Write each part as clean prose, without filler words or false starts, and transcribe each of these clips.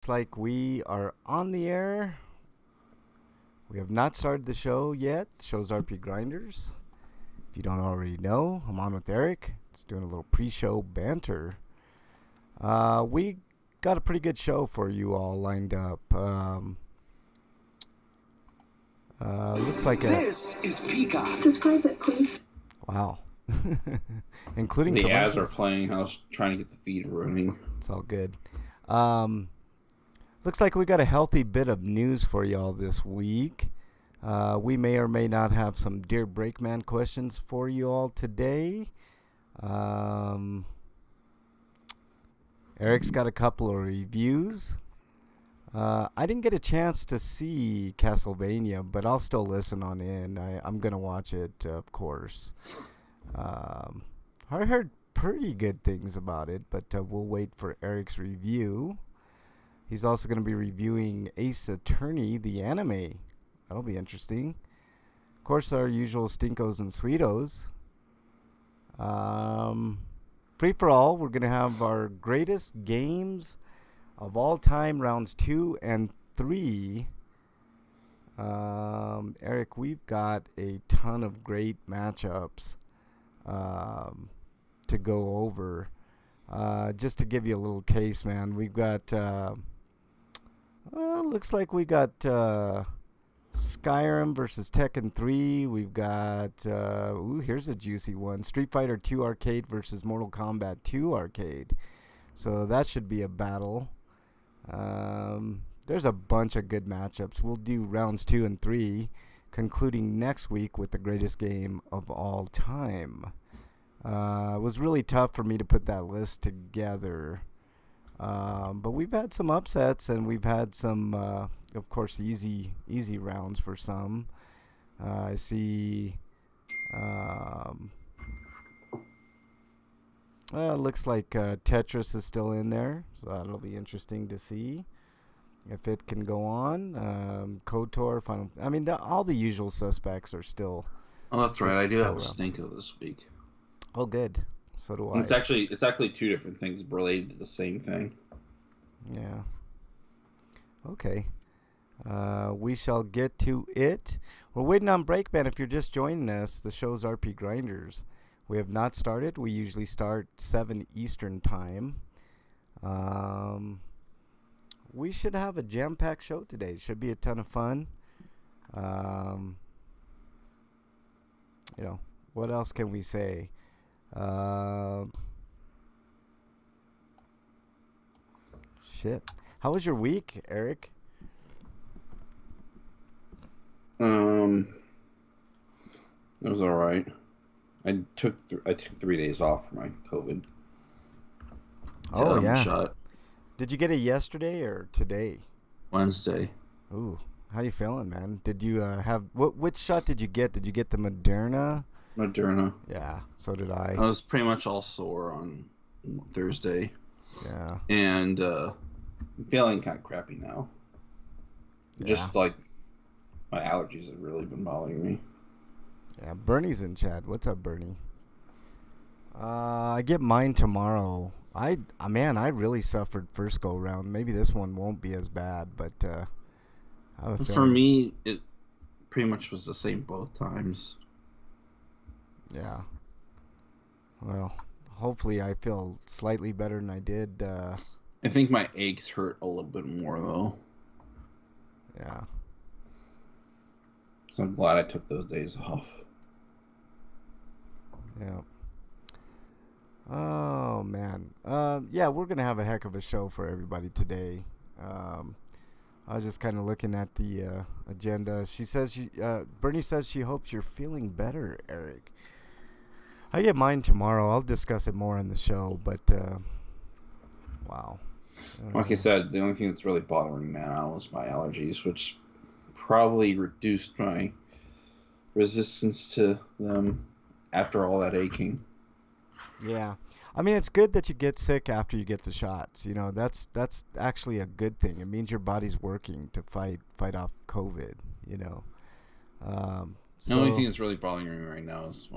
Looks like we are on the air. We have not started the show yet. The show's RPGrinders. If you don't already know, I'm on with Eric. Just doing a little pre-show banter. We got a pretty good show for you all lined up. Looks like This is Peacock. Describe it, please. wow, including The ads are commercials. playing. I was trying to get the feed running. It's all good. Looks like we got a healthy bit of news for y'all this week. We may or may not have some Dear Breakman questions for you all today. Eric's got a couple of reviews. I didn't get a chance to see Castlevania, but I'll still listen on in. I'm going to watch it, of course. I heard pretty good things about it, but we'll wait for Eric's review. He's also going to be reviewing Ace Attorney, the anime. That'll be interesting. Of course, our usual Stinkos and Sweetos. Free for all, we're going to have our greatest games of all time, rounds 2 and 3. Eric, we've got a ton of great matchups to go over. Just to give you a little taste, man, we've got... looks like we got Skyrim versus Tekken 3. We've got, here's a juicy one. Street Fighter 2 Arcade versus Mortal Kombat 2 Arcade. So that should be a battle. There's a bunch of good matchups. We'll do rounds 2 and 3, concluding next week with the greatest game of all time. It was really tough for me to put that list together. But we've had some upsets, and we've had some, of course, easy rounds for some. I see. Looks like Tetris is still in there, so that'll be interesting to see if it can go on. KOTOR, Final. I mean, all the usual suspects are still. Oh, that's right. I do have a around. Stinko this week. Oh, good. So do I. It's actually two different things related to the same thing. Yeah. Okay. We shall get to it. We're waiting on Breakman. If you're just joining us, the show's RPGrinders. We have not started. We usually start 7 Eastern time. We should have a jam-packed show today. It should be a ton of fun. What else can we say? Shit. How was your week, Eric? It was all right. I took 3 days off for my COVID. Yeah. Shot Did you get it yesterday or today? Wednesday. Ooh, how you feeling, man? Did you have which shot did you get? Did you get the Moderna? Moderna. Yeah, so did I. I was pretty much all sore on Thursday. Yeah. And I'm feeling kind of crappy now. Yeah. Just like my allergies have really been bothering me. Yeah, Bernie's in chat. What's up, Bernie? I get mine tomorrow. I really suffered first go round. Maybe this one won't be as bad, but I have a For feeling. me, it pretty much was the same both times. Yeah. Well, hopefully I feel slightly better than I did. I think my aches hurt a little bit more though. Yeah. So I'm glad I took those days off. Yeah. Oh man. Yeah, we're gonna have a heck of a show for everybody today. I was just kind of looking at the agenda. She says Bernie says she hopes you're feeling better, Eric. I get mine tomorrow. I'll discuss it more on the show, but wow. Like I said, the only thing that's really bothering me now is my allergies, which probably reduced my resistance to them after all that aching. Yeah. I mean, it's good that you get sick after you get the shots. You know, that's actually a good thing. It means your body's working to fight off COVID, you know. The only thing that's really bothering me right now is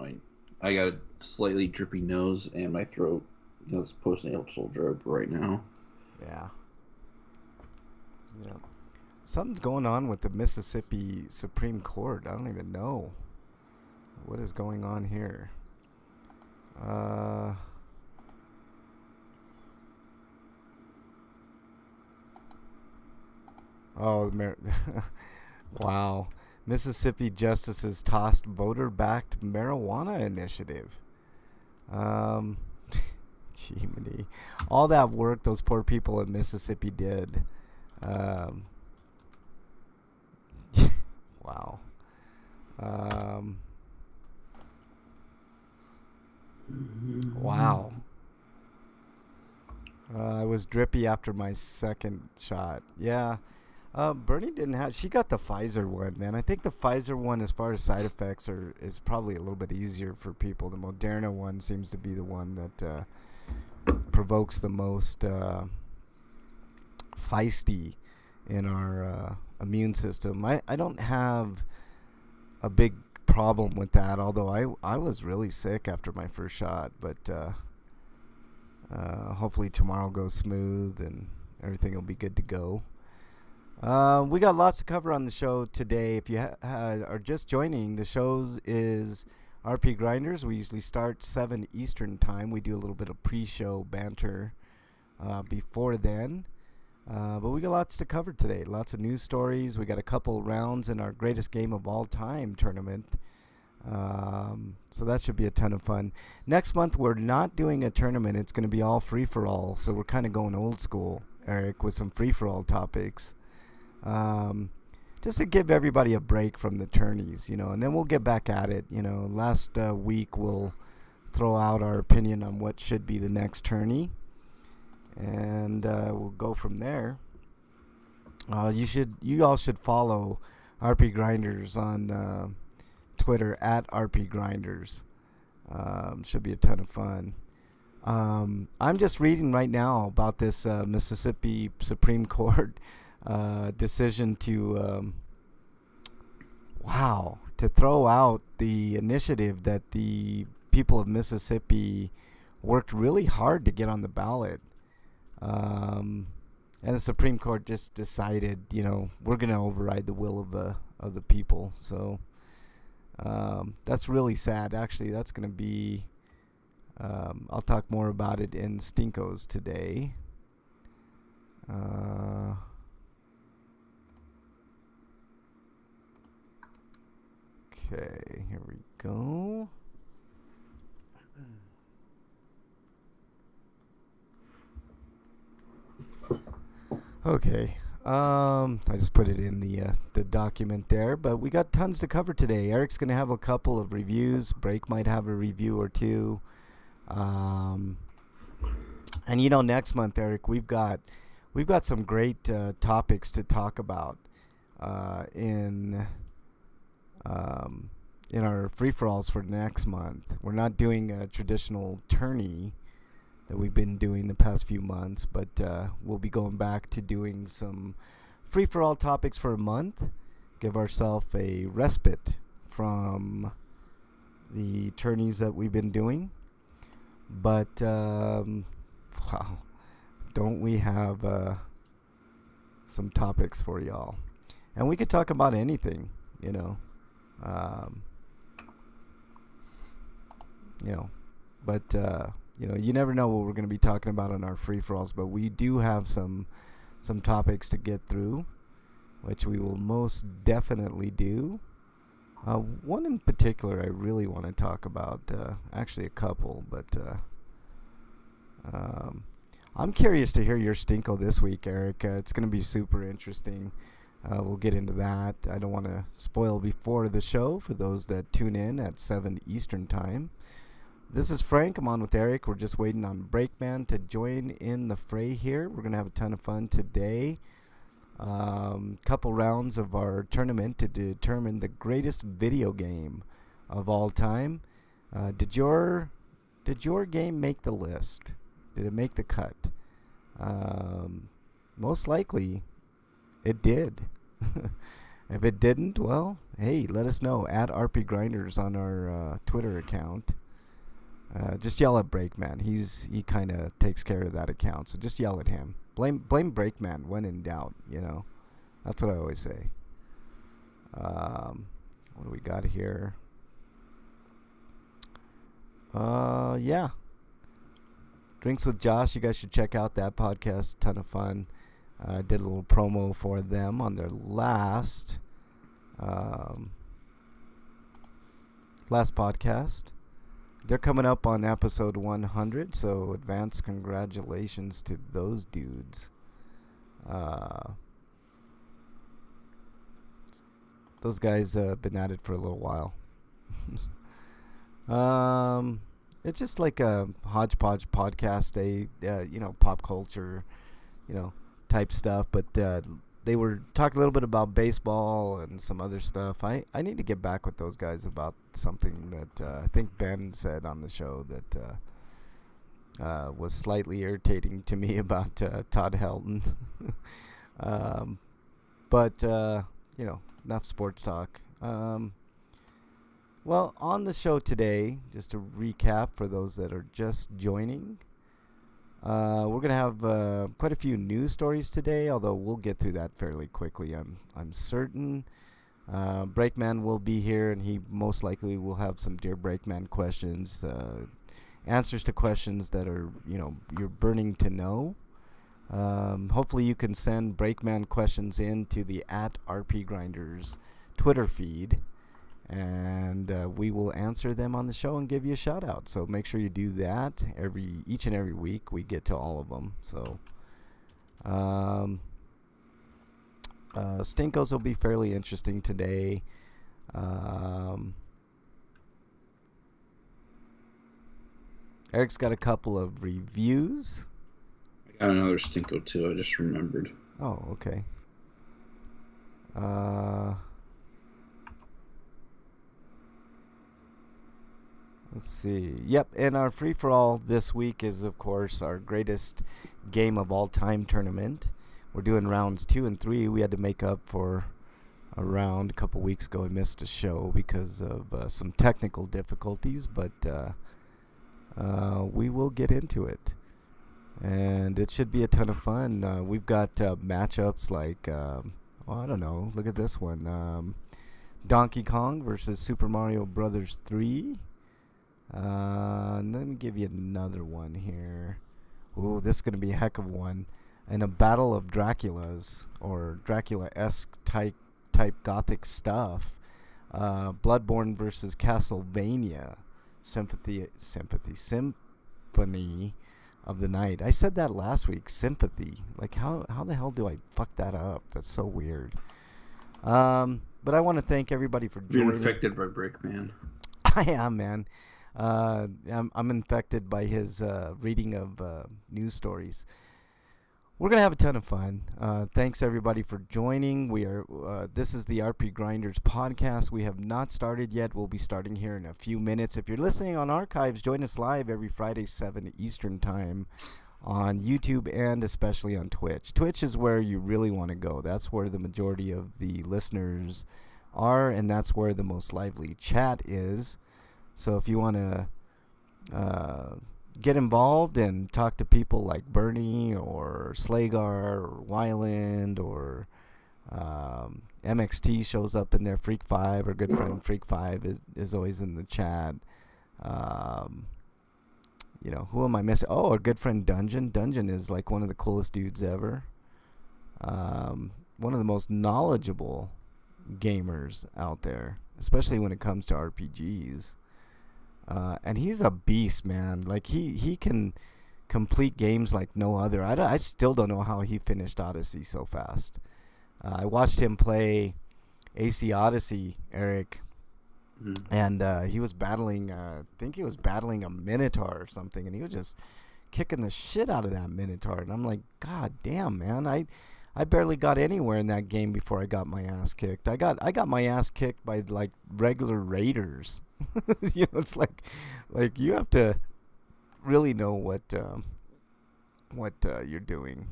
I got a slightly drippy nose and my throat. That's postnasal drip right now. Yeah. Yeah. Something's going on with the Mississippi Supreme Court. I don't even know what is going on here. Uh, oh, wow. Mississippi justices tossed voter-backed marijuana initiative. Um, Gee, all that work those poor people in Mississippi did. Um, wow. Um, wow. I was drippy after my second shot. Yeah. Bernie didn't have. She got the Pfizer one, man. I think the Pfizer one, as far as side effects, is probably a little bit easier for people. The Moderna one seems to be the one that provokes the most feisty in our immune system. I don't have a big problem with that, although I was really sick after my first shot, but hopefully tomorrow goes smooth and everything will be good to go. We got lots to cover on the show today. If you are just joining, the show is RPGrinders. We usually start 7 Eastern time. We do a little bit of pre-show banter before then. But we got lots to cover today. Lots of news stories. We got a couple rounds in our greatest game of all time tournament. So that should be a ton of fun. Next month, we're not doing a tournament. It's going to be all free-for-all. So we're kind of going old school, Eric, with some free-for-all topics. Just to give everybody a break from the tourneys, and then we'll get back at it. Last week we'll throw out our opinion on what should be the next tourney, and we'll go from there. You all should follow RPGrinders on Twitter at RPGrinders. Should be a ton of fun. I'm just reading right now about this Mississippi Supreme Court decision to throw out the initiative that the people of Mississippi worked really hard to get on the ballot. And the Supreme Court just decided, we're going to override the will of the people. So that's really sad. Actually, that's going to be I'll talk more about it in Stinkos today. Okay, here we go. Okay, I just put it in the document there, but we got tons to cover today. Eric's gonna have a couple of reviews. Break might have a review or two. And next month, Eric, we've got some great topics to talk about in our free-for-alls for next month. We're not doing a traditional tourney that we've been doing the past few months, but we'll be going back to doing some free-for-all topics for a month. Give ourselves a respite from the tourneys that we've been doing. But, wow, don't we have some topics for y'all. And we could talk about anything, but you never know what we're going to be talking about on our free-for-alls, but we do have some topics to get through, which we will most definitely do. One in particular I really want to talk about, actually a couple, but I'm curious to hear your stinko this week, Eric. It's going to be super interesting. We'll get into that. I don't want to spoil before the show for those that tune in at 7 Eastern time. This is Frank. I'm on with Eric. We're just waiting on Breakman to join in the fray here. We're going to have a ton of fun today. Couple rounds of our tournament to determine the greatest video game of all time. Did your game make the list? Did it make the cut? Most likely it did. If it didn't, well, hey, let us know at RPGrinders on our Twitter account. Just yell at Breakman. He kind of takes care of that account. So just yell at him. Blame Breakman when in doubt. That's what I always say. What do we got here? Yeah. Drinks with Josh. You guys should check out that podcast. Ton of fun. Did a little promo for them on their last podcast. They're coming up on episode 100, so advance congratulations to those dudes. Those guys been at it for a little while. It's just like a hodgepodge podcast, pop culture, type stuff. But they were talking a little bit about baseball and some other stuff. I need to get back with those guys about something that I think Ben said on the show that was slightly irritating to me about Todd Helton. But enough sports talk. Well, on the show today, just to recap for those that are just joining, we're going to have quite a few news stories today, although we'll get through that fairly quickly, I'm certain. Breakman will be here, and he most likely will have some Dear Breakman questions, answers to questions that are, you're burning to know. Hopefully you can send Breakman questions in to the @RPGrinders Twitter feed, and we will answer them on the show and give you a shout out. So make sure you do that each and every week. We get to all of them. So Stinkos will be fairly interesting today. Eric's got a couple of reviews. I got another Stinko too. I just remembered. Oh, okay. Let's see. Yep, and our free-for-all this week is, of course, our greatest game of all time tournament. We're doing rounds 2 and 3. We had to make up for a round a couple weeks ago and missed a show because of some technical difficulties, but we will get into it. And it should be a ton of fun. We've got matchups like, I don't know, look at this one. Donkey Kong versus Super Mario Brothers 3. Let me give you another one here. Ooh, this is going to be a heck of one. And a battle of Draculas, or Dracula-esque type gothic stuff. Bloodborne versus Castlevania. Symphony of the Night. I said that last week. Sympathy. Like, how the hell do I fuck that up? That's so weird. But I want to thank everybody for joining. You're infected by Breakman. I am, man. I'm infected by his reading of news stories. We're gonna have a ton of fun. Thanks everybody for joining. This is the RPGrinders podcast. We have not started yet. We'll be starting here in a few minutes. If you're listening on archives, join us live every Friday 7 Eastern time on YouTube and especially on Twitch. Twitch is where you really want to go. That's where the majority of the listeners are, and that's where the most lively chat is. So if you want to get involved and talk to people like Bernie or Slagar or Wyland or MXT shows up in there, Freak 5, our good friend Freak 5 is always in the chat. Who am I missing? Oh, our good friend Dungeon. Dungeon is like one of the coolest dudes ever. One of the most knowledgeable gamers out there, especially when it comes to RPGs. And he's a beast, man. Like, he can complete games like no other. I still don't know how he finished Odyssey so fast. I watched him play AC Odyssey, Eric, and he was battling, I think he was battling a Minotaur or something, and he was just kicking the shit out of that Minotaur. And I'm like, God damn, man. I barely got anywhere in that game before I got my ass kicked. I got my ass kicked by like regular raiders. It's like you have to really know what you're doing.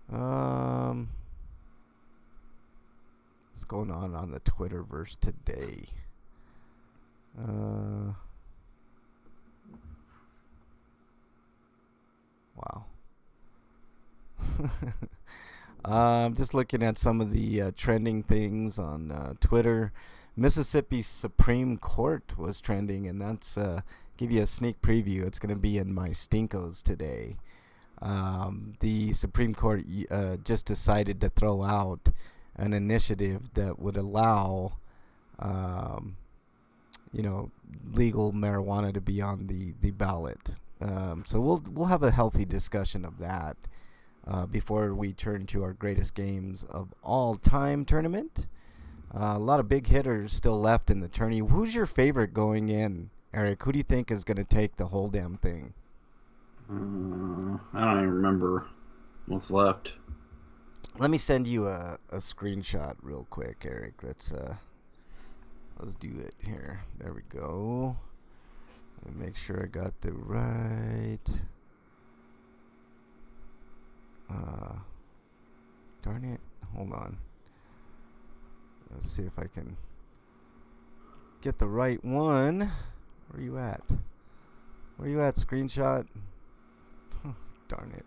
What's going on the Twitterverse today? Uh, wow. I'm just looking at some of the trending things on Twitter. Mississippi Supreme Court was trending, and that's give you a sneak preview. It's going to be in my Stinkos today. The Supreme Court just decided to throw out an initiative that would allow, um, legal marijuana to be on the ballot. So we'll have a healthy discussion of that before we turn to our greatest games of all time tournament. A lot of big hitters still left in the tourney. Who's your favorite going in, Eric? Who do you think is going to take the whole damn thing? I don't even remember what's left. Let me send you a screenshot real quick, Eric. Let's do it here. There we go. Let me make sure I got the right. Darn it. Hold on. Let's see if I can get the right one. Where are you at? Where are you at, screenshot? Darn it.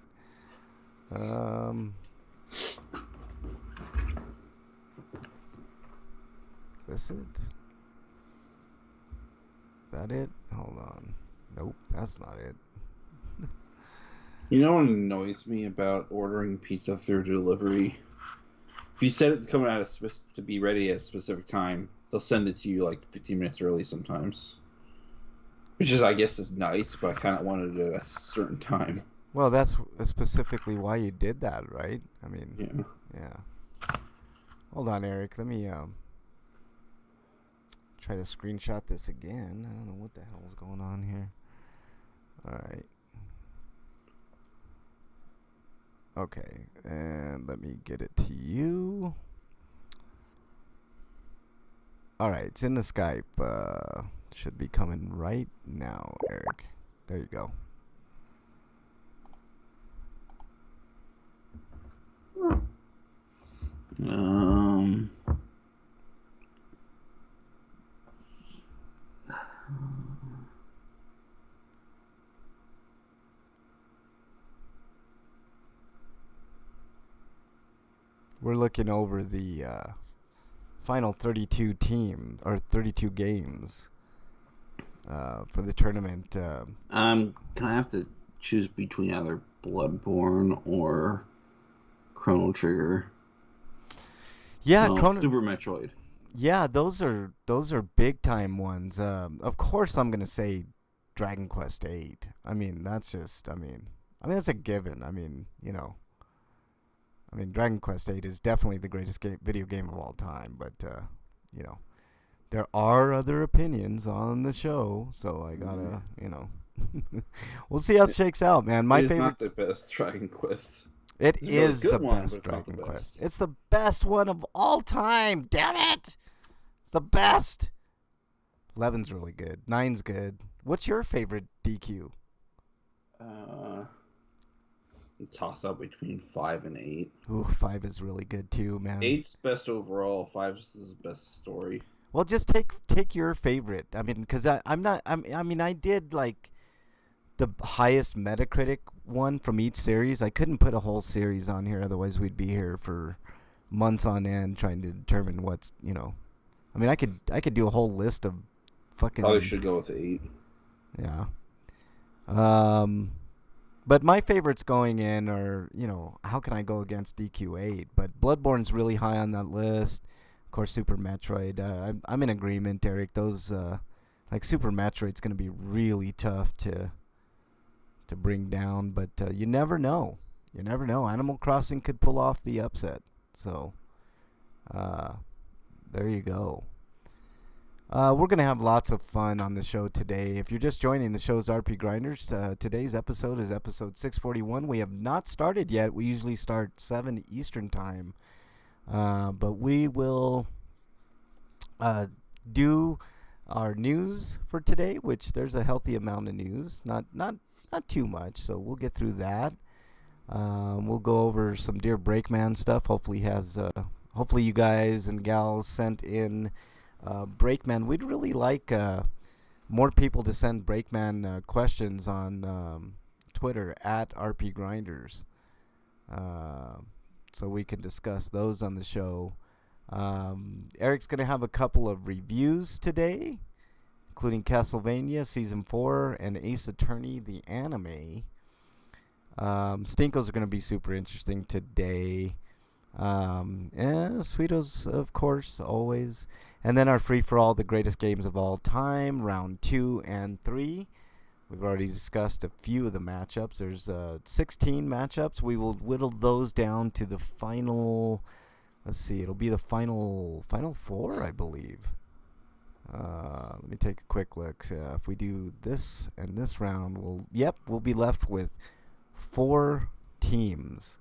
Is this it? That it? Hold on. Nope, that's not it. You know what annoys me about ordering pizza through delivery? If you said it's coming out to be ready at a specific time, they'll send it to you like 15 minutes early sometimes. Which is, I guess, is nice, but I kind of wanted it at a certain time. Well, that's specifically why you did that, right? I mean, yeah. Hold on, Eric. Let me try to screenshot this again. I don't know what the hell is going on here. All right. Okay, and let me get it to you. All right, it's in the Skype. Should be coming right now, Eric. There you go. We're looking over the final 32 team or 32 games for the tournament. Can I have to choose between either Bloodborne or Chrono Trigger? Yeah, Super Metroid. Yeah, those are big time ones. Of course, I'm gonna say Dragon Quest VIII. I mean, that's just. I mean, that's a given. I mean, Dragon Quest VIII is definitely the greatest video game of all time. But there are other opinions on the show, so I gotta, we'll see how it shakes out, man. My favorite. It's not the best Dragon Quest. It is the best Dragon Quest. It's the best one of all time. Damn it! It's the best. 11's really good. 9's good. What's your favorite DQ? Toss up between 5 and 8. Ooh, 5 is really good too, man. 8's best overall. 5's the best story. Well, just take your favorite. I mean, because I did like the highest Metacritic one from each series. I couldn't put a whole series on here, otherwise we'd be here for months on end trying to determine what's. I mean, I could do a whole list of fucking. Probably should go with 8. Yeah. But my favorites going in are, how can I go against DQ8? But Bloodborne's really high on that list. Of course, Super Metroid. I'm in agreement, Eric. Those, like Super Metroid's going to be really tough to bring down. But you never know. You never know. Animal Crossing could pull off the upset. So, there you go. We're going to have lots of fun on the show today. If you're just joining the show's RPGrinders, today's episode is episode 641. We have not started yet. We usually start 7 Eastern time. But we will do our news for today, which there's a healthy amount of news. Not too much, so we'll get through that. We'll go over some Dear Breakman stuff. Hopefully you guys and gals sent in Breakman. We'd really like more people to send Breakman questions on Twitter at RPGrinders, uh, so we can discuss those on the show. Eric's going to have a couple of reviews today, including Castlevania Season 4 and Ace Attorney, the anime. Stinkos are going to be super interesting today. Sweetos, of course, always. And then our free-for-all, the greatest games of all time, round 2 and 3. We've already discussed a few of the matchups. There's 16 matchups. We will whittle those down to the final. Let's see. It'll be the final 4, I believe. Let me take a quick look. If we do this and this round, we'll be left with 4 teams,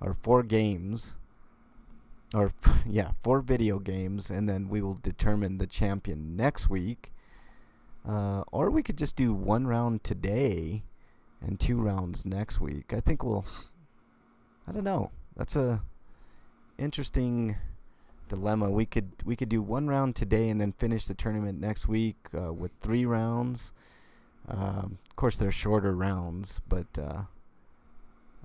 or 4 games, or 4 video games, and then we will determine the champion next week. Or we could just do 1 round today and 2 rounds next week. I think I don't know. That's a interesting dilemma. We could do 1 round today and then finish the tournament next week with 3 rounds. Of course, they're shorter rounds, but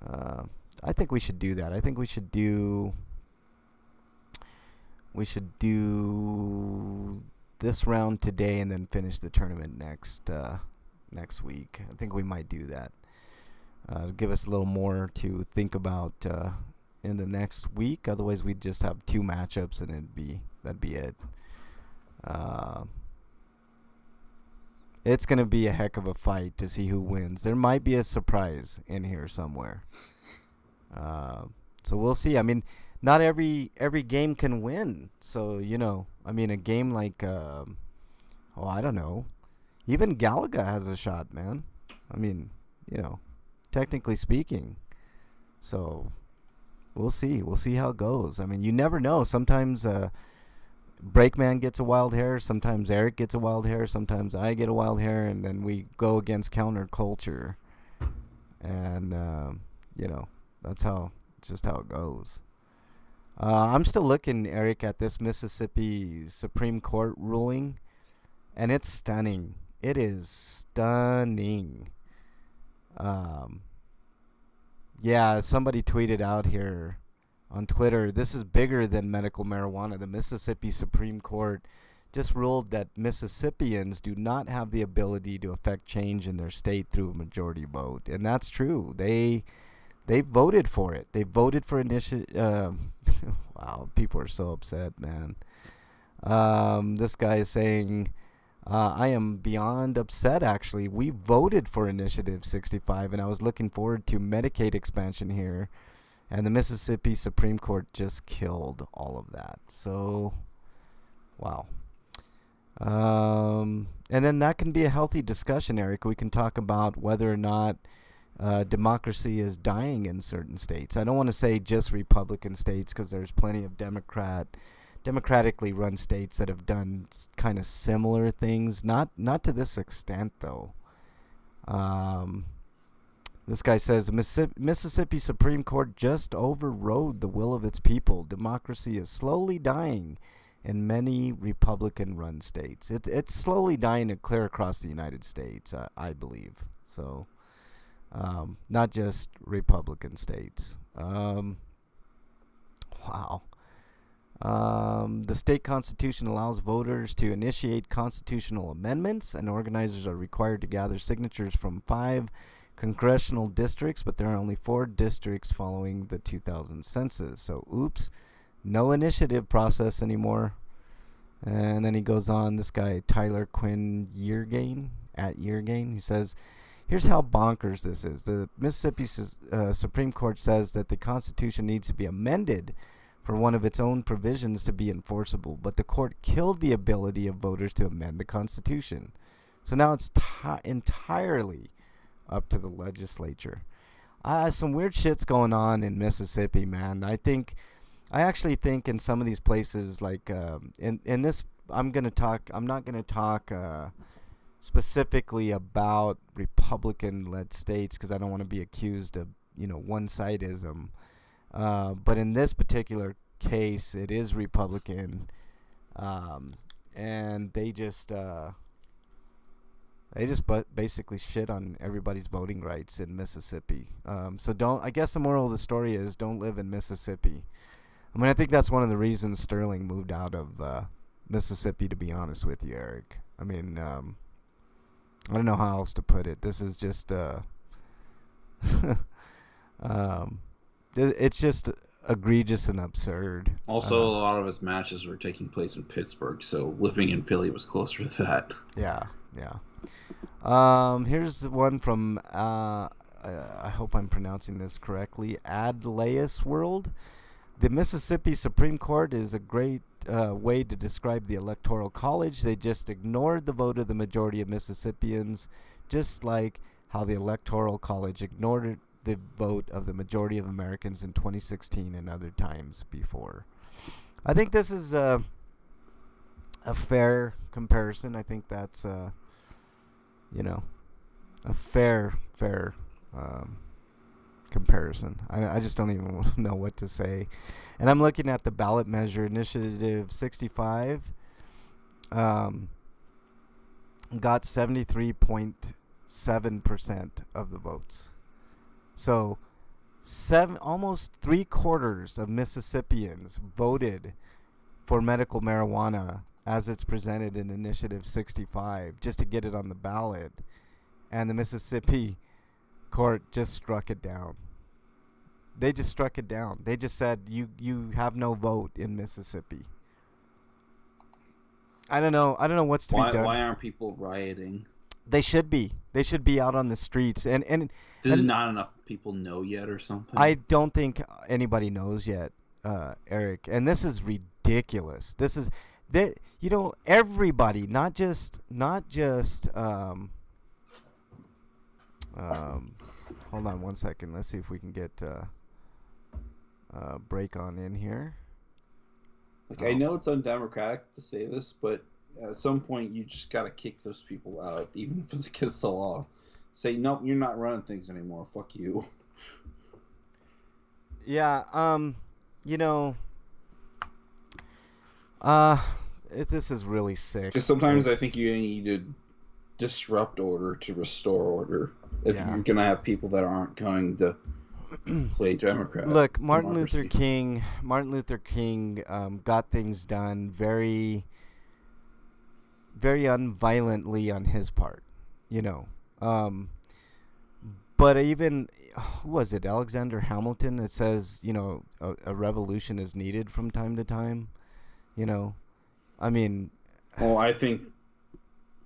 I think we should do that. I think we should do this round today and then finish the tournament next week. I think we might do that. Give us a little more to think about in the next week. Otherwise, we'd just have 2 matchups and that'd be it. It's gonna be a heck of a fight to see who wins. There might be a surprise in here somewhere. So we'll see. I mean, not every game can win. So, I mean, a game like, I don't know. Even Galaga has a shot, man. I mean, technically speaking. So, we'll see. We'll see how it goes. I mean, you never know. Sometimes Breakman gets a wild hair. Sometimes Eric gets a wild hair. Sometimes I get a wild hair. And then we go against counterculture. And, that's just how it goes. I'm still looking, Eric, at this Mississippi Supreme Court ruling, and it's stunning. It is stunning. Somebody tweeted out here on Twitter, this is bigger than medical marijuana. The Mississippi Supreme Court just ruled that Mississippians do not have the ability to affect change in their state through a majority vote, and that's true. They voted for it. They voted for initiative. Wow, people are so upset, man. This guy is saying, I am beyond upset, actually. We voted for Initiative 65, and I was looking forward to Medicaid expansion here. And the Mississippi Supreme Court just killed all of that. So, wow. And then that can be a healthy discussion, Eric. We can talk about whether or not democracy is dying in certain states. I don't want to say just Republican states, because there's plenty of democratically run states that have done kind of similar things. Not to this extent, though. This guy says Mississippi Supreme Court just overrode the will of its people. Democracy is slowly dying in many Republican-run states. It's slowly dying to clear across the United States, I believe. So. Not just Republican states. Wow. The state constitution allows voters to initiate constitutional amendments, and organizers are required to gather signatures from 5 congressional districts, but there are only 4 districts following the 2000 census. So, oops, no initiative process anymore. And then he goes on, this guy, Tyler Quinn Yeargain, he says, here's how bonkers this is. The Mississippi Supreme Court says that the Constitution needs to be amended for one of its own provisions to be enforceable, but the court killed the ability of voters to amend the Constitution. So now it's entirely up to the legislature. Some weird shit's going on in Mississippi, man. I actually think in some of these places, like in this, I'm not gonna talk specifically about Republican-led states, because I don't want to be accused of, one-sidism. But in this particular case, it is Republican, and they just They just basically shit on everybody's voting rights in Mississippi. So don't. I guess the moral of the story is don't live in Mississippi. I mean, I think that's one of the reasons Sterling moved out of Mississippi. To be honest with you, Eric. I mean, I don't know how else to put it. This is just, it's just egregious and absurd. Also, a lot of his matches were taking place in Pittsburgh, so living in Philly was closer to that. Yeah. Here's one from, I hope I'm pronouncing this correctly, Adlaius World. The Mississippi Supreme Court is a great way to describe the Electoral College. They just ignored the vote of the majority of Mississippians, just like how the Electoral College ignored the vote of the majority of Americans in 2016 and other times before. I think this is a fair comparison. I think that's a fair comparison. I just don't even know what to say. And I'm looking at the ballot measure initiative 65. Got 73.7% of the votes. So almost 3/4 of Mississippians voted for medical marijuana as it's presented in initiative 65 just to get it on the ballot, and the Mississippi court just struck it down. They just struck it down. They just said you have no vote in Mississippi. I don't know what's to be done. Why aren't people rioting? They should be. They should be out on the streets. And not enough people know yet or something? I don't think anybody knows yet, Eric. And this is ridiculous. This is that everybody, not just hold on one second. Let's see if we can get break on in here. I know it's undemocratic to say this, but at some point you just gotta kick those people out, even if it's against the law. Say, nope, you're not running things anymore. Fuck you. Yeah. This is really sick. Because sometimes I think you need to disrupt order to restore order. If you're gonna have people that aren't going to play Democrat. Look, Martin Luther King got things done very, very unviolently on his part, but even, who was it, Alexander Hamilton, that says, a revolution is needed from time to time, I mean. Well, I think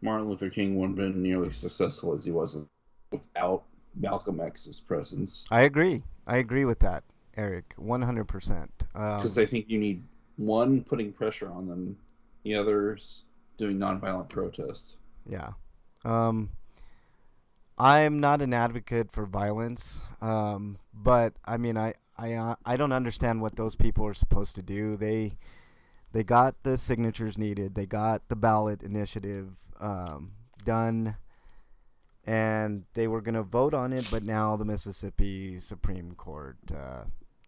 Martin Luther King wouldn't have been nearly successful as he was without Malcolm X's presence. I agree with that, Eric, 100%. Because I think you need one putting pressure on them, the others doing nonviolent protests. Yeah. I'm not an advocate for violence, but I mean, I don't understand what those people are supposed to do. They got the signatures needed. They got the ballot initiative done, and they were going to vote on it, but now the Mississippi Supreme Court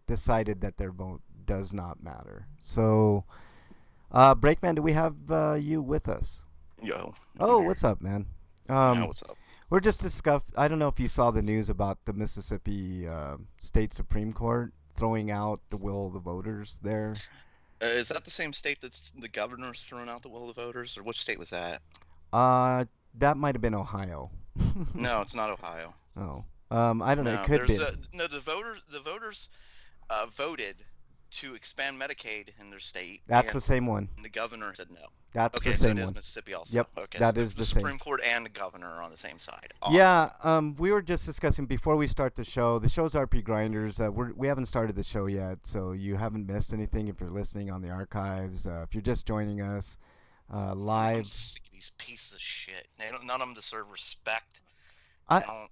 decided that their vote does not matter. So, Breakman, do we have you with us? Yo. Oh, what's up, man? Yeah, what's up? We're just discussing. I don't know if you saw the news about the Mississippi State Supreme Court throwing out the will of the voters there. Is that the same state that's the governor's throwing out the will of the voters, or which state was that? That might have been Ohio. No, it's not Ohio. Oh, I don't know. It could be. The voters voted to expand Medicaid in their state. That's the same one. And the governor said no. That's okay, the same so it is one. Mississippi also. Yep, okay, that so is the Supreme same. Court and the governor are on the same side. Awesome. Yeah, we were just discussing before we start the show. The show's RPGrinders. We haven't started the show yet, so you haven't missed anything if you're listening on the archives. If you're just joining us live. I'm sick of these pieces of shit. None of them deserve respect. I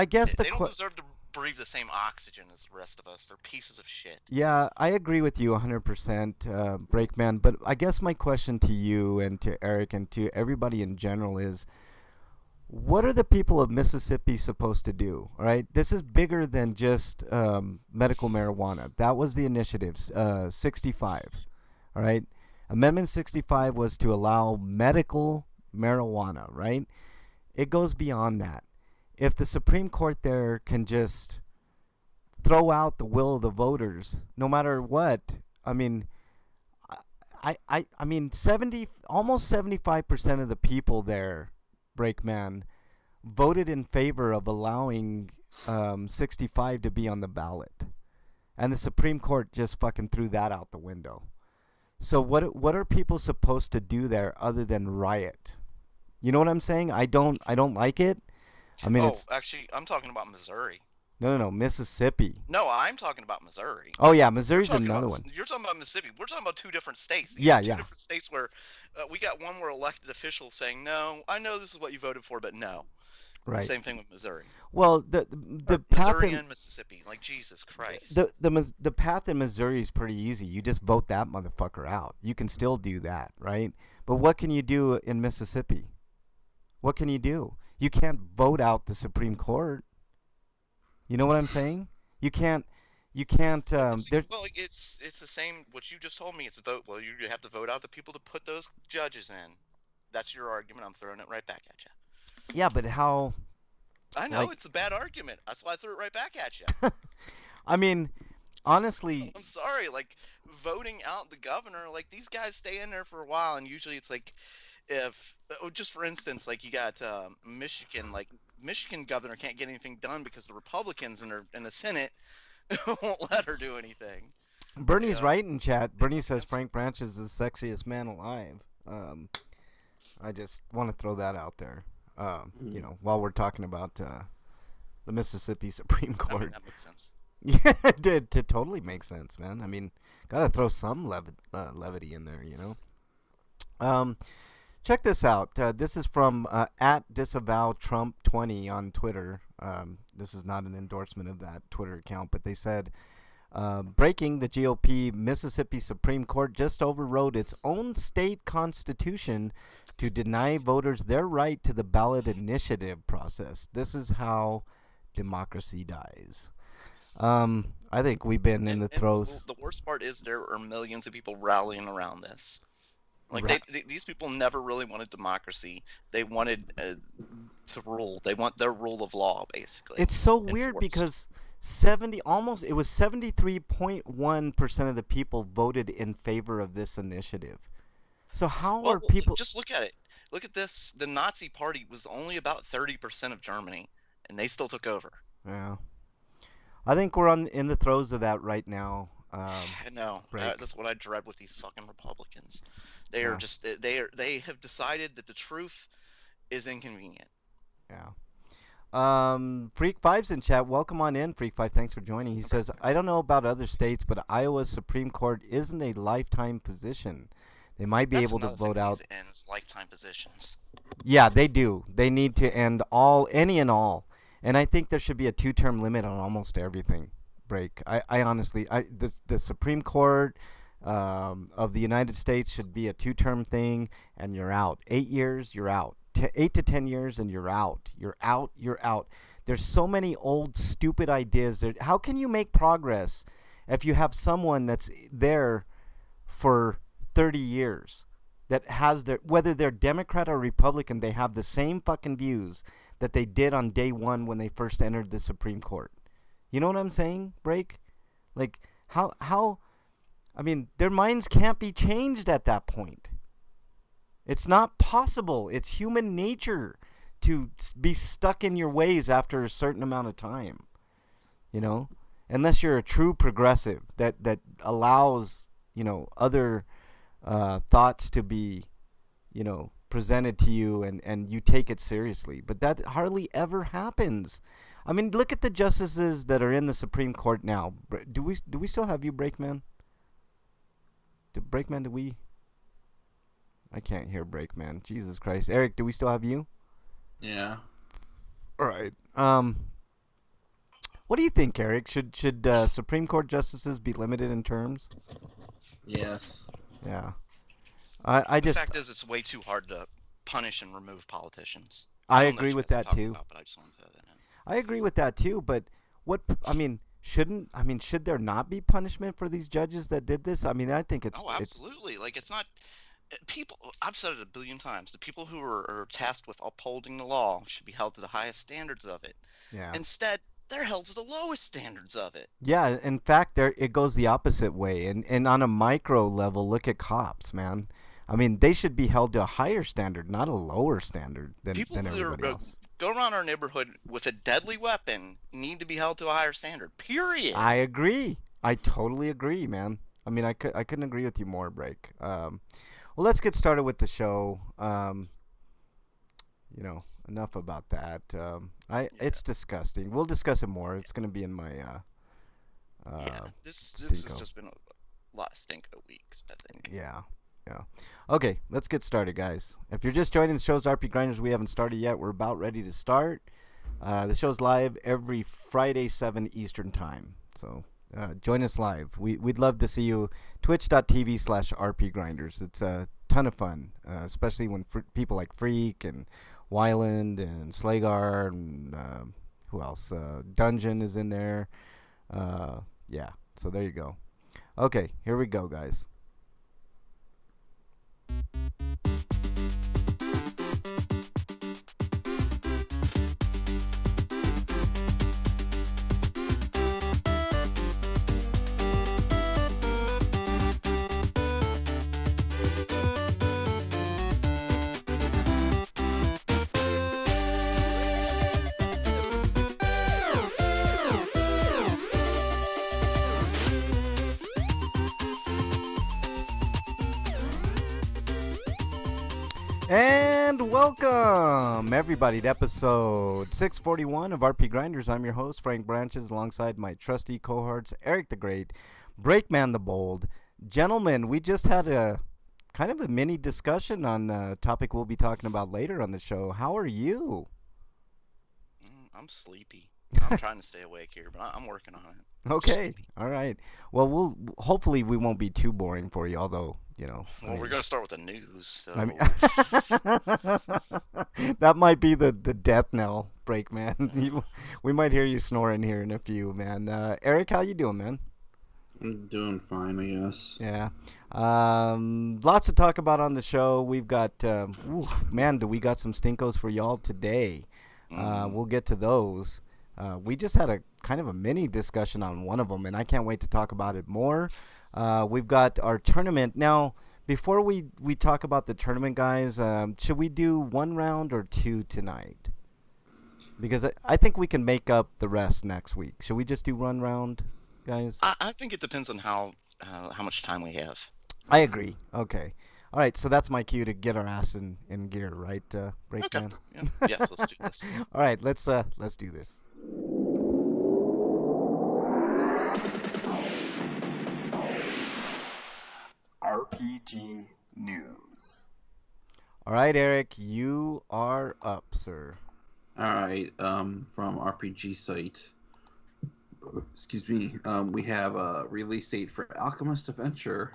guess they don't deserve to breathe the same oxygen as the rest of us. They're pieces of shit. Yeah, I agree with you 100%, Breakman. But I guess my question to you and to Eric and to everybody in general is, what are the people of Mississippi supposed to do? All right, this is bigger than just medical marijuana. That was the initiative, 65. All right, Amendment 65 was to allow medical marijuana, right? It goes beyond that. If the Supreme Court there can just throw out the will of the voters, no matter what, I mean, I mean, almost 75% of the people there, Breakman, voted in favor of allowing 65 to be on the ballot, and the Supreme Court just fucking threw that out the window. So what are people supposed to do there other than riot? You know what I'm saying? I don't like it. I mean, actually, I'm talking about Missouri. No, Mississippi. No, I'm talking about Missouri. Oh yeah, Missouri's another one. You're talking about Mississippi. We're talking about two different states. Two different states where we got one where elected officials saying, "No, I know this is what you voted for, but no." Right. Same thing with Missouri. Well, the path Missouri in and Mississippi, like Jesus Christ. The path in Missouri is pretty easy. You just vote that motherfucker out. You can still do that, right? But what can you do in Mississippi? What can you do? You can't vote out the Supreme Court. You know what I'm saying? You can't. Well, it's the same. What you just told me. It's a vote. Well, you have to vote out the people to put those judges in. That's your argument. I'm throwing it right back at you. Yeah, but how? I know it's a bad argument. That's why I threw it right back at you. I mean, honestly, I'm sorry. Like voting out the governor. Like these guys stay in there for a while, and usually it's like, if just for instance, like you got Michigan. Like Michigan governor can't get anything done because the Republicans in the Senate won't let her do anything. Bernie's right in chat. Bernie says Frank Branch is the sexiest man alive. I just want to throw that out there. You know, while we're talking about the Mississippi Supreme Court. I mean, that makes sense. Yeah, it totally makes sense, man. I mean, gotta throw some levity in there, you know. Check this out. This is from at DisavowTrump20 on Twitter. This is not an endorsement of that Twitter account, but they said, breaking, the GOP Mississippi Supreme Court just overrode its own state constitution to deny voters their right to the ballot initiative process. This is how democracy dies. I think we've been in the throes. The worst part is there are millions of people rallying around this. Like these people never really wanted democracy. They wanted to rule. They want their rule of law, basically. It's so weird because 73.1% of the people voted in favor of this initiative. So how are people? Just look at it. Look at this. The Nazi Party was only about 30% of Germany, and they still took over. Yeah, I think we're in the throes of that right now. No, that's what I dread with these fucking Republicans. They are just they have decided that the truth is inconvenient. Yeah. Freak Five's in chat. Welcome on in, Freak Five. Thanks for joining. He says, I don't know about other states, but Iowa's Supreme Court isn't a lifetime position. They might be able to vote out. Ends lifetime positions. Yeah, they do. They need to end any and all. And I think there should be a 2-term limit on almost everything. Break. I honestly, the Supreme Court of the United States should be a 2-term thing, and you're out. 8 years, you're out. 8 to 10 years, and you're out. You're out. You're out. There's so many old, stupid ideas. How can you make progress if you have someone that's there for 30 years that has whether they're Democrat or Republican, they have the same fucking views that they did on day one when they first entered the Supreme Court. You know what I'm saying, Break? Like, how I mean, their minds can't be changed at that point. It's not possible. It's human nature to be stuck in your ways after a certain amount of time. You know? Unless you're a true progressive that allows, you know, other thoughts to be, you know, presented to you and you take it seriously. But that hardly ever happens. I mean, look at the justices that are in the Supreme Court now. Do we still have you, Breakman? Breakman, do we? I can't hear Breakman. Jesus Christ. Eric, do we still have you? Yeah. All right. What do you think, Eric? Should Supreme Court justices be limited in terms? Yes. Yeah. I just. The fact is, it's way too hard to punish and remove politicians. I agree with that too. But I just wanted to throw that in. I agree with that too. But should there not be punishment for these judges that did this? I mean, I think it's. Oh, absolutely. Like, it's not. people, I've said it a billion times, the people who are tasked with upholding the law should be held to the highest standards of it. Yeah. Instead, they're held to the lowest standards of it. Yeah, in fact, there it goes the opposite way. And on a micro level, look at cops, man. I mean, they should be held to a higher standard, not a lower standard People than that are everybody else. go around our neighborhood with a deadly weapon need to be held to a higher standard. Period. I agree. I totally agree, man. I mean, I couldn't agree with you more, Break. Well, let's get started with the show. Enough about that. It's disgusting. We'll discuss it more. It's gonna be in my this has Stinko. just been a lot of stinko weeks, I think. Yeah. Okay, let's get started, guys. If you're just joining the show's RPGrinders, we haven't started yet. We're about ready to start. The show's live every Friday, 7 Eastern time. So join us live. We'd love to see you. Twitch.tv/RPGrinders. It's a ton of fun, especially when people like Freak and Wyland and Slagar and who else? Dungeon is in there. Yeah, so there you go. Okay, here we go, guys. And welcome, everybody, to episode 641 of RP Grinders. I'm your host, Frank Branches, alongside my trusty cohorts, Eric the Great, Breakman the Bold. Gentlemen, we just had a kind of a mini discussion on a topic we'll be talking about later on the show. How are you? I'm sleepy. I'm trying to stay awake here, but I'm working on it. Okay, all right. Well, hopefully we won't be too boring for you, although, Well, we're going to start with the news. So. I mean, that might be the death knell, Breakman. We might hear you snoring here in a few, man. Eric, how you doing, man? I'm doing fine, I guess. Yeah. Lots to talk about on the show. We've got, do we got some stinkos for y'all today. We'll get to those. We just had a kind of a mini discussion on one of them, and I can't wait to talk about it more. We've got our tournament. Now, before we talk about the tournament, guys, should we do one round or two tonight? Because I think we can make up the rest next week. Should we just do one round, guys? I think it depends on how much time we have. I agree. Okay. All right, so that's my cue to get our ass in gear, right, Breakman? Okay. Yeah, let's do this. All right, let's do this. RPG News. All right, Eric, you are up, sir. All right, from RPG site. Excuse me. We have a release date for Alchemist Adventure.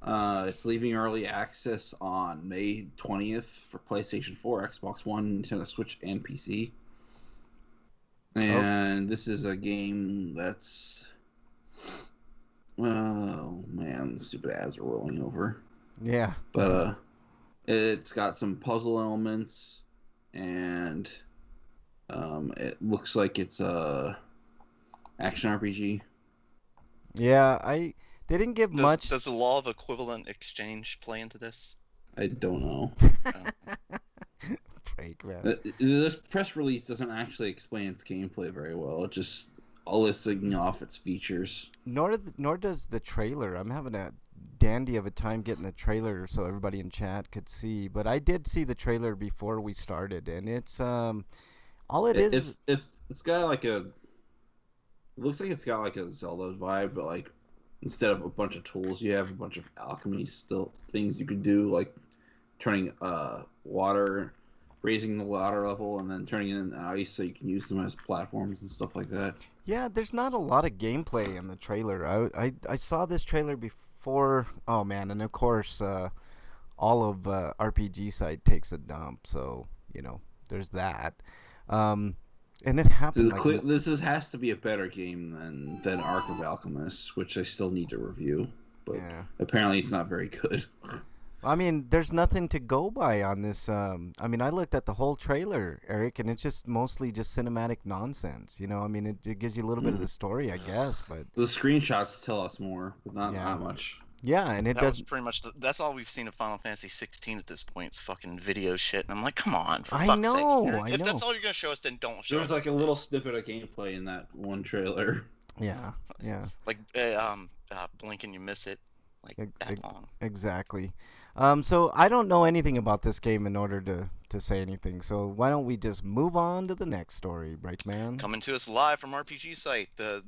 It's leaving early access on May 20th for PlayStation 4, Xbox One, Nintendo Switch, and PC. And this is a game that's... Oh, man, the stupid ads are rolling over. Yeah. But it's got some puzzle elements, and it looks like it's a action RPG. Yeah, they didn't give much. Does the law of equivalent exchange play into this? I don't know. Break, man. This press release doesn't actually explain its gameplay very well. It just listing off its features. Nor does the trailer. I'm having a dandy of a time getting the trailer so everybody in chat could see. But I did see the trailer before we started, and it's all it is. It's got like a. It looks like it's got like a Zelda vibe, but like instead of a bunch of tools, you have a bunch of alchemy still things you can do, like turning water, raising the water level, and then turning it into ice so you can use them as platforms and stuff like that. Yeah, there's not a lot of gameplay in the trailer. I saw this trailer before. Oh man, and of course, all of RPG site takes a dump, so there's that. And it happened. This has to be a better game than Ark of Alchemists, which I still need to review. But apparently, it's not very good. I mean, there's nothing to go by on this. I mean, I looked at the whole trailer, Eric, and it's just mostly just cinematic nonsense. You know, I mean, it gives you a little bit of the story, I guess, but The screenshots tell us more, but not Yeah. that much. yeah, and it That was doesn't. pretty much that's all we've seen of Final Fantasy 16 at this point. It's fucking video shit, and I'm like, come on, for I fuck's know, sake. I If that's know. all you're gonna show us, then don't show There was us like a little snippet of gameplay in that one trailer. Yeah, yeah, like blink and you miss it, like Ex- that ex- long. exactly. So I don't know anything about this game in order to say anything. So why don't we just move on to the next story, Breakman? Coming to us live from RPG site. The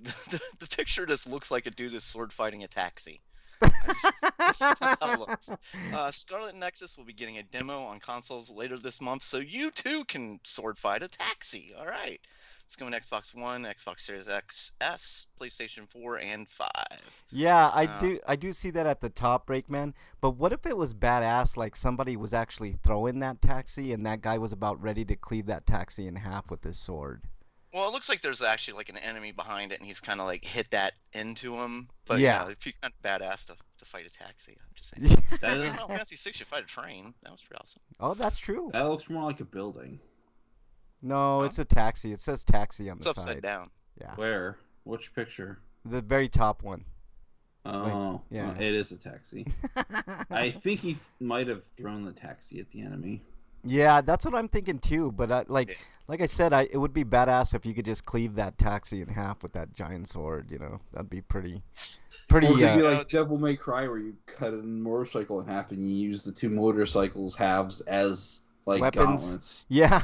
picture just looks like a dude is sword fighting a taxi. That's how it looks. Scarlet Nexus will be getting a demo on consoles later this month, so you too can sword fight a taxi. All right. It's coming to Xbox One, Xbox Series X, S, PlayStation 4, and 5. Yeah, Uh, I do see that at the top, Breakman. But what if it was badass, like somebody was actually throwing that taxi and that guy was about ready to cleave that taxi in half with his sword? Well, it looks like there's actually like an enemy behind it, and he's kind of like hit that into him. But Yeah. it'd be kind of badass to fight a taxi. I'm just saying. That In is, Final Fantasy 6, you fight a train. That was pretty awesome. Oh, that's true. that looks more like a building. No, Huh? it's a taxi. It says taxi on It's the upside side. down. Yeah, Where? Which picture? the very top one. Oh, yeah. it is a taxi. I think he might have thrown the taxi at the enemy. Yeah, that's what I'm thinking too. But Yeah. like I said, it would be badass if you could just cleave that taxi in half with that giant sword. You know, that'd be pretty. Or it could be uh, like Devil May Cry, where you cut a motorcycle in half and you use the two motorcycles halves as like Weapons. gauntlets. Yeah,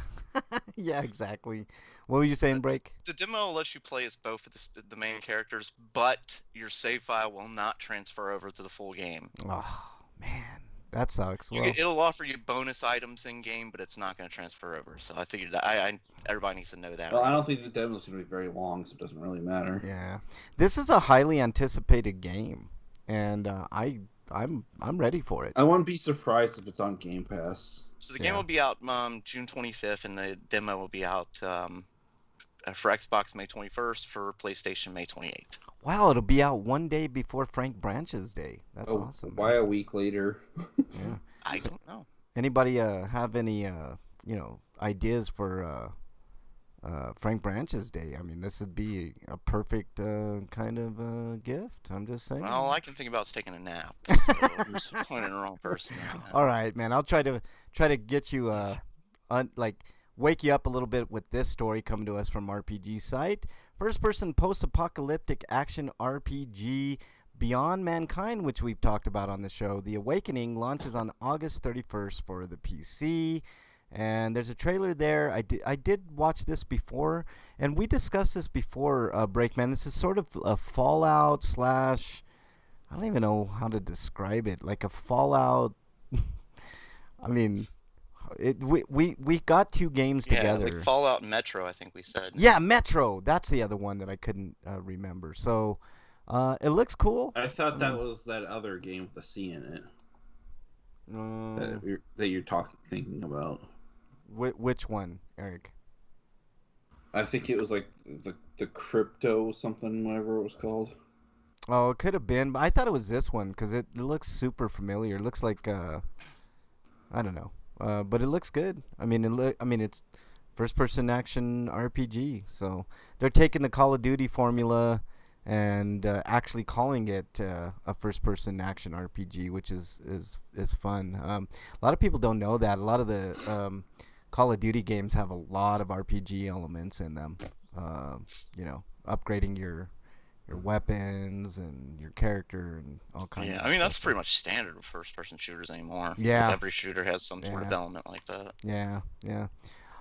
yeah, exactly. What were you saying, Break? The demo lets you play as both of the main characters, but your save file will not transfer over to the full game. Oh man, that sucks. You Well, it'll offer you bonus items in game, but it's not going to transfer over. So I figured that everybody needs to know that. Well, right? I don't think the demo's going to be very long, so it doesn't really matter. yeah, this is a highly anticipated game, and I'm ready for it. I wouldn't be surprised if it's on Game Pass. So the game Yeah. will be out June 25th, and the demo will be out for Xbox May 21st, for PlayStation May 28th. Wow, it'll be out one day before Frank Branch's day. That's Oh, awesome. why man. a week later? Yeah. I don't know. Anybody have any ideas for Frank Branch's day? I mean, this would be a perfect kind of gift. I'm just saying. Well, all I can think about is taking a nap. So I'm just pointing the wrong person. Right now. All right, man. I'll try to get you wake you up a little bit with this story coming to us from RPG site. First person post-apocalyptic action RPG Beyond Mankind, which we've talked about on the show. The Awakening launches on August 31st for the PC. And there's a trailer there. I did watch this before, and we discussed this before, Breakman. This is sort of a Fallout slash, I don't even know how to describe it, like a Fallout. I mean, we got two games together. Like Fallout Metro, I think we said. Yeah, Metro. That's the other one that I couldn't remember. So it looks cool. I thought that was that other game with the C in it that you're thinking about. Which one, Eric? I think it was like the crypto something, whatever it was called. Oh, it could have been, but I thought it was this one because it looks super familiar. It looks like I don't know, but it looks good. I mean, it's first-person action RPG, so they're taking the Call of Duty formula and actually calling it a first-person action RPG, which is fun. A lot of people don't know that. A lot of the Call of Duty games have a lot of RPG elements in them. Upgrading your weapons and your character and all kinds of Yeah, stuff. I mean that's pretty much standard with first-person shooters anymore. Yeah. Every shooter has some sort of Yeah. element like that. Yeah.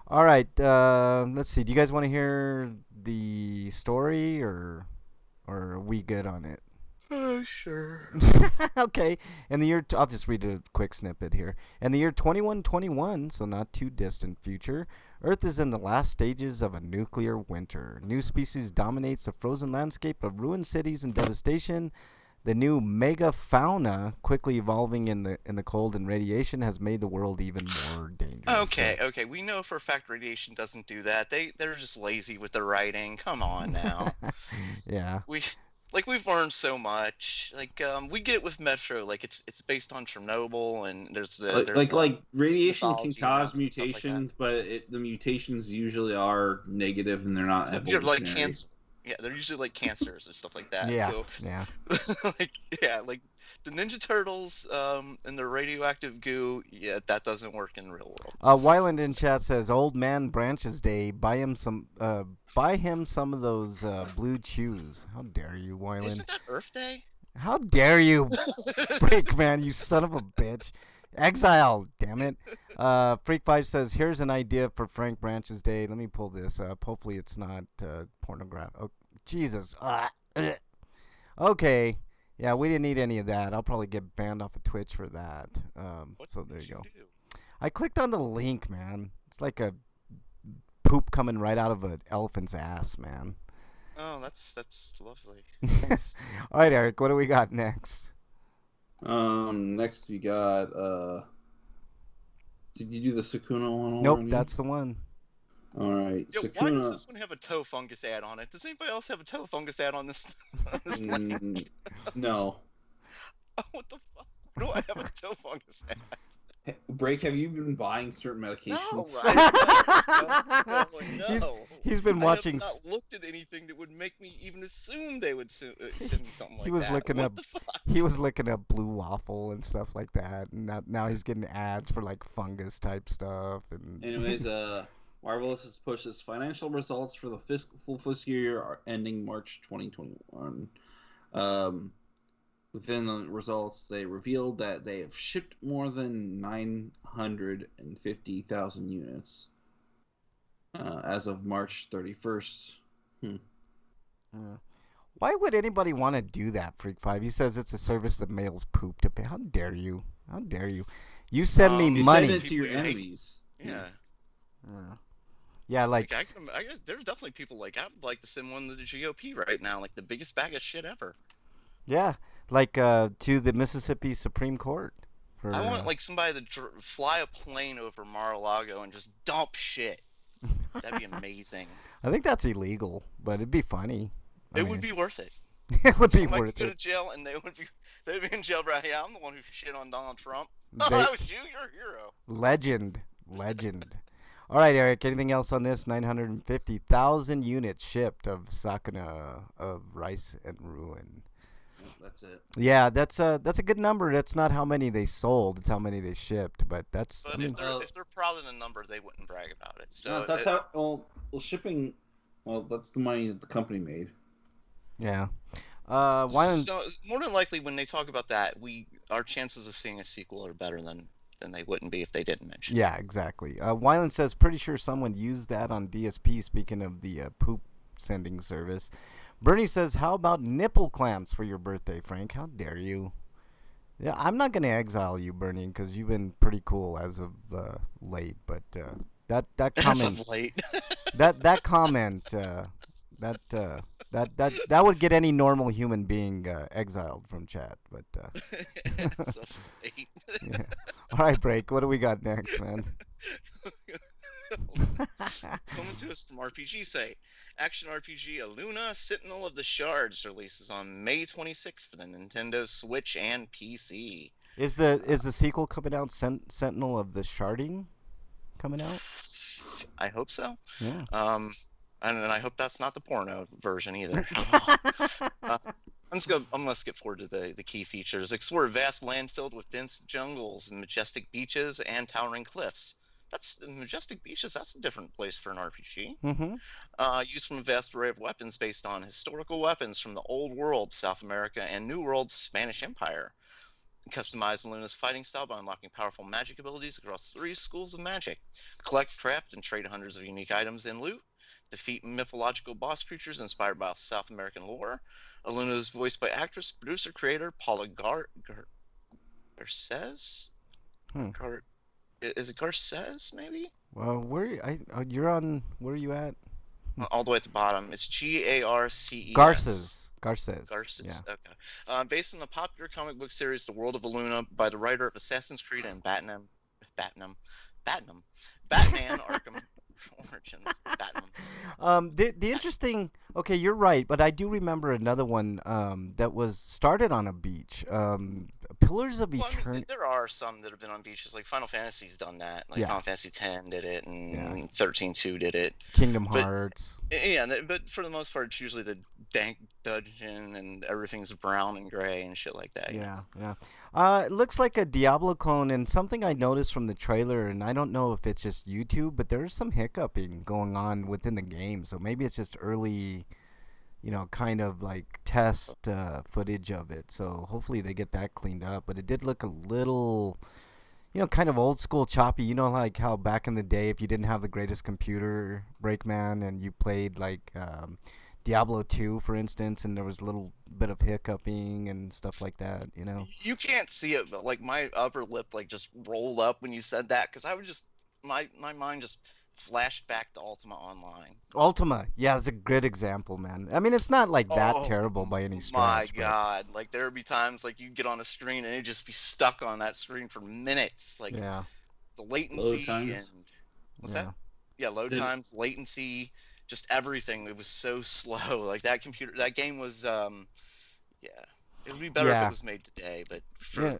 All right, let's see. Do you guys want to hear the story or are we good on it? Oh, sure. Okay. In the year, I'll just read a quick snippet here. In the year 2121, so not too distant future, Earth is in the last stages of a nuclear winter. New species dominates the frozen landscape of ruined cities and devastation. The new megafauna, quickly evolving in the cold and radiation, has made the world even more dangerous. Okay. We know for a fact radiation doesn't do that. They're just lazy with their writing. Come on now. Yeah. like we've learned so much. Like we get it with Metro. Like it's based on Chernobyl, and Like radiation can mythology cause around it and stuff like that. mutations, but the mutations usually are negative and they're not They're like evolutionary. cancer. Yeah, they're usually like cancers or stuff like that. Yeah, So, yeah. like the Ninja Turtles and their radioactive goo. Yeah, that doesn't work in the real world. Wyland in chat says, "Old man Branches Day. Buy him some of those blue chews." How dare you, Wyland? Isn't that Earth Day? How dare you, Freak Man? You son of a bitch! Exile, damn it. Freak5 says, "Here's an idea for Frank Branches Day." Let me pull this up. Hopefully, it's not pornographic. Oh, Jesus. Okay. Yeah, we didn't need any of that. I'll probably get banned off of Twitch for that. So there you go. I clicked on the link, man. It's like a poop coming right out of an elephant's ass, man. Oh, that's lovely. All right, Eric, what do we got next? Next we got did you do the Sukuna one? Nope, already? that's the one. All right. Yo, Sukuna. why does this one have a toe fungus ad on it? Does anybody else have a toe fungus ad on this? No. Oh, what the fuck? Why do I have a toe fungus ad? Break, have you been buying certain medications? No. He's been watching. I have not looked at anything that would make me even assume they would send me something like that. He was looking what up. The fuck? He was looking up Blue Waffle and stuff like that, and now he's getting ads for like fungus type stuff. And Anyways, Marvelous has pushed its financial results for the full fiscal year ending March 2021. Within the results, they revealed that they have shipped more than 950,000 units as of March 31st. Why would anybody want to do that, Freak5? He says it's a service that mails poop to pay. How dare you? How dare you? You send me You money. send it to your enemies. Yeah. Yeah, like there's definitely people like I would like to send one to the GOP right now, like the biggest bag of shit ever. yeah, like to the Mississippi Supreme Court. I want like somebody to fly a plane over Mar-a-Lago and just dump shit. That'd be amazing. I think that's illegal, but it'd be funny. It would be worth it. It would be Somebody worth could go it. to jail and they'd be in jail, right? Hey, I'm the one who shit on Donald Trump. Oh, that was you. You're a hero. Legend. All right, Eric. Anything else on this? 950,000 units shipped of Sakuna of Rice and Ruin. That's it. Yeah, that's a good number. That's not how many they sold. It's how many they shipped. But that's. But I mean, if they're proud of the number, they wouldn't brag about it. So No, that's how. Well, shipping. Well, that's the money that the company made. yeah. So more than likely, when they talk about that, our chances of seeing a sequel are better than they wouldn't be if they didn't mention. Yeah, exactly. Wyland says, pretty sure someone used that on DSP. Speaking of the poop sending service, Bernie says, how about nipple clamps for your birthday, Frank? How dare you? Yeah, I'm not gonna exile you, Bernie, because you've been pretty cool as of late. But that comment, As of late. that comment, that would get any normal human being exiled from chat. But As of late. yeah. All right, Break. What do we got next, man? Coming to us from RPG site. Action RPG Aluna Sentinel of the Shards releases on May 26th for the Nintendo Switch and PC. Is the sequel coming out? Sentinel of the Sharding coming out? I hope so. Yeah. And I hope that's not the porno version either. I'm gonna skip forward to the key features. Explore a vast land filled with dense jungles and majestic beaches and towering cliffs. That's majestic beaches. That's a different place for an RPG. Mm-hmm. Use from a vast array of weapons based on historical weapons from the Old World, South America, and New World, Spanish Empire. Customize Luna's fighting style by unlocking powerful magic abilities across 3 schools of magic. Collect, craft, and trade hundreds of unique items and loot. Defeat mythological boss creatures inspired by South American lore. Aluna is voiced by actress, producer, creator Paula Garces. Is it Garces, maybe? Well, you're on? Where are you at? All the way at the bottom. It's Garces. Garces. Garces. Yeah. Okay. Based on the popular comic book series The World of Aluna by the writer of Assassin's Creed and Batman Arkham Origins. Batman. The interesting. Okay, you're right, but I do remember another one that was started on a beach. Pillars of Well, I mean, Eternity. there are some that have been on beaches. Like Final Fantasy's done that. Like Yeah, Final Fantasy X did it, yeah. and 13.2 did it. Kingdom But Hearts. yeah, but for the most part, it's usually the dank dungeon, and everything's brown and gray and shit like that. You know. Yeah, yeah. It looks like a Diablo clone, and something I noticed from the trailer, and I don't know if it's just YouTube, but there's some hiccuping going on within the game. So maybe it's just early, kind of like test footage of it. So hopefully they get that cleaned up. But it did look a little, kind of old school choppy. You know, like how back in the day, if you didn't have the greatest computer, Breakman, and you played like Diablo 2, for instance, and there was a little bit of hiccuping and stuff like that, You can't see it, but like my upper lip like just rolled up when you said that, because I would just my mind just flashed back to Ultima Online. Ultima, yeah, it's a good example, man. I mean, it's not like that Oh terrible by any my stretch, but god! Like there would be times like you get on a screen and it just be stuck on that screen for minutes. Like yeah, the Load latency times. and what's yeah, that? Yeah, load Did- times, latency, just everything. It was so slow. Like that game was yeah. It would be better if yeah, it was made today, but for yeah.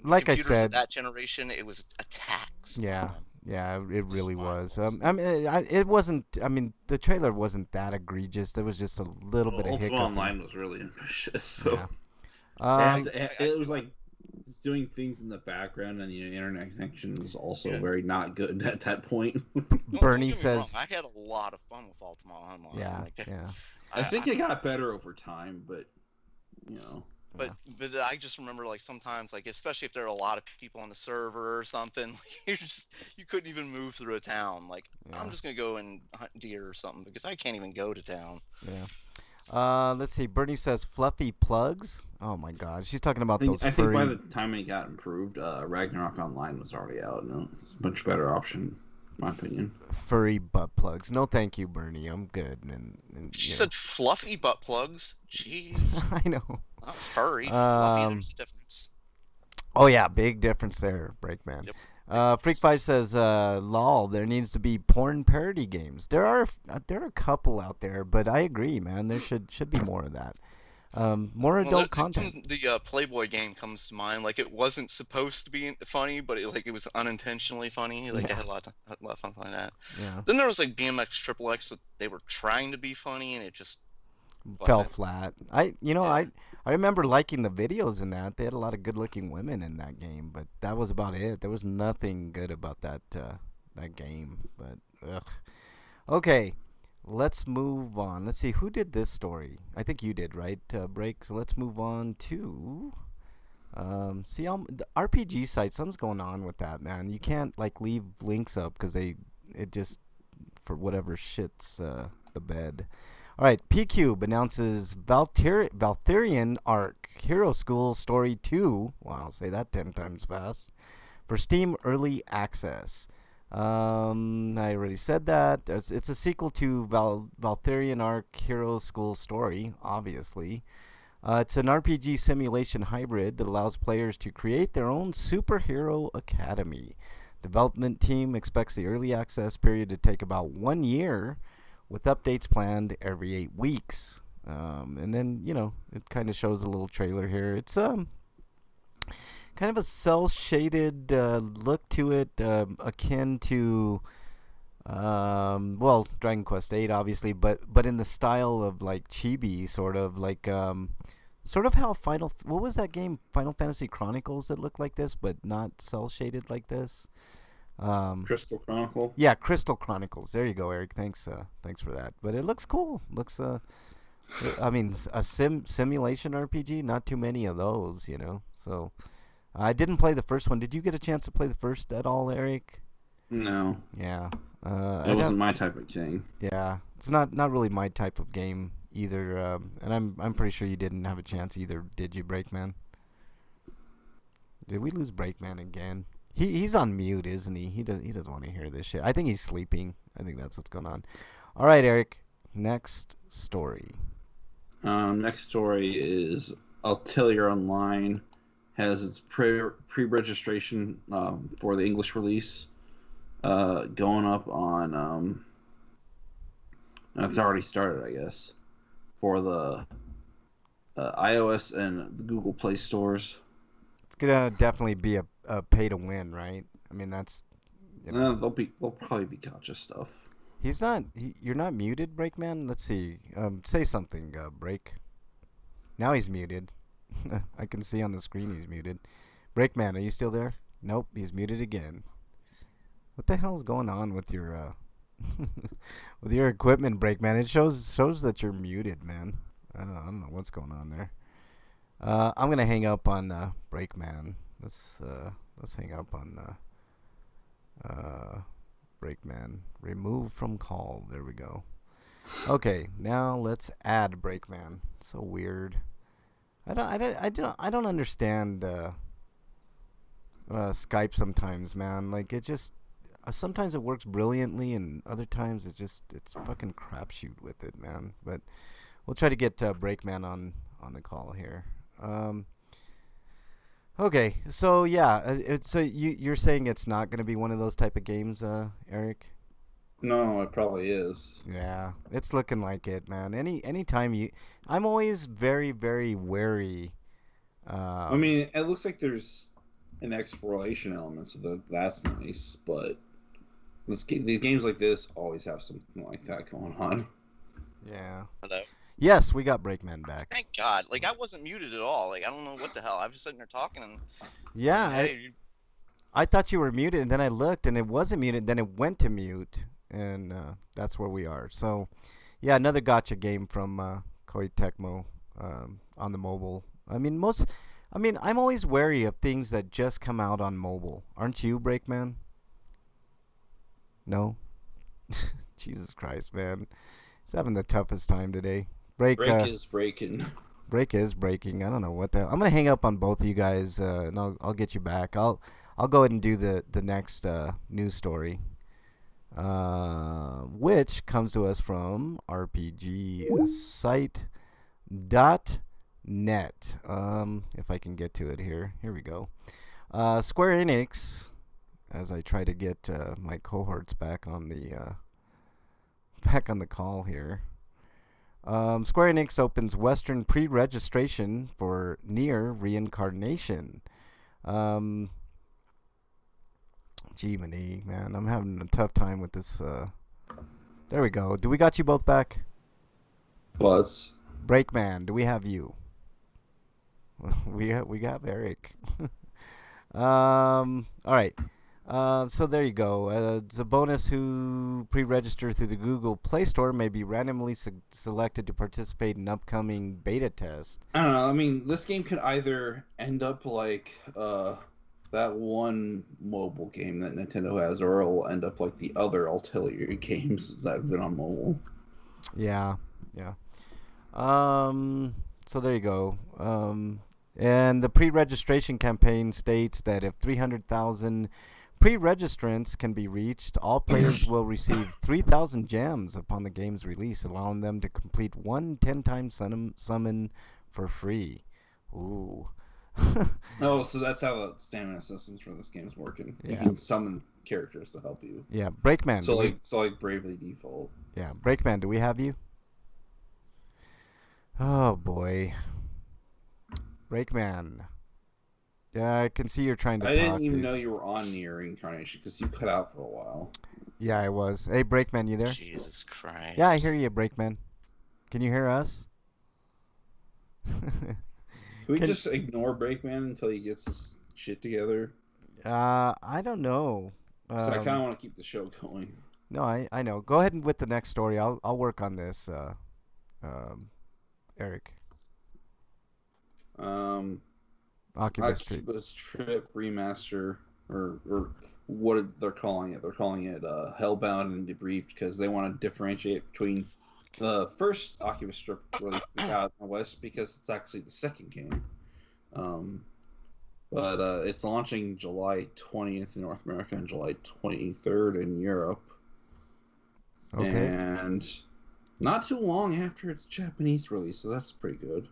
Like I computers of said, that generation, it was a tax on yeah, them. yeah, it Just really was. mindless. I mean, it wasn't. I mean, the trailer wasn't that egregious. There was just a little bit of Ultima hiccuping. Online was really ambitious, so Yeah. it was like it's doing things in the background, and the internet connection is also Yeah. very not good at that point. Don't Bernie get me wrong, says, I had a lot of fun with Ultima Online. yeah, Like, yeah, I think it got better over time, but you know, but I just remember like sometimes like especially if there are a lot of people on the server or something, like, you couldn't even move through a town. Like yeah, I'm just gonna go and hunt deer or something because I can't even go to town. yeah. Let's see. Bernie says fluffy plugs. Oh my God, she's talking about those I think by furry. the time it got improved, Ragnarok Online was already out. No, it's a much better option, in my opinion. Furry butt plugs. No, thank you, Bernie. I'm good. And She yeah. said fluffy butt plugs. Jeez, I know. not furry. Fluffy. Um, There's a difference. Oh yeah, big difference there, Breakman. Yep. Freak Five says, "Lol, there needs to be porn parody games. There are a couple out there, but I agree, man. There should be more of that. More adult content. The Playboy game comes to mind. Like it wasn't supposed to be funny, but it was unintentionally funny. Like I Yeah. had a lot of fun playing that. Yeah, Then there was like BMX Triple X. So they were trying to be funny, and it just fell wasn't. flat. Yeah. I remember liking the videos in that. They had a lot of good-looking women in that game, but that was about it. There was nothing good about that game. But ugh. Okay, let's move on. Let's see who did this story. I think you did, right, Break? So let's move on to see the RPG site. Something's going on with that, man. You can't like leave links up because it just for whatever shits the bed. All right, P-Cube announces Valkyrian Arc Hero School Story 2. Wow, I'll say that 10 times fast. For Steam Early Access. I already said that. It's a sequel to Valkyrian Arc Hero School Story, obviously. It's an RPG simulation hybrid that allows players to create their own superhero academy. Development team expects the early access period to take about 1 year, with updates planned every 8 weeks. And then, it kind of shows a little trailer here. It's kind of a cel-shaded look to it, akin to, Dragon Quest VIII, obviously, but in the style of, like, chibi, sort of, like, sort of how what was that game, Final Fantasy Chronicles, that looked like this, but not cel-shaded like this? Crystal Chronicle. Yeah, Crystal Chronicles. There you go, Eric. Thanks for that. But it looks cool. Looks, I mean, a simulation RPG. Not too many of those, So, I didn't play the first one. Did you get a chance to play the first at all, Eric? No, Yeah. it wasn't my type of thing. Yeah, it's not really my type of game either. And I'm pretty sure you didn't have a chance either. Did you, Breakman? Did we lose Breakman again? He's on mute, isn't he? He doesn't want to hear this shit. I think he's sleeping. I think that's what's going on. All right, Eric. Next story. Next story is Atelier Online has its pre-registration for the English release going up on. It's already started, I guess. for the iOS and the Google Play stores. It's gonna definitely be a pay to win, right? I mean, that's They'll probably be gotcha stuff. he's not. You're not muted, Breakman. Let's see. Say something, Break. Now he's muted. I can see on the screen he's muted. Breakman, are you still there? Nope, he's muted again. What the hell's going on with your with your equipment, Breakman? It shows that you're muted, man. I don't know what's going on there. I'm gonna hang up on Breakman. Let's hang up on Breakman. Remove from call. There we go. Okay, now let's add Breakman. So weird. I don't understand Skype sometimes, man. Like it just sometimes it works brilliantly, and other times it's fucking crapshoot with it, man. But we'll try to get Breakman on the call here. Okay, so yeah, so you're saying it's not gonna be one of those type of games, Eric? No, it probably is. Yeah, it's looking like it, man. Anytime I'm always very, very wary. I mean, it looks like there's an exploration element, so that's nice. But these games like this always have something like that going on. Yeah. Hello. Yes, we got Breakman back. Thank God. Like I wasn't muted at all. Like I don't know what the hell. I was sitting there talking and Yeah, hey, I thought you were muted, and then I looked, and it wasn't muted. Then it went to mute, and that's where we are. So, yeah, another gotcha game from Koei Tecmo on the mobile. I mean, I'm always wary of things that just come out on mobile. Aren't you, Breakman? No? Jesus Christ, man. He's having the toughest time today. Break is breaking. Break is breaking. I don't know what the hell. I'm going to hang up on both of you guys, and I'll get you back. I'll go ahead and do the next news story, which comes to us from RPGsite.net. If I can get to it here. Here we go. Square Enix, as I try to get my cohorts back on the call here. Square Enix opens Western pre-registration for Nier Reincarnation. Gee, man, I'm having a tough time with this. There we go. Do we got you both back? Plus, Breakman, do we have you? we got Eric. All right. So there you go. It's a bonus who pre-register through the Google Play Store may be randomly selected to participate in upcoming beta test. I don't know. I mean, this game could either end up like that one mobile game that Nintendo has, or it'll end up like the other Ulterior games that have been on mobile. Yeah. So there you go. And the pre-registration campaign states that if 300,000 pre-registrants can be reached, all players will receive 3,000 gems upon the game's release, allowing them to complete one 10-time summon for free. Ooh. Oh, so that's how the stamina systems for this game's working. You Yeah. can summon characters to help you. Yeah, Breakman. So like Bravely Default. Yeah, Breakman, do we have you? Oh boy. Breakman. Yeah, I can see you're trying to I talk. didn't even dude. know you were on Nier Reincarnation because you cut out for a while. Yeah, I was. Hey, Breakman, you there? Jesus Christ. Yeah, I hear you, Breakman. Can you hear us? Can we just ignore Breakman until he gets his shit together? I don't know. So I kind of want to keep the show going. No, I know. Go ahead and with the next story. I'll work on this, Eric. Oculus Trip. Oculus Trip remaster, or what they're calling it. They're calling it Hellbound and Debriefed because they want to differentiate between the first Oculus Strip release we got in the West because it's actually the second game. But it's launching July 20th in North America and July 23rd in Europe. Okay. And not too long after its Japanese release, so that's pretty good.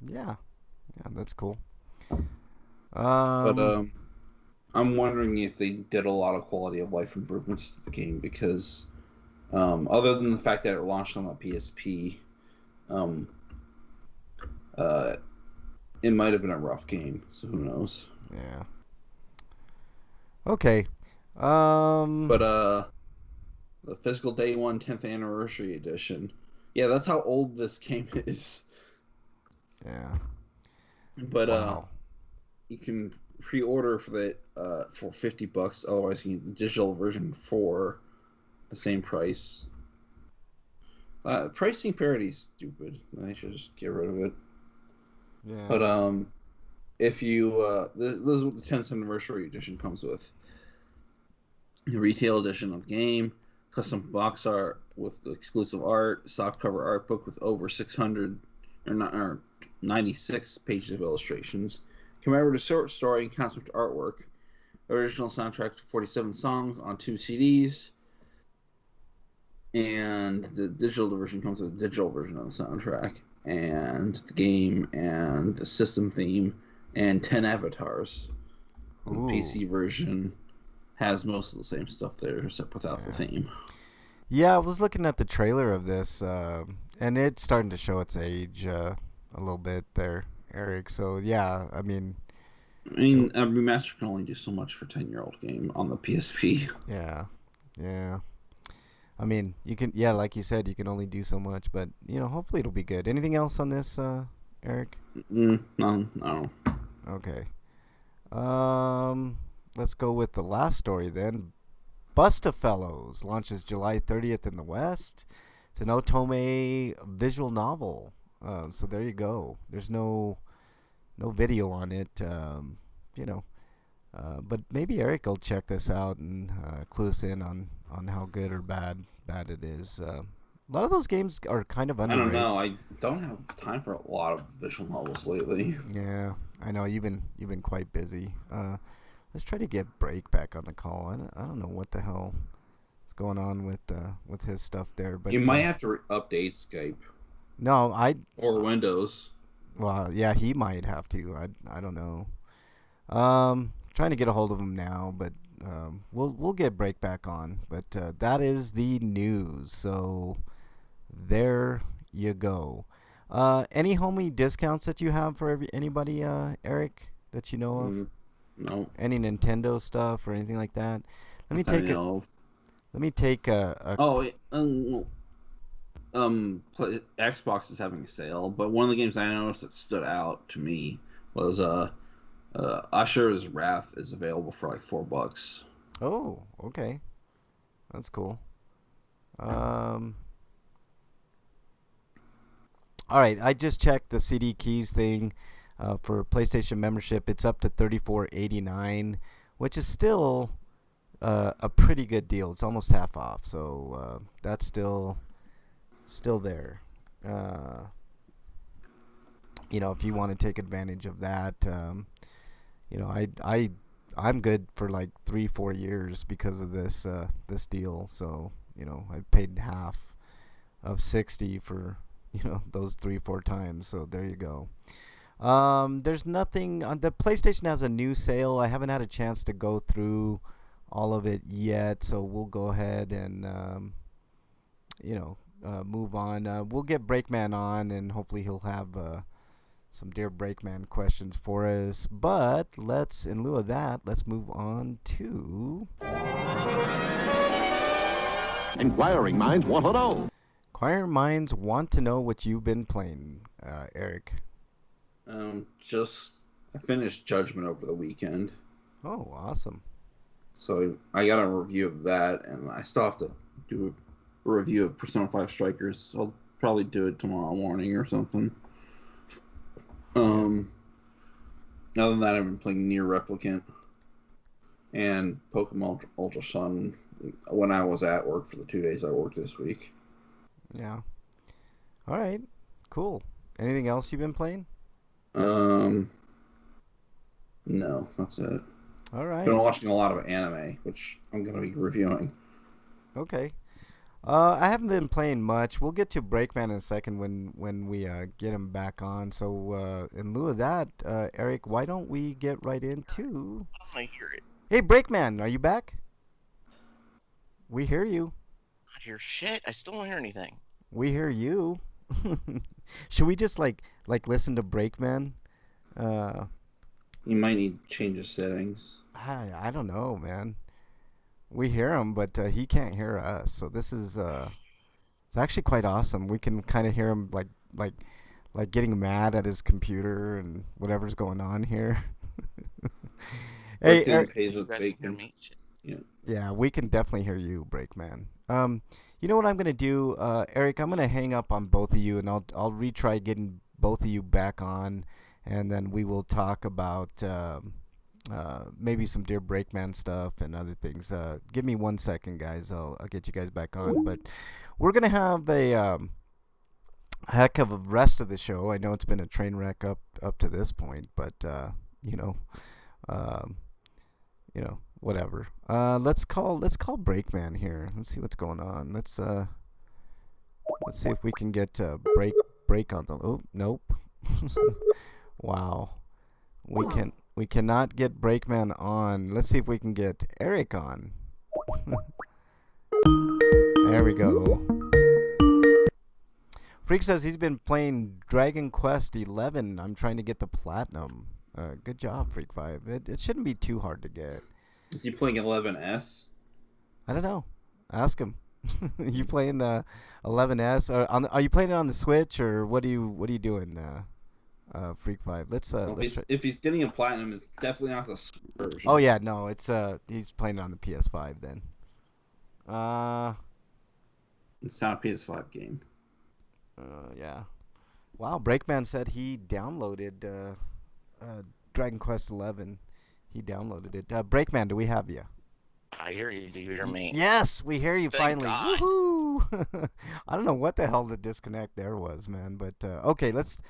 Yeah, that's cool. But I'm wondering if they did a lot of quality of life improvements to the game because other than the fact that it launched on the PSP, Um, uh, it might have been a rough game, so who knows? Yeah. Okay. Um. But the physical day one 10th anniversary edition. Yeah, that's how old this game is. Yeah. But Wow. you can pre-order for that for $50. Otherwise, you can get the digital version for the same price. Pricing parity is stupid. I should just get rid of it. Yeah. But if you this is what the 10th anniversary edition comes with: the retail edition of the game, custom box art with exclusive art, softcover art book with over 600 or 96 pages of illustrations, commemorative short story and concept artwork, original soundtrack to 47 songs on 2 CDs, and the digital version comes with a digital version of the soundtrack, and the game, and the system theme, and 10 avatars. And the Ooh. PC version has most of the same stuff there, except without the Yeah. theme. Yeah, I was looking at the trailer of this, and it's starting to show its age a little bit there, Eric. So yeah, I mean, I mean, a remaster can only do so much for a 10-year-old game on the PSP. yeah, yeah. I mean, you can, yeah, like you said, you can only do so much, but hopefully it'll be good. Anything else on this, Eric? No. Okay. Let's go with the last story then. Bustafellows launches July 30th in the West. It's an otome visual novel. So there you go. There's no video on it. But maybe Eric will check this out and clue us in on how good or bad it is. A lot of those games are kind of I underrated. don't know. I don't have time for a lot of visual novels lately. Yeah, I know you've been quite busy. Let's try to get Break back on the call. I don't know what the hell is going on with his stuff there, but You might have to update Skype no, or Windows. well, yeah, he might have to. I don't know. Trying to get a hold of him now, but we'll get Break back on. But that is the news. So there you go. Any homie discounts that you have for anybody, Eric, that you know of? No. Any Nintendo stuff or anything like that? Let me take a Xbox is having a sale, but one of the games I noticed that stood out to me was Usher's Wrath is available for like $4. Oh, okay. That's cool. All right, I just checked the CD keys thing for PlayStation membership. It's up to $34.89, which is still a pretty good deal. It's almost half off, so that's still there. If you want to take advantage of that, I'm good for like 3-4 years because of this deal. So I paid half of 60 for those 3-4 times. So there you go. There's nothing on the PlayStation has a new sale. I haven't had a chance to go through all of it yet, so we'll go ahead and move on. We'll get Breakman on, and hopefully he'll have some Dear Breakman questions for us. But in lieu of that, let's move on to Inquiring minds want to know. Inquiring minds want to know what you've been playing, Eric. I finished Judgment over the weekend. Oh, awesome. So I got a review of that, and I still have to do a review of Persona 5 Strikers. I'll probably do it tomorrow morning or something. Other than that, I've been playing Nier Replicant and Pokemon Ultra Sun when I was at work for the 2 days I worked this week. Yeah. All right. Cool. Anything else you've been playing? No, that's it. All right. I've been watching a lot of anime, which I'm going to be reviewing. Okay. I haven't been playing much. We'll get to Breakman in a second when we get him back on. So in lieu of that, Eric, why don't we get right into... I hear it. Hey, Breakman, are you back? We hear you. I hear shit. I still don't hear anything. We hear you. Should we just like listen to Breakman? Uh, You might need to change the settings. I don't know, man. We hear him, but he can't hear us. So this is it's actually quite awesome. We can kind of hear him like getting mad at his computer and whatever's going on here. Hey, Breakman pays You with guys can hear bacon. me. Shit. yeah, we can definitely hear you, Breakman. You know what I'm gonna do, Eric? I'm gonna hang up on both of you, and I'll retry getting both of you back on, and then we will talk about maybe some Dear Breakman stuff and other things. Give me 1 second, guys. I'll get you guys back on. But we're gonna have a heck of a rest of the show. I know it's been a train wreck up to this point, but you know, um, whatever. Let's call Breakman here. Let's see what's going on. Let's see if we can get break on the. Oh, nope. Wow. We cannot get Breakman on. Let's see if we can get Eric on. There we go. Freak says he's been playing Dragon Quest 11. I'm trying to get the platinum. Good job, Freak 5. It shouldn't be too hard to get. Is he playing 11S? I don't know. Ask him. You playing 11S? Or are you playing it on the Switch, or what are you doing, Freak 5? Let's try. If he's getting a platinum, it's definitely not the Switch version. Oh yeah, no, it's he's playing it on the PS5 then. It's not a PS5 game. Yeah. Wow, Breakman said he downloaded Dragon Quest 11. He downloaded it. Breakman, do we have you? I hear you. Do you hear me? Yes, we hear you Thank finally. God. Woohoo! I don't know what the hell the disconnect there was, man. But okay, let's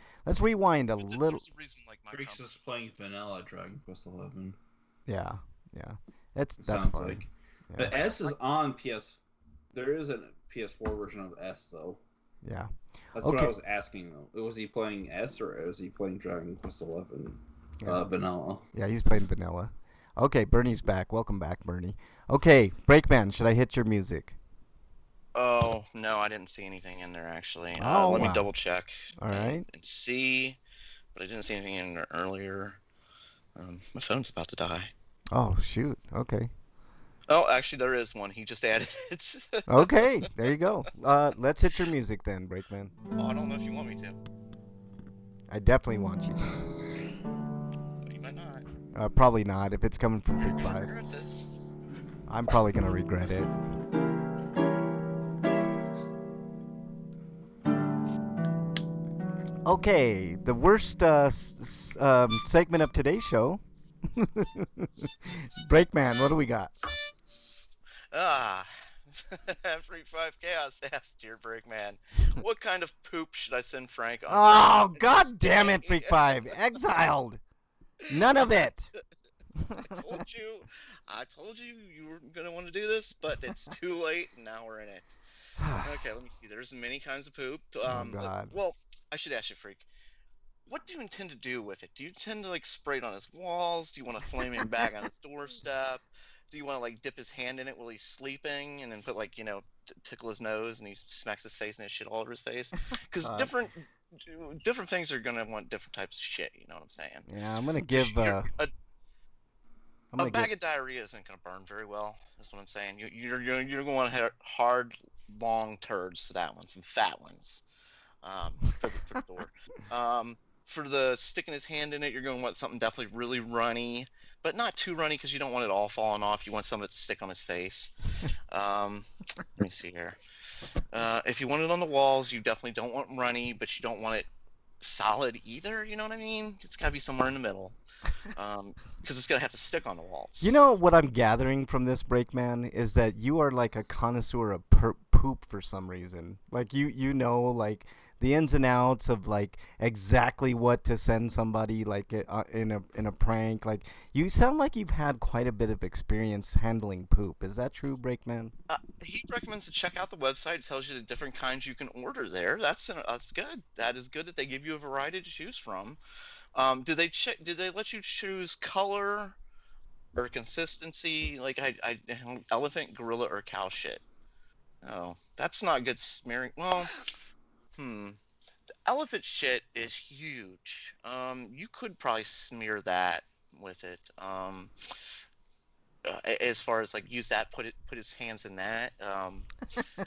rewind a little. There's a reason, like my Freaks is playing vanilla Dragon Quest 11. Yeah. That's Sounds fine. like. Yeah. But S is on PS. There is a PS4 version of S though. Yeah. That's what Okay. I was asking though. Was he playing S or was he playing Dragon Quest 11 Yeah. vanilla? Yeah, he's playing vanilla. Okay, Bernie's back. Welcome back, Bernie. Okay, Breakman, should I hit your music? Oh no, I didn't see anything in there actually. Oh, Let me wow. double check. All right. And see, but I didn't see anything in there earlier. My phone's about to die. Oh, shoot. Okay. Oh, actually, there is one. He just added it. Okay, there you go. Let's hit your music then, Breakman. Oh, I don't know if you want me to. I definitely want you to. You might not. Probably not. If it's coming from Freak You're gonna 5, regret this. I'm probably going to regret it. Okay, the worst segment of today's show. Breakman, what do we got? Freak 5 Chaos asked Dear Breakman, what kind of poop should I send Frank on? Oh, Valentine's god damn Day?" it, Freak 5. Exiled. None of it. I told you you were going to want to do this, but it's too late, and now we're in it. Okay, let me see. There's many kinds of poop. God. Well, I should ask you, Freak. What do you intend to do with it? Do you intend to, like, spray it on his walls? Do you want to flame him back on his doorstep? Do you want to, like, dip his hand in it while he's sleeping and then put, like, tickle his nose and he smacks his face and there's shit all over his face? Because God. different things are going to want different types of shit, you know what I'm saying? Yeah, I'm going to give... A bag of diarrhea isn't going to burn very well. That's what I'm saying. You're going to want to have hard, long turds for that one, some fat ones. For the door. For the sticking his hand in it, you're going to want something definitely really runny, but not too runny because you don't want it all falling off. You want some of it to stick on his face. Let me see here. If you want it on the walls, you definitely don't want runny, but you don't want it solid either. You know what I mean? It's got to be somewhere in the middle. Because it's going to have to stick on the walls. You know what I'm gathering from this, Breakman, is that you are like a connoisseur of poop for some reason. Like you know like the ins and outs of like exactly what to send somebody like in a prank. Like you sound like you've had quite a bit of experience handling poop. Is that true, Breakman? He recommends to check out the website. It tells you the different kinds you can order there. That's good. That is good that they give you a variety to choose from. Did they let you choose color or consistency? Like I elephant, gorilla, or cow shit? Oh, that's not good smearing. Well, Elephant shit is huge. You could probably smear that with it. As far as like use that, put his hands in that.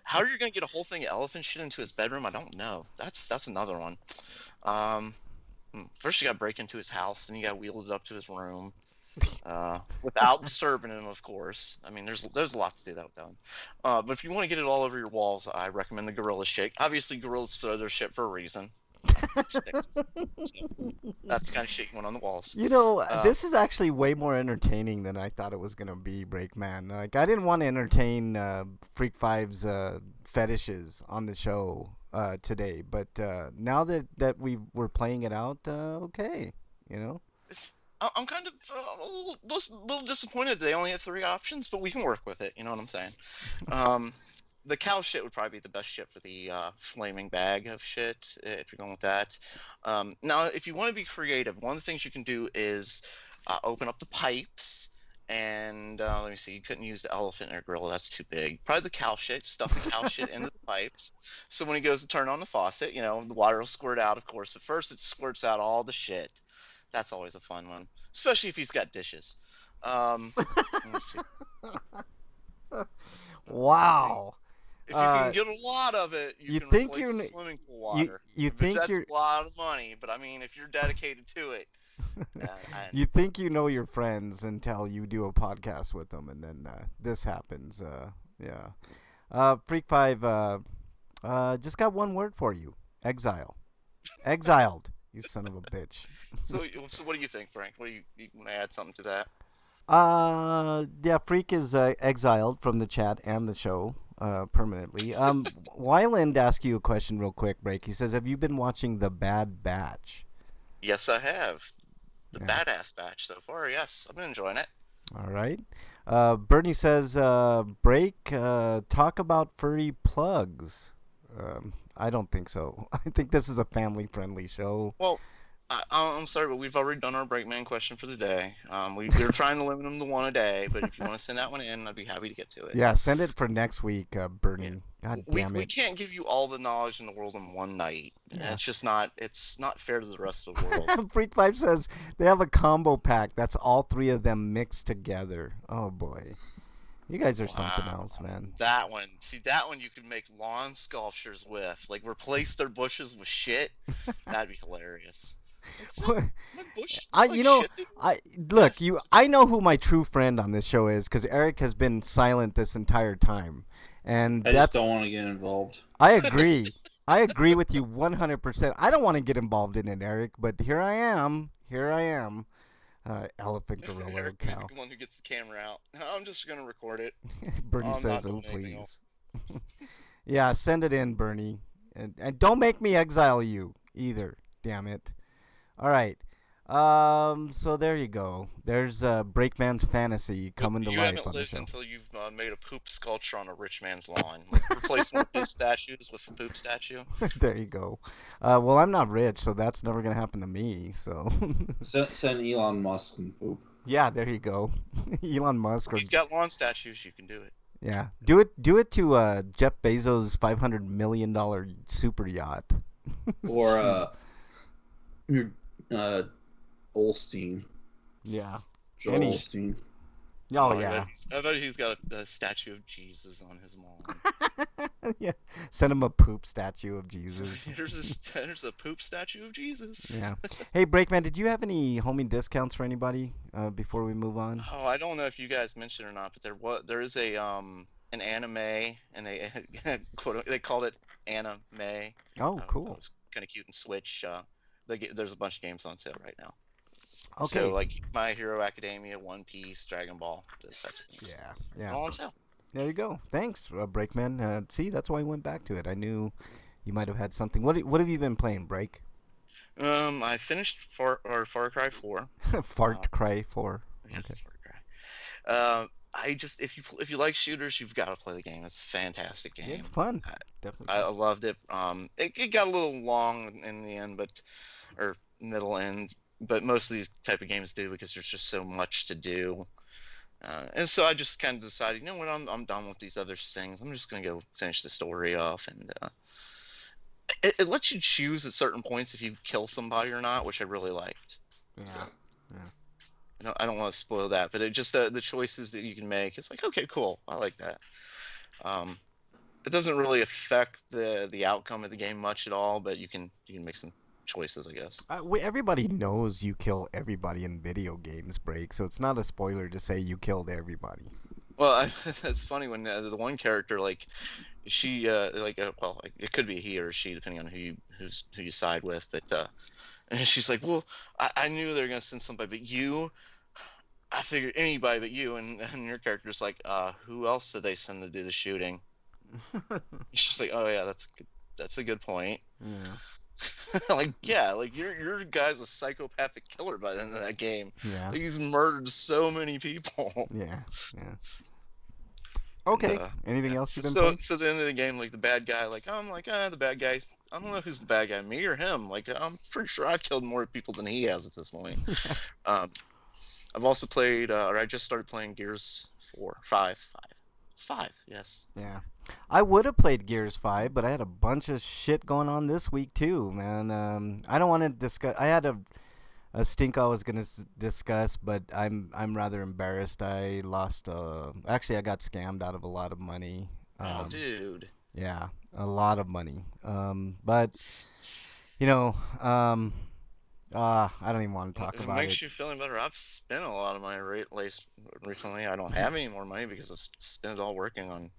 How are you gonna get a whole thing of elephant shit into his bedroom? I don't know. That's another one. Um, First you got to break into his house, then you got to wheel it up to his room. Without disturbing him, of course. I mean, there's a lot to do that with them. But if you want to get it all over your walls, I recommend the Gorilla Shake. Obviously, gorillas throw their shit for a reason. Sticks. So that's the kind of shit you want on the walls. You know, this is actually way more entertaining than I thought it was gonna be, Breakman. Like, I didn't want to entertain Freak Five's fetishes on the show today, but now that we're playing it out, okay, you know. I'm kind of a little disappointed they only have 3 options, but we can work with it. You know what I'm saying? The cow shit would probably be the best shit for the flaming bag of shit, if you're going with that. Now, if you want to be creative, one of the things you can do is open up the pipes. And let me see, you couldn't use the elephant or gorilla, that's too big. Probably the cow shit, stuff the cow shit into the pipes. So when he goes to turn on the faucet, the water will squirt out, of course. But first it squirts out all the shit. That's always a fun one, especially if he's got dishes. Let me see. Wow. If you can get a lot of it, you can think replace you're- the swimming pool water. You think That's you're a lot of money, but I mean, if you're dedicated to it, you think you know your friends until you do a podcast with them, and then this happens. Yeah. Freak Five. Just got one word for you: exile. Exiled. You son of a bitch. So what do you think, Frank? You want to add something to that? Yeah. Freak is exiled from the chat and the show permanently. Wyland asked you a question real quick, Break. He says, "Have you been watching The Bad Batch?" Yes, I have. The Yeah. badass batch so far. Yes, I've been enjoying it. All right. Bernie says, "Break. Talk about furry plugs." I don't think so. I think this is a family-friendly show. Well, I'm sorry, but we've already done our Breakman question for the day. We're trying to limit them to one a day, but if you want to send that one in, I'd be happy to get to it. Yeah, send it for next week, Bernie. God damn We it. can't give you all the knowledge in the world in one night. Yeah. It's just not. It's not fair to the rest of the world. Freak Five says they have a combo pack. That's all 3 of them mixed together. Oh boy, you guys are something Wow. else, man. That one you could make lawn sculptures with. Like replace their bushes with shit. That'd be hilarious. My bush, You know, shit, dude. Look, Yes. I know who my true friend on this show is because Eric has been silent this entire time, and I that's just don't want to get involved. I agree. I agree with you 100%. I don't want to get involved in it, Eric, but here I am. Elephant, gorilla, Eric would be cow. the one who gets the camera out. I'm just gonna record it. Bernie I'm not says, doing "Oh, anything please." Yeah, send it in, Bernie, and don't make me exile you either. Damn it. All right. So there you go. There's Breakman's fantasy coming to You life haven't on the lived show. until you've made a poop sculpture on a rich man's lawn. Like, replace one of his statues with a poop statue. There you go. Well, I'm not rich, so that's never gonna happen to me. So Send Elon Musk and poop. yeah, there you go. Elon Musk or He's got lawn statues. You can do it. yeah, do it to Jeff Bezos' $500 million super yacht. Or Olstein. Yeah. Joel Any- Olstein. Oh yeah. I bet he's got a statue of Jesus on his lawn. Yeah. Send him a poop statue of Jesus. There's a poop statue of Jesus. Yeah. Hey, Breakman, did you have any homie discounts for anybody before we move on? Oh, I don't know if you guys mentioned it or not, but there is a an anime, and they they called it anime. Oh, It cool. was kind of cute and Switch. There's a bunch of games on sale right now. Okay. So like My Hero Academia, One Piece, Dragon Ball, those types of games. Yeah. All on sale. There you go. Thanks, Breakman. See, that's why I went back to it. I knew you might have had something. What have you been playing, Break? I finished Far Cry 4. Fart Cry 4. Yes, Okay. Far Cry. I just if you like shooters, you've got to play the game. It's a fantastic game. It's fun. Definitely. I loved it. It got a little long in the end, or middle end, but most of these type of games do because there's just so much to do. And so I just kind of decided, you know what, I'm done with these other things. I'm just gonna go finish the story off, and it lets you choose at certain points if you kill somebody or not, which I really liked. Yeah. I don't want to spoil that, but it just the choices that you can make. It's like, okay, cool, I like that. It doesn't really affect the outcome of the game much at all, but you can make some choices, I guess. Everybody knows you kill everybody in video games, Break, so it's not a spoiler to say you killed everybody. Well, it's funny when the one character, like, she well, it could be he or she depending on who you side with, but and she's like, well, I knew they were gonna send somebody, but you. I figured anybody but you, and your character's like, who else did they send to do the shooting? She's like, oh yeah, that's a good point. Yeah. Like, yeah, like your guy's a psychopathic killer by the end of that game. Yeah. Like, he's murdered so many people. Yeah. Okay. And, anything else you've been so playing? so at the end of the game, like the bad guy, like I'm like, the bad guys. I don't know who's the bad guy, me or him. Like I'm pretty sure I've killed more people than he has at this point. I've also played, or I just started playing Gears 5. It's 5, yes. Yeah. I would have played Gears 5, but I had a bunch of shit going on this week too, man. I don't want to discuss. I had a stink I was gonna discuss, but I'm rather embarrassed. I lost. Actually, I got scammed out of a lot of money. Oh, dude. Yeah, a lot of money. But I don't even want to talk If it about makes it. you feeling better, I've spent a lot of my recently. I don't have any more money because I've spent it all working on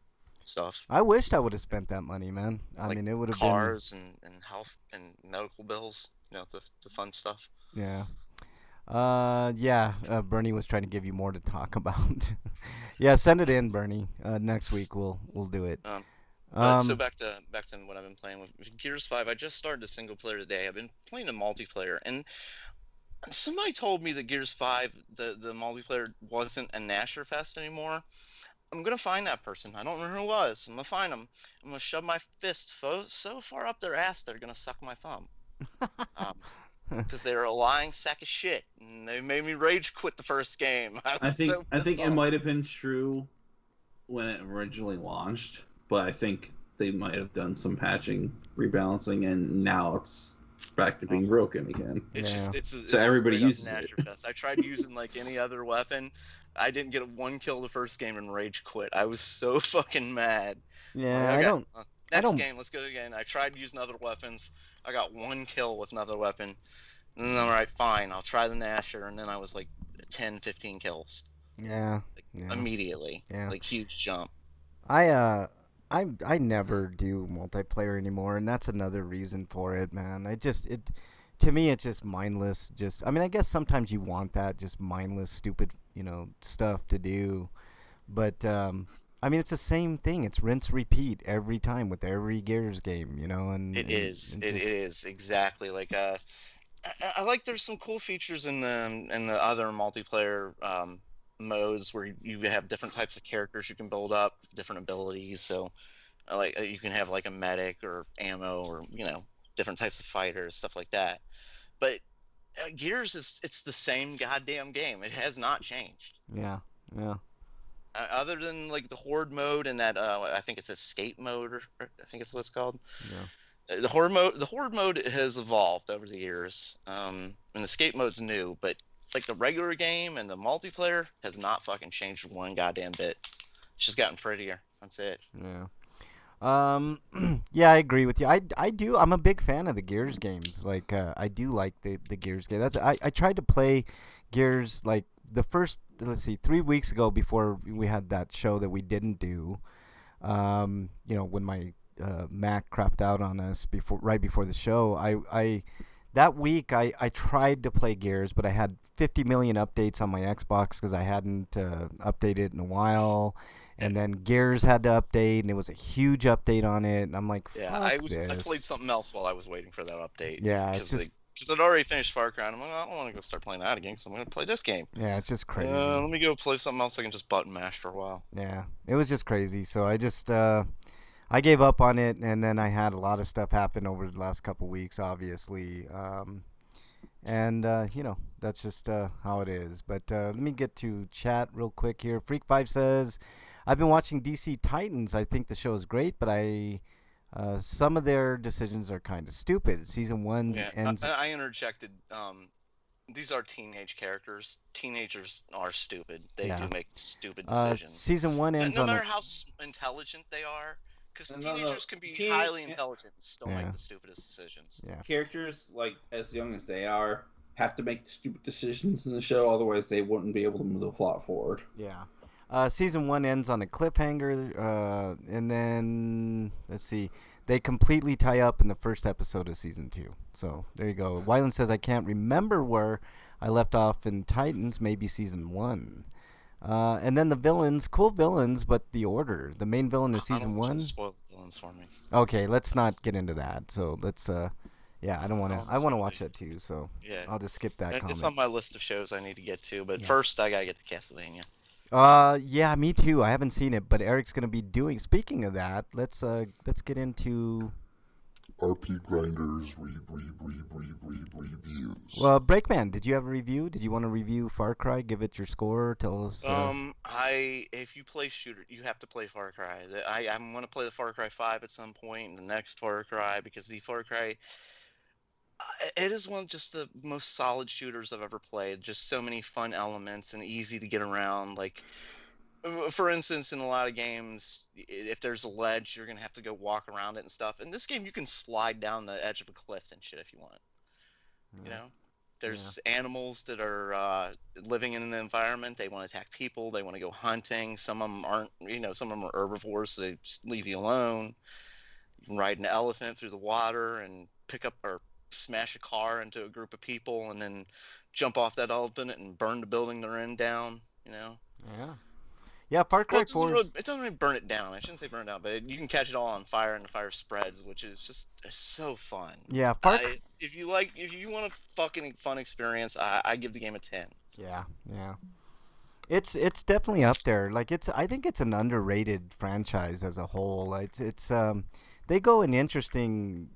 stuff. I wished I would have spent that money, man. I Like mean, it would have cars and health and medical bills, the fun stuff. been. Yeah. Bernie was trying to give you more to talk about. Yeah, send it in, Bernie. Next week we'll do it. But so back to what I've been playing with Gears 5. I just started the single player today. I've been playing a multiplayer, and somebody told me that Gears 5, the multiplayer wasn't a Nasher Fest anymore. I'm gonna find that person. I don't know who it was. I'm gonna find them. I'm gonna shove my fist so far up their ass they're gonna suck my thumb. Because they're a lying sack of shit, and they made me rage quit the first game. I think it might have been true when it originally launched, but I think they might have done some patching, rebalancing, and now it's back to being broken again. It's so everybody uses it. I tried using like any other weapon. I didn't get one kill the first game and rage quit. I was so fucking mad. Yeah, like, Next game, let's go again. I tried using other weapons. I got one kill with another weapon. And then, all right, fine, I'll try the Nasher. And then I was like 10, 15 kills. Yeah. Immediately. Yeah. Like, huge jump. I never do multiplayer anymore, and that's another reason for it, man. To me, it's just mindless. I mean, I guess sometimes you want that, just mindless, stupid, stuff to do. But I mean, it's the same thing. It's rinse, repeat every time with every Gears game, and it is exactly like I like. There's some cool features in the other multiplayer modes where you have different types of characters you can build up, different abilities. So, like you can have like a medic or ammo or different types of fighters, stuff like that. But Gears it's the same goddamn game. It has not changed. Yeah. Other than like the horde mode and that I think it's escape mode or I think it's what it's called. Yeah. The horde mode has evolved over the years. And the escape mode's new, but like the regular game and the multiplayer has not fucking changed one goddamn bit. It's just gotten prettier. That's it. Yeah. Yeah, I agree with you. I do. I'm a big fan of the Gears games. Like, I do like the Gears game. I tried to play Gears like the first, 3 weeks ago before we had that show that we didn't do. When my Mac crapped out on us right before the show, that week I tried to play Gears, but I had 50 million updates on my Xbox because I hadn't updated in a while. And then Gears had to update, and it was a huge update on it. And I'm like, I played something else while I was waiting for that update. Yeah, it's just because I'd already finished Far Cry. And I'm like, I don't want to go start playing that again because I'm going to play this game. Yeah, it's just crazy. Let me go play something else I can just button mash for a while. Yeah, it was just crazy. So I just I gave up on it, and then I had a lot of stuff happen over the last couple weeks, obviously. That's just how it is. But let me get to chat real quick here. Freak5 says, I've been watching DC Titans. I think the show is great, but I Some of their decisions are kind of stupid. Season one Yeah, ends. I interjected. These are teenage characters. Teenagers are stupid. They Yeah. do make stupid decisions. Season one ends No on matter a. how intelligent they are, because No, teenagers can be highly intelligent and still Yeah. make the stupidest decisions. Yeah. Characters like as young as they are have to make stupid decisions in the show, otherwise they wouldn't be able to move the plot forward. Yeah. Season one ends on a cliffhanger, and then let's see, they completely tie up in the first episode of season two. So there you go. Wyland says I can't remember where I left off in Titans, maybe season one. And then the villains, cool villains, but the order. The main villain is season one. Spoil the villains for me. Okay, let's not get into that. So let's. Yeah, I don't want to. I want to watch it. that too. So Yeah, I'll just skip that comment. it's on my list of shows I need to get to. But Yeah. first, I gotta get to Castlevania. Yeah, me too. I haven't seen it, but Eric's gonna be doing. Speaking of that, let's get into RPGrinders reviews. Well, Breakman, did you have a review? Did you want to review Far Cry? Give it your score. Tell us. If you play shooter, you have to play Far Cry. I'm gonna play the Far Cry 5 at some point, and the next Far Cry, because the Far Cry, it is one of just the most solid shooters I've ever played. Just so many fun elements and easy to get around. Like, for instance, in a lot of games, if there's a ledge, you're gonna have to go walk around it and stuff. In this game, you can slide down the edge of a cliff and shit if you want. You know, there's animals that are living in an environment. They want to attack people. They want to go hunting. Some of them aren't. Some of them are herbivores, so they just leave you alone. You can ride an elephant through the water and pick up or smash a car into a group of people, and then jump off that elephant and burn the building they're in down. Yeah. Yeah, Far Cry 4. It doesn't really burn it down. I shouldn't say burn it down, but you can catch it all on fire, and the fire spreads, which is just so fun. Yeah, if you want a fucking fun experience, I give the game a 10. Yeah. It's definitely up there. Like I think it's an underrated franchise as a whole. It's they go in interesting,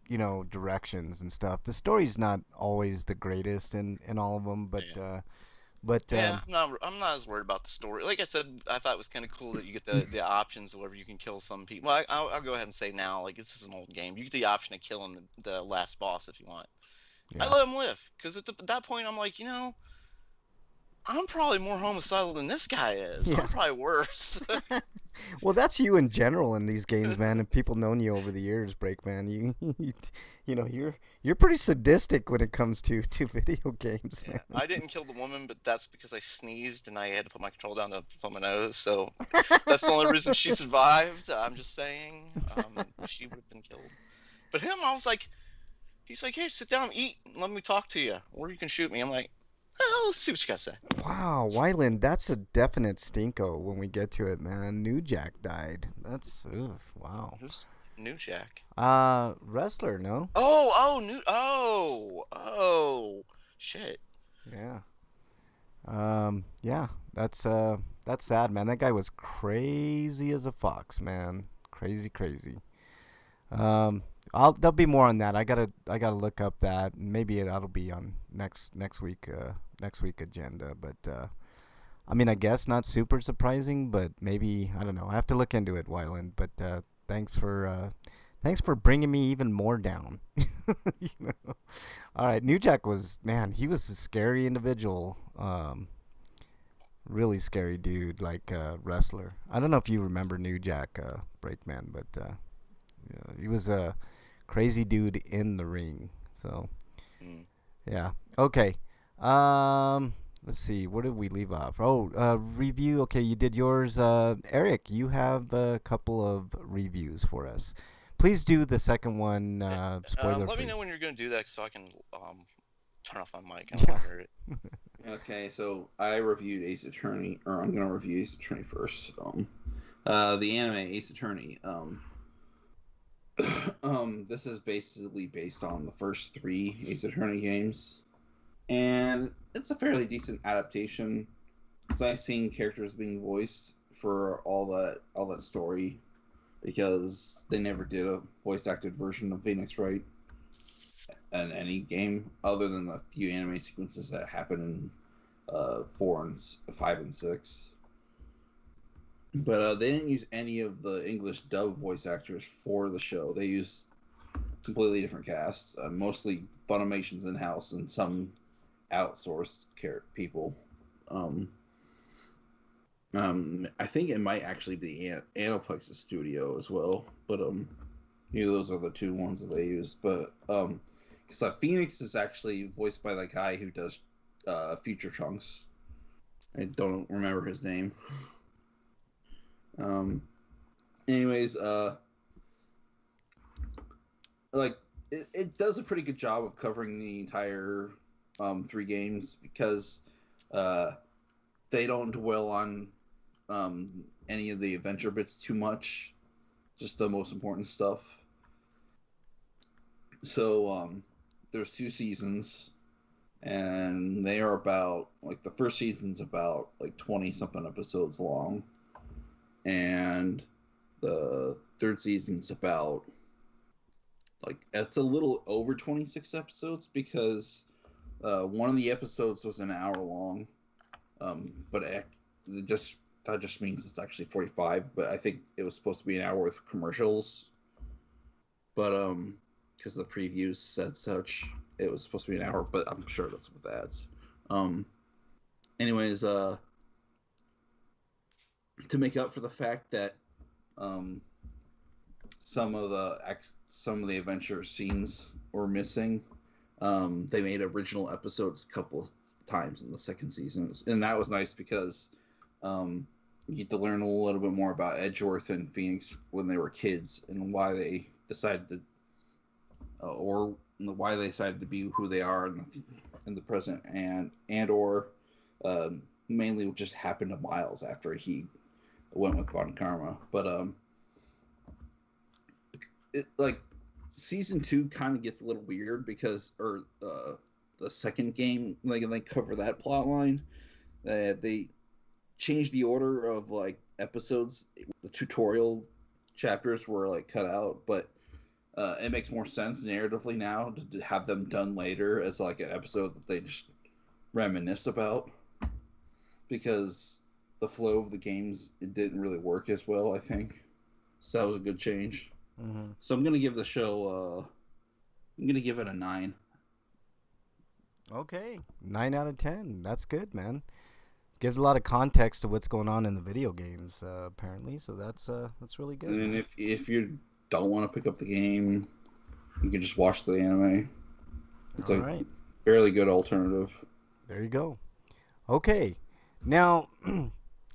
directions and stuff. The story's not always the greatest in all of them, but. Yeah. I'm not as worried about the story. Like I said, I thought it was kind of cool that you get the options of whether you can kill some people. Well, I'll go ahead and say now, like, this is an old game. You get the option of killing the last boss if you want. Yeah. I let him live, because at that point I'm like, I'm probably more homicidal than this guy is. Yeah. I'm probably worse. Well, that's you in general in these games, man. And people known you over the years, Breakman. You're pretty sadistic when it comes to video games, man. Yeah, I didn't kill the woman, but that's because I sneezed and I had to put my control down to fill my nose. So that's the only reason she survived. I'm just saying, she would have been killed. But him, he's like, hey, sit down, eat, and let me talk to you, or you can shoot me. I'm like, let's see what you got to say. Wow, Wyland, that's a definite stinko when we get to it, man. New Jack died. That's, wow. Who's New Jack? Wrestler, no? Shit. Yeah. Yeah, that's sad, man. That guy was crazy as a fox, man. Crazy. There'll be more on that. I gotta look up that. Maybe that'll be on next week agenda. But I guess not super surprising, but maybe, I don't know. I have to look into it, Wyland. But thanks for bringing me even more down. All right, New Jack was, man, he was a scary individual. Really scary dude, like wrestler. I don't know if you remember New Jack, Breakman, but he was a crazy dude in the ring. So, yeah. Okay. Let's see. Where did we leave off? Review. Okay, you did yours. Eric, you have a couple of reviews for us. Please do the second one. Spoiler. Let me free. know when you're going to do that so I can turn off my mic. I want to hear it. Okay, so I reviewed Ace Attorney, or I'm gonna review Ace Attorney first. The anime Ace Attorney. This is basically based on the first 3 Ace Attorney games, and it's a fairly decent adaptation. It's nice seeing characters being voiced for all that story, because they never did a voice acted version of Phoenix Wright in any game other than the few anime sequences that happen in 4 and 5 and 6. But they didn't use any of the English dub voice actors for the show. They used completely different casts, mostly Funimation's in-house and some outsourced people. I think it might actually be Aniplex's studio as well, but those are the two ones that they used. But because Phoenix is actually voiced by the guy who does Future Trunks. I don't remember his name. Anyways, like it does a pretty good job of covering the entire 3 games because they don't dwell on any of the adventure bits too much, just the most important stuff. So there's 2 seasons, and they are about, like, the first season's about like 20 something episodes long, and the third season's about, like, it's a little over 26 episodes because one of the episodes was an hour long, but that just means it's actually 45. But I think it was supposed to be an hour with commercials, but because the previews said such, it was supposed to be an hour. But I'm sure that's with ads. Anyways, to make up for the fact that some of the adventure scenes were missing, they made original episodes a couple of times in the second season, and that was nice because you get to learn a little bit more about Edgeworth and Phoenix when they were kids and why they decided to, or why they decided to be who they are in the present, or mainly what just happened to Miles after he went with Von Karma. But like season 2 kind of gets a little weird because, the second game, like, they cover that plot line. They changed the order of, like, episodes. The tutorial chapters were, like, cut out, but it makes more sense narratively now to have them done later as, like, an episode that they just reminisce about, because the flow of the games, it didn't really work as well, I think. So that was a good change. Mm-hmm. So I'm gonna give the show I'm gonna give it a 9. Okay, 9 out of 10. That's good, man. Gives a lot of context to what's going on in the video games, apparently. So that's really good. And man. if you don't want to pick up the game, you can just watch the anime. It's All a right, fairly good alternative. there you go. Okay, now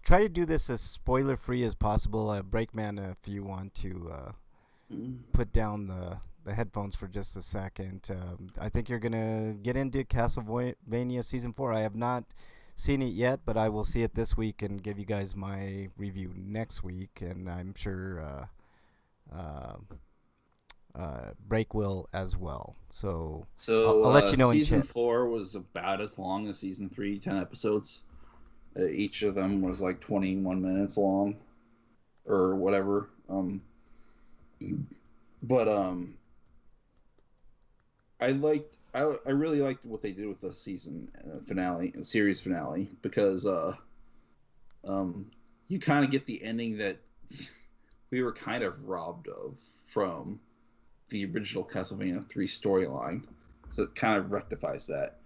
try to do this as spoiler free as possible. Breakman, if you want to put down the headphones for just a second. I think you're gonna get into Castlevania Season 4. I have not seen it yet, but I will see it this week and give you guys my review next week, and I'm sure Break will as well. So I'll let you know in season chat. 4 was about as long as season 3, 10 episodes. Each of them was like 21 minutes long, or whatever. But I really liked what they did with the season series finale, because you kind of get the ending that we were kind of robbed of from the original Castlevania 3 storyline. So it kind of rectifies that.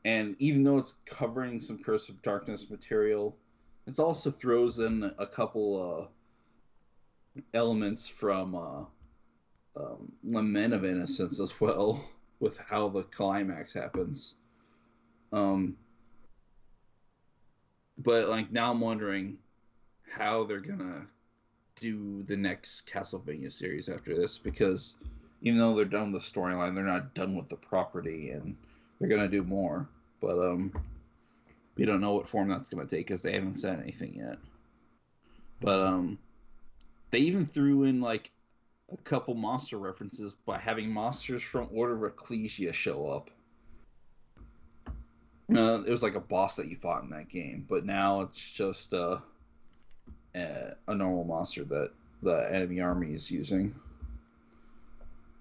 And even though it's covering some Curse of Darkness material, it also throws in a couple elements from Lament of Innocence as well, with how the climax happens. But like, now I'm wondering how they're gonna do the next Castlevania series after this, because even though they're done with the storyline, they're not done with the property, and they're gonna do more. But we don't know what form that's gonna take because they haven't said anything yet. But they even threw in like a couple monster references by having monsters from Order of Ecclesia show up. It was like a boss that you fought in that game, but now it's just a normal monster that the enemy army is using.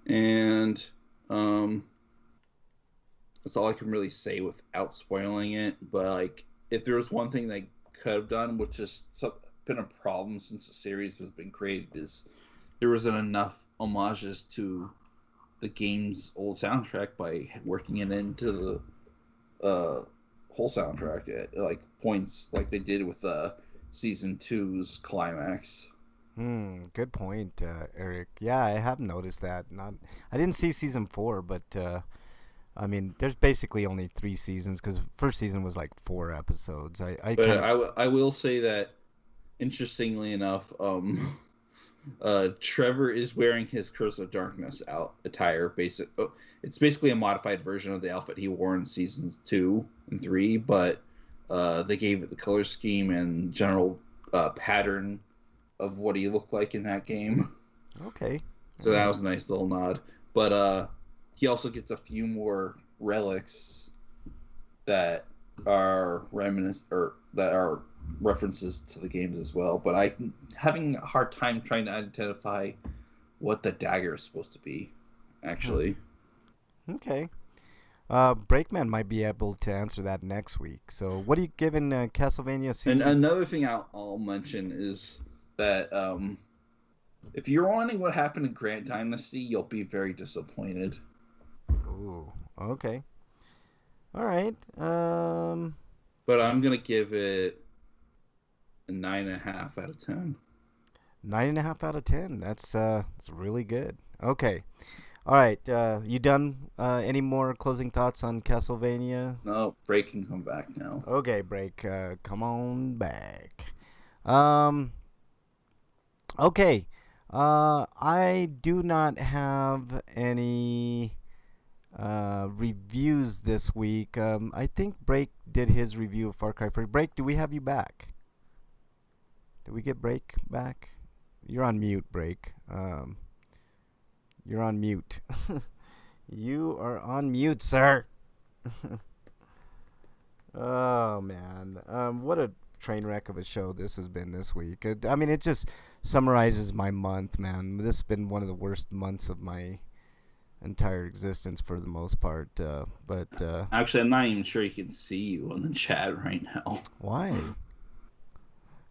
And that's all I can really say without spoiling it. But like, if there was one thing they could have done, which is been a problem since the series has been created is there wasn't enough homages to the game's old soundtrack by working it into the whole soundtrack at like points like they did with season 2's climax. Good point, Eric. Yeah, I have noticed that. I didn't see season 4, but I mean, there's basically only 3 seasons because first season was like 4 episodes. I will say that, interestingly enough, Trevor is wearing his Curse of Darkness attire. It's basically a modified version of the outfit he wore in seasons 2 and 3, but they gave it the color scheme and general pattern of what he looked like in that game. Okay. So that was a nice little nod. But he also gets a few more relics that are references to the games as well. But I'm having a hard time trying to identify what the dagger is supposed to be, actually. Okay. Breakman might be able to answer that next week. So what are you giving Castlevania season? And another thing I'll mention is that if you're wondering what happened in Grant Dynasty, you'll be very disappointed. Ooh, okay. All right. But I'm gonna give it a 9.5 out of 10. 9.5 out of 10. That's really good. Okay. All right. You done? Any more closing thoughts on Castlevania? No, Break can come back now. Okay, Break. Come on back. Okay. I do not have any reviews this week. I think Break did his review of Far Cry 3. Break, do we have you back? Did we get Break back? You're on mute, Break. You're on mute. You are on mute, sir. Oh, man. What a train wreck of a show this has been this week. I mean, it just summarizes my month, man. This has been one of the worst months of my entire existence for the most part. Actually, I'm not even sure you can see you on the chat right now. Why?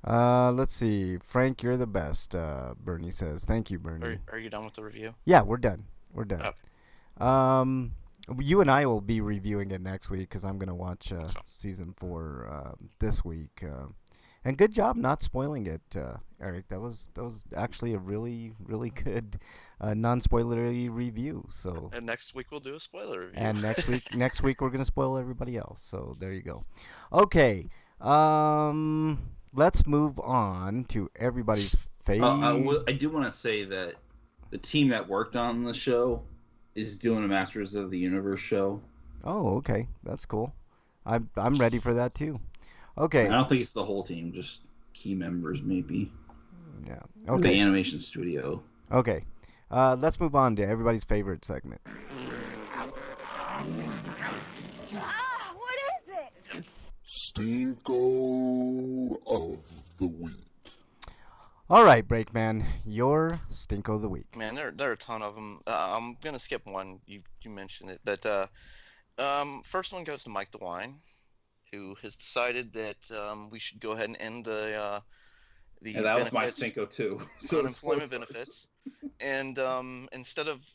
Let's see. Frank, you're the best, Bernie says. Thank you, Bernie. Are you done with the review? Yeah, we're done. We're done. Okay. You and I will be reviewing it next week because I'm going to watch season 4 this week. And good job not spoiling it, Eric. That was actually a really, really good non-spoilery review. So. And next week we'll do a spoiler review. And next week we're going to spoil everybody else. So there you go. Okay. Let's move on to everybody's favorite. I do want to say that the team that worked on the show is doing a Masters of the Universe show. Oh, okay. That's cool. I'm ready for that too. Okay. I don't think it's the whole team, just key members maybe. Yeah. Okay. Okay. The animation studio. Okay. Let's move on to everybody's favorite segment. What is it? Stinko of the Week. All right, Breakman, your Stinko of the Week. Man, there are a ton of them. I'm gonna skip one. You mentioned it, but first one goes to Mike DeWine, who has decided that we should go ahead and end the And that was my Stinko too. So unemployment benefits, and instead of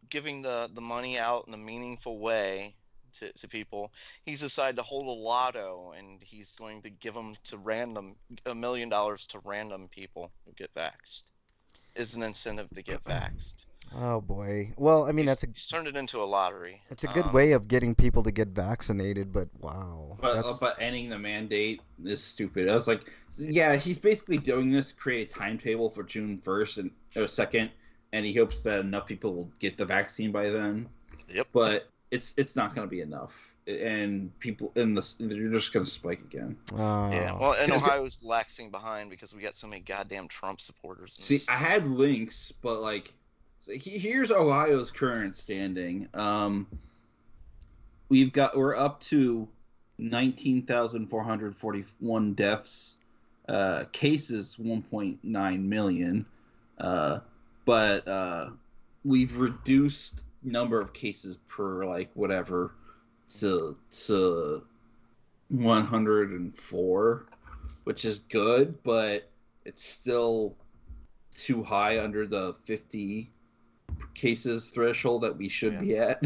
giving the money out in a meaningful way to people, he's decided to hold a lotto, and he's going to give them to $1 million to random people who get vaxxed. Is an incentive to get vaxxed. Oh boy. Well, I mean he's turned it into a lottery. It's a good way of getting people to get vaccinated, but wow. But ending the mandate is stupid. I was like, yeah, he's basically doing this to create a timetable for June 1st and 2nd, and he hopes that enough people will get the vaccine by then. Yep. But it's not going to be enough, and people they're just going to spike again. Yeah. Well, and Ohio's laxing behind because we got so many goddamn Trump supporters. See, I had links, but like, here's Ohio's current standing. We're up to 19,441 deaths, cases 1.9 million, but we've reduced number of cases per like whatever to 104, which is good, but it's still too high under the 50 cases threshold that we should be at.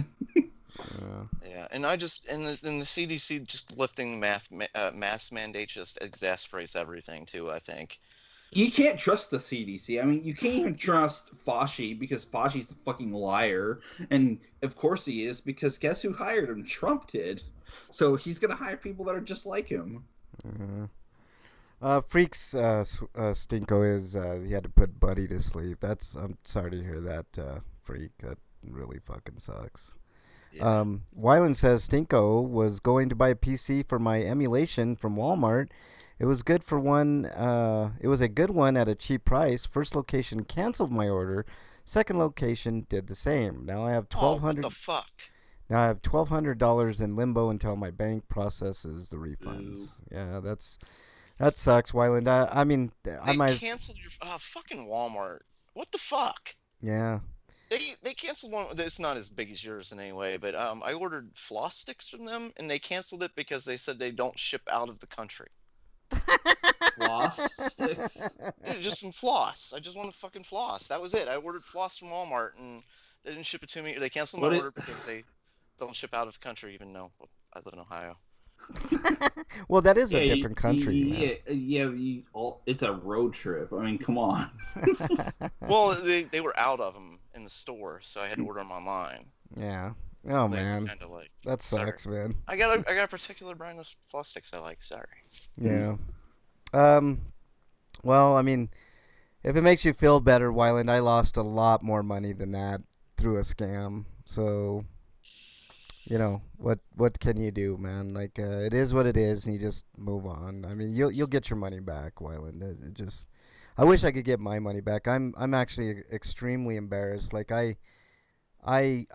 Yeah, and the CDC just lifting mask mandate just exasperates everything too, I think. You can't trust the CDC. I mean, you can't even trust Fauci because Fauci's a fucking liar. And of course he is, because guess who hired him? Trump did. So he's going to hire people that are just like him. Freak's stinko is he had to put Buddy to sleep. I'm sorry to hear that, Freak. That really fucking sucks. Yeah. Wyland says Stinko was going to buy a PC for my emulation from Walmart. It was good for one. It was a good one at a cheap price. First location canceled my order. Second location did the same. Now I have $1,200. What the fuck? Now I have $1,200 in limbo until my bank processes the refunds. Ooh. Yeah, that sucks, Wyland. I mean, I They might. canceled your fucking Walmart. What the fuck? Yeah. They canceled one. It's not as big as yours in any way, but I ordered floss sticks from them, and they canceled it because they said they don't ship out of the country. Floss sticks? Yeah, just some floss. I just wanted fucking floss. That was it. I ordered floss from Walmart, and they didn't ship it to me. They canceled my order because they don't ship out of the country, even though I live in Ohio. Well, that is a different country, man. It's a road trip. I mean, come on. Well, they were out of them in the store, so I had to order them online. Yeah. Oh, man. Kinda like, That sucks, man. I got a particular brand of floss sticks I like. Sorry. Yeah. Well, I mean, if it makes you feel better, Wyland, I lost a lot more money than that through a scam. So, you know, what can you do, man? Like, it is what it is, and you just move on. I mean, you'll get your money back, Wyland. I wish I could get my money back. I'm actually extremely embarrassed. Like, I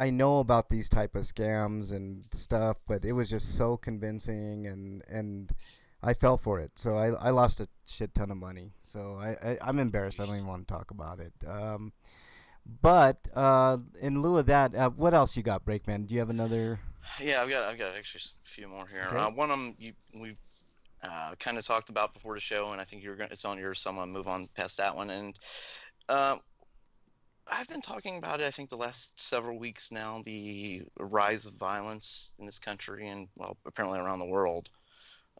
know about these type of scams and stuff, but it was just so convincing, and I fell for it. So I lost a shit ton of money. So I'm embarrassed. I don't even want to talk about it. But in lieu of that, what else you got, Breakman? Do you have another? Yeah, I've got actually a few more here. Okay. One of them we've kind of talked about before the show, and I think it's on yours, so I'm gonna move on past that one. And I've been talking about it, I think, the last several weeks now, the rise of violence in this country and, well, apparently around the world.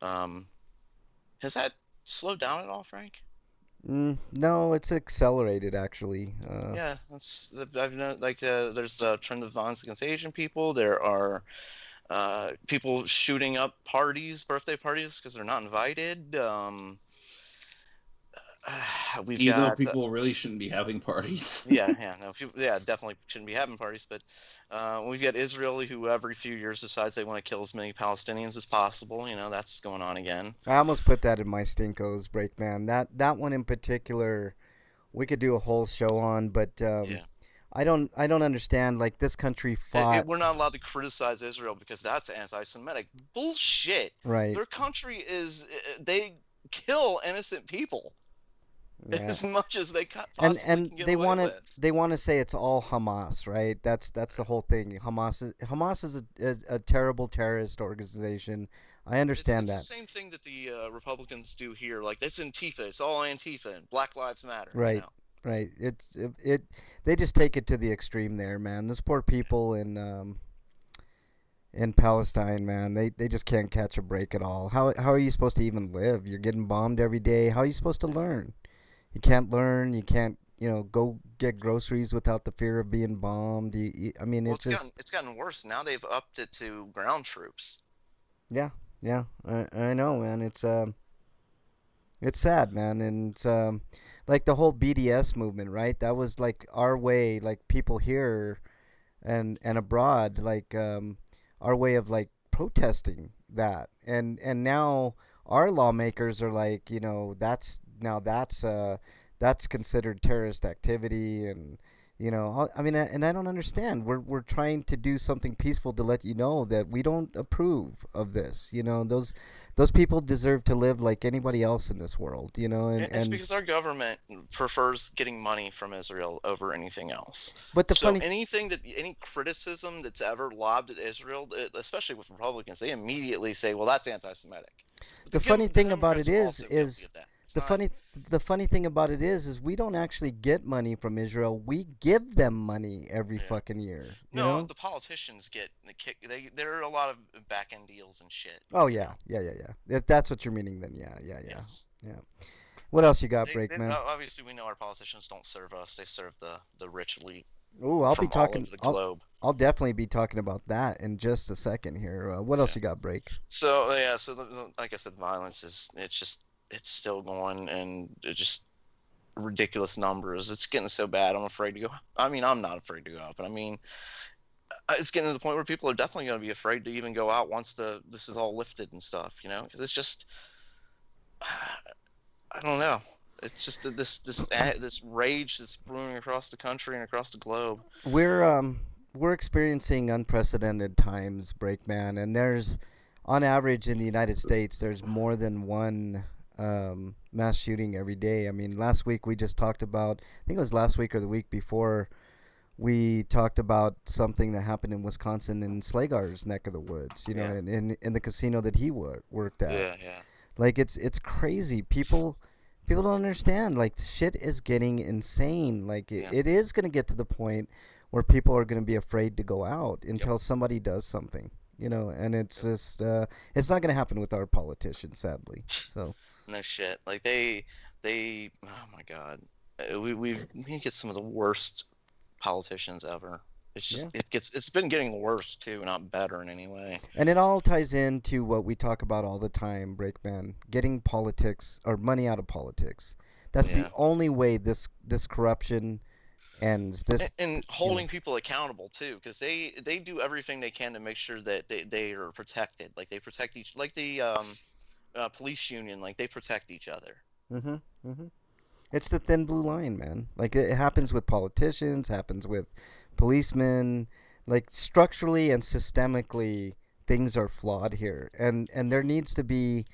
Has that slowed down at all, Frank? No, it's accelerated, actually. Yeah, I've known, like, there's a trend of violence against Asian people. There are people shooting up birthday parties, because they're not invited. Even though people really shouldn't be having parties. Definitely shouldn't be having parties. But we've got Israel, who every few years decides they want to kill as many Palestinians as possible. You know, that's going on again. I almost put that in my stinkos, Breakman. That one in particular, we could do a whole show on, but I don't understand. Like, this country fought. We're not allowed to criticize Israel because that's anti-Semitic bullshit. Right. Their country they kill innocent people. Yeah. As much as they possibly can get away with. They want to say it's all Hamas, right? That's the whole thing. Hamas is a terrible terrorist organization. I understand that. It's the same thing that the Republicans do here. Like, it's Antifa. It's all Antifa and Black Lives Matter. Right. You know? Right. They just take it to the extreme there, man. Those poor people in Palestine, man. They just can't catch a break at all. How are you supposed to even live? You're getting bombed every day. How are you supposed to learn? You can't learn. You can't, go get groceries without the fear of being bombed. I mean, it's gotten worse. Now they've upped it to ground troops. Yeah, I know, man. It's sad, man, and it's like the whole BDS movement, right? That was like our way, like people here and abroad, like our way of like protesting that, and now our lawmakers are like, that's considered terrorist activity, and I mean, and I don't understand. We're trying to do something peaceful to let you know that we don't approve of this. Those people deserve to live like anybody else in this world. And it's because our government prefers getting money from Israel over anything else. But any criticism that's ever lobbed at Israel, especially with Republicans, they immediately say, "Well, that's anti-Semitic." The funny thing about it is It's The not. funny thing about it is we don't actually get money from Israel. We give them money every Yeah. fucking year. You No, know? the politicians get the kick. There are a lot of back end deals and shit. Oh you yeah, know? yeah. If that's what you're meaning, then yeah. Yes. What else you got, They Breakman? obviously we know our politicians don't serve us. They serve the rich elite Oh, I'll be from all talking. over the globe. I'll definitely be talking about that in just a second here. What else Yeah. you got, Break? So yeah, so like I said, violence is it's still going, and it's just ridiculous numbers. It's getting so bad. I'm afraid to go. I mean, I'm not afraid to go out, but I mean, it's getting to the point where people are definitely going to be afraid to even go out once this is all lifted and stuff. Because it's just I don't know. It's just this rage that's brewing across the country and across the globe. We're experiencing unprecedented times, Breakman, and there's on average in the United States there's more than one mass shooting every day. I mean, last week we just talked about. I think it was last week or the week before. We talked about something that happened in Wisconsin in Slagar's neck of the woods. You know, Yeah. in the casino that he worked at. Yeah. Like it's crazy. People don't understand. Like shit is getting insane. Like Yeah. it is gonna get to the point where people are gonna be afraid to go out until somebody does something. You know, and it's just it's not gonna happen with our politicians, sadly. So No shit. Like they. Oh my god. We get some of the worst politicians ever. It's just Yeah. it's been getting worse too, not better in any way. and it all ties into what we talk about all the time, Breakman, getting politics or money out of politics. That's Yeah. the only way this corruption ends. And holding people accountable too, because they do everything they can to make sure that they are protected. Like they protect each, like the police union, like they protect each other. It's the thin blue line, man. Like it happens with politicians, happens with policemen. Like structurally and systemically, things are flawed here, and there needs to be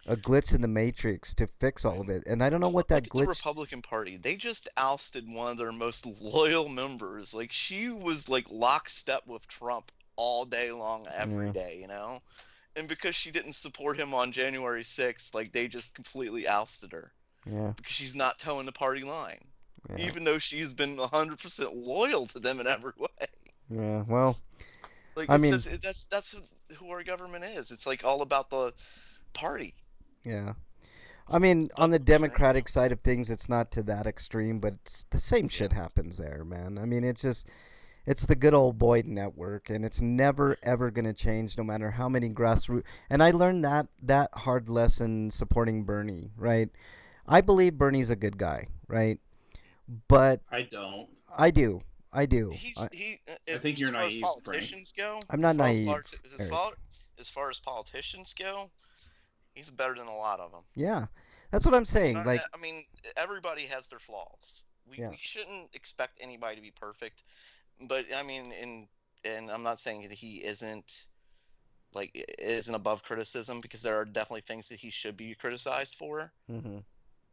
a glitch in the matrix to fix all of it. And I don't know what that Look at the glitch. Republican Party. They just ousted one of their most loyal members. Like she was like lockstep with Trump all day long, every day, And because she didn't support him on January 6th, like they just completely ousted her. Yeah. Because she's not towing the party line. Yeah. Even though she's been 100% loyal to them in every way. Yeah. Well, Like I mean, that's who our government is. It's like all about the party. yeah. I mean, on the Democratic side of things, it's not to that extreme, but it's the same shit happens there, man. I mean, it's the good old boy network, and it's never ever gonna change, no matter how many grassroots. And I learned that hard lesson supporting Bernie, right? I believe Bernie's a good guy, right? But I don't. I do. I think you're as far as naive, politicians go. I'm not naive, As far as politicians go, he's better than a lot of them. Yeah, that's what I'm saying. Like, I mean, everybody has their flaws. We shouldn't expect anybody to be perfect. But I mean, and I'm not saying that he isn't above criticism, because there are definitely things that he should be criticized for.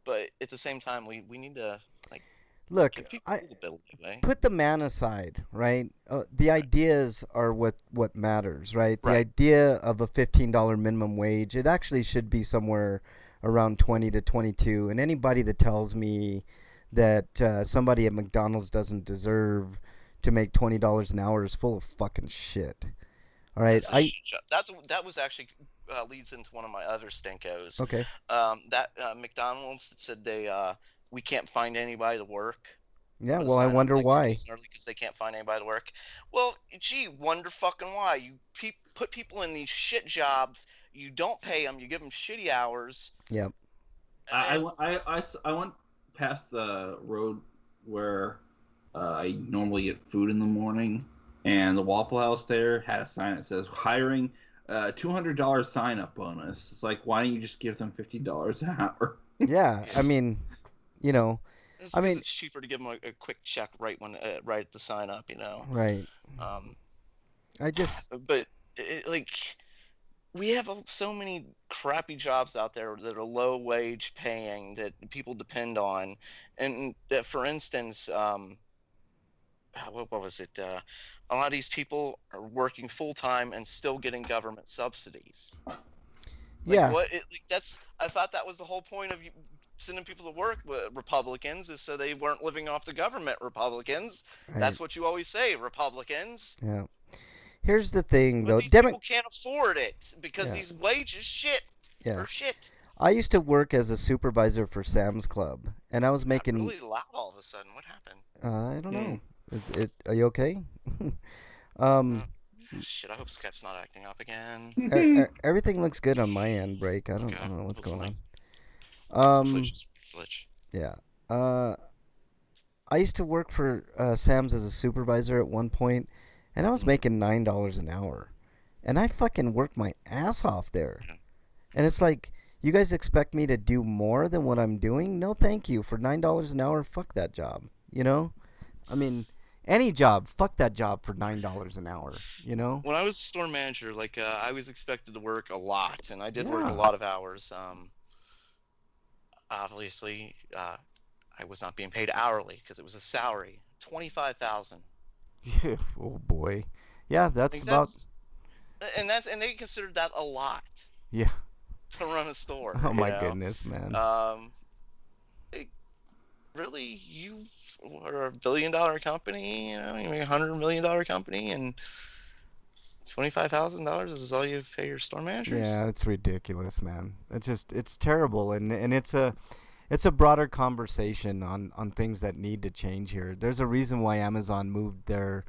But at the same time, we need to look, give people a little bit of leeway. put the man aside, right? The ideas are what matters, right? The idea of a $15 minimum wage, it actually should be somewhere around 20 to 22. And anybody that tells me that somebody at McDonald's doesn't deserve to make $20 an hour is full of fucking shit. All right, that was actually leads into one of my other stinkos. Okay. That McDonald's said we can't find anybody to work. Yeah, well, I wonder why. Because they can't find anybody to work. Well, gee, wonder fucking why. You put people in these shit jobs. You don't pay them. You give them shitty hours. Yep. I went past the road where I normally get food in the morning, and the Waffle House there had a sign that says hiring $200 sign-up bonus. It's like, why don't you just give them $50 an hour? Yeah, I mean, it's cheaper to give them a quick check right at the sign up, Right. But we have so many crappy jobs out there that are low wage paying that people depend on, and for instance, what was it? A lot of these people are working full time and still getting government subsidies. Yeah. I thought that was the whole point of sending people to work with Republicans is so they weren't living off the government. Republicans. Right. That's what you always say, Republicans. Yeah. Here's the thing, But though. these people can't afford it because Yeah. these wages shit. Yeah. Or shit. I used to work as a supervisor for Sam's Club, and I was Got making. really loud all of a sudden. What happened? I don't know. Is it? Are you okay? um, Shit, I hope Skype's not acting up again. everything looks good on my end. Break. I don't Okay, know what's going hopefully. on. Hopefully it's just a glitch. Yeah. I used to work for Sam's as a supervisor at one point, and I was making $9 an hour, and I fucking worked my ass off there. Yeah. And it's like, you guys expect me to do more than what I'm doing? No, thank you. For $9 an hour, fuck that job. You know, I mean, any job, fuck that job for $9 an hour. You know. When I was a store manager, like I was expected to work a lot, and I did work Yeah. a lot of hours. Obviously, I was not being paid hourly because it was a salary, 25,000. Yeah. Oh boy. Yeah, that's about. And they considered that a lot Yeah. to run a store. Oh you my know? goodness, man. Really, you are a $1 billion company, you know, you make $100 million company, and $25,000 is all you pay your store managers. Yeah, it's ridiculous, man. It's terrible, and it's a broader conversation on things that need to change here. There's a reason why Amazon moved their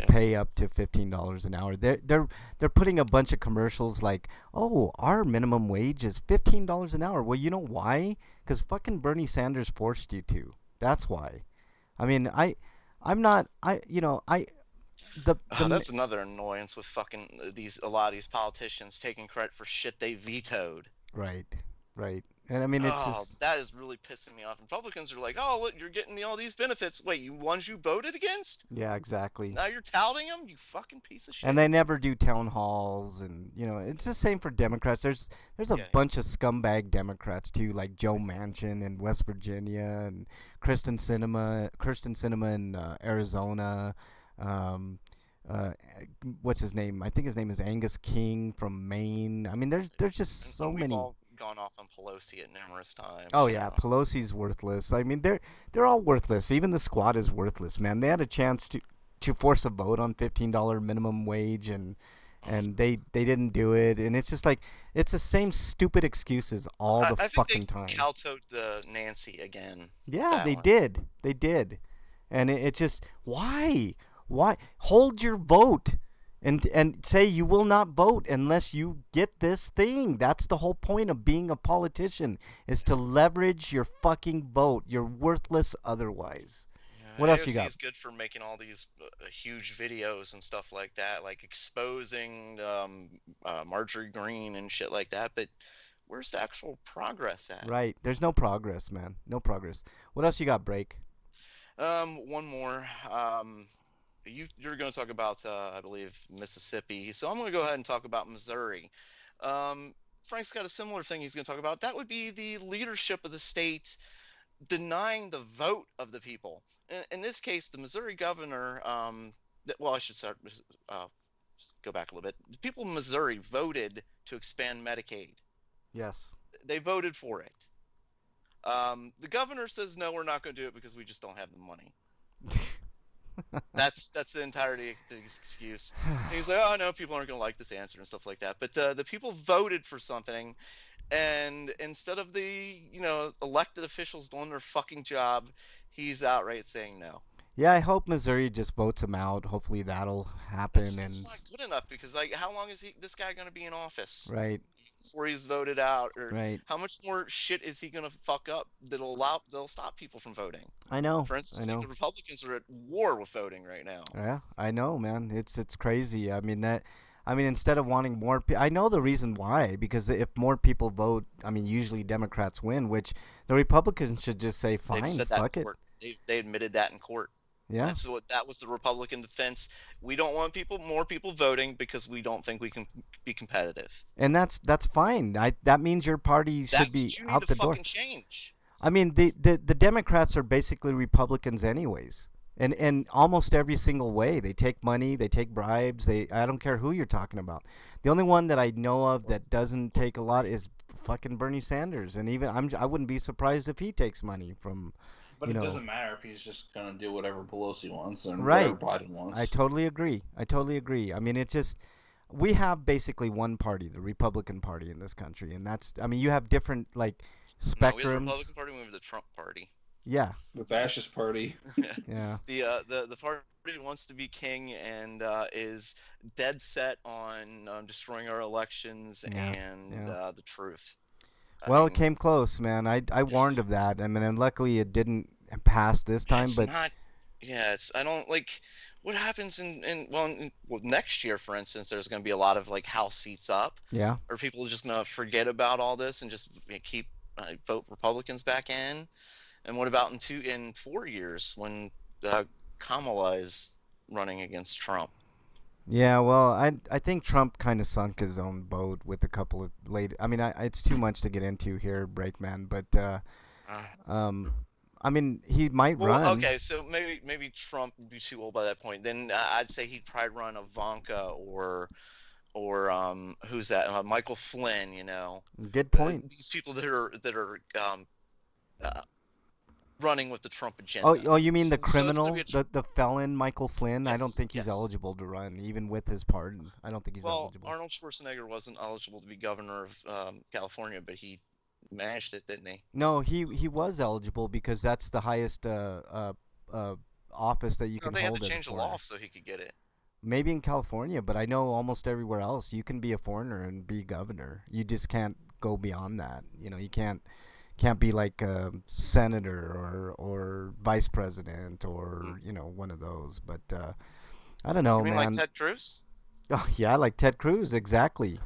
pay up to $15 an hour. They're putting a bunch of commercials like, oh, our minimum wage is $15 an hour. Well, you know why? Because fucking Bernie Sanders forced you to. That's why. I mean, That's another annoyance with fucking a lot of these politicians taking credit for shit they vetoed. Right. And I mean, it's just. That is really pissing me off. Republicans are like, oh, look, you're getting all these benefits. Wait, you ones you voted against? Yeah, exactly. Now you're touting them? You fucking piece of shit. And they never do town halls, and it's the same for Democrats. There's a bunch of scumbag Democrats too, like Joe Manchin in West Virginia, and Kristen Sinema in Arizona. What's his name? I think his name is Angus King from Maine. I mean, there's just so we've many. all gone off on Pelosi at numerous times. Oh yeah, Pelosi's worthless. I mean, they're all worthless. Even the squad is worthless, man. They had a chance to force a vote on $15 minimum wage, and they didn't do it. And it's just like, it's the same stupid excuses all the fucking time. I think they kowtowed Nancy again. Yeah, they did. And it just, why hold your vote and say you will not vote unless you get this thing. That's the whole point of being a politician, is to leverage your fucking vote. You're worthless otherwise. What else you got? Is good for making all these huge videos and stuff like that, like exposing Marjorie Greene and shit like that. But where's the actual progress at? Right. There's no progress, man. No progress. What else you got, Break? One more. You're going to talk about, I believe, Mississippi. So I'm going to go ahead and talk about Missouri. Frank's got a similar thing he's going to talk about. That would be the leadership of the state denying the vote of the people. In this case, the Missouri governor, I should go back a little bit. The people in Missouri voted to expand Medicaid. Yes. They voted for it. The governor says, no, we're not going to do it because we just don't have the money. That's the entirety of the excuse. And he's like, oh no, people aren't going to like this answer and stuff like that. But the people voted for something, and instead of the elected officials doing their fucking job, he's outright saying no. Yeah, I hope Missouri just votes him out. Hopefully that'll happen. It's not good enough, because like, how long is this guy going to be in office? Right. Before he's voted out, or right. How much more shit is he going to fuck up that'll stop people from voting? I know. For instance, the Republicans are at war with voting right now. Yeah, I know, man. It's crazy. I mean, instead of wanting more, I know the reason why. Because if more people vote, usually Democrats win. Which the Republicans should just say, fine, fuck it. They admitted that in court. Yeah. That was the Republican defense. We don't want more people voting because we don't think we can be competitive. And that's fine. That means your party should be out the door. Fucking change. I mean, the Democrats are basically Republicans anyways. In almost every single way. They take money, they take bribes, I don't care who you're talking about. The only one that I know of that doesn't take a lot is fucking Bernie Sanders, and even I wouldn't be surprised if he takes money from. But You it know, doesn't matter if he's just gonna do whatever Pelosi wants and right. whatever Biden wants. I totally agree. I mean, it's just we have basically one party, the Republican Party in this country, and that's. I mean, you have different like No, we have the spectrums. Republican Party. We have the Trump Party. Yeah. The fascist party. Yeah. The party wants to be king and is dead set on destroying our elections Yeah, and yeah. the truth. Well, it came close, man. I warned of that. I mean, and luckily it didn't pass this time. It's But not. Yeah, it's. I don't like. What happens well, next year, for instance, there's going to be a lot of like House seats up. yeah, Are people just going to forget about all this and just keep vote Republicans back in? And what about in 4 years when Kamala is running against Trump? yeah. Well, I think Trump kind of sunk his own boat with a couple of late. I mean, it's too much to get into here, Breakman. But I mean, he might run. Okay, so maybe Trump would be too old by that point. Then I'd say he'd probably run Ivanka or who's that? Michael Flynn. You know. Good point. These people that are running with the Trump agenda. Oh, you mean the So it's gonna criminal, be the felon, Michael Flynn? I don't Yes, think he's yes. eligible to run, even with his pardon. I don't think he's Well, eligible. Arnold Schwarzenegger wasn't eligible to be governor of California, but he managed it, didn't he? No, he was eligible because that's the highest office that you No, can they had hold to as a change the foreigner. law so he could get it. Maybe in California, but I know almost everywhere else you can be a foreigner and be governor. You just can't go beyond that. You know, you can't be like a senator or vice president or one of those. But I don't know, You mean man. like Ted Cruz? Oh yeah, like Ted Cruz, exactly.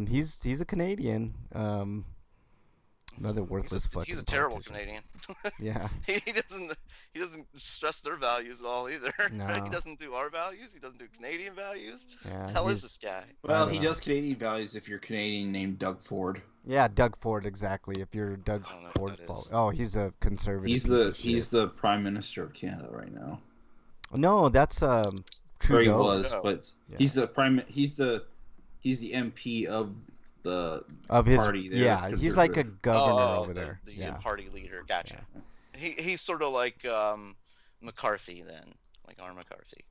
He's a Canadian. Another worthless fucking. He's a terrible politician. Canadian. Yeah. he doesn't stress their values at all either. No. He doesn't do our values. He doesn't do Canadian values. Yeah. Hell is he's- this guy? Well, don't he know. does Canadian values if you're Canadian named Doug Ford. Yeah, Doug Ford, exactly. If you're Doug I don't know Ford, what that is. oh, he's a conservative. He's the Prime Minister of Canada right now. No, that's Or he Trudeau. was, No. but Yeah. he's the MP of the Of his party there. yeah, It's he's like a conservative. governor over the, there. The Yeah. party leader. Gotcha. He's sort of like McCarthy then, like R. McCarthy.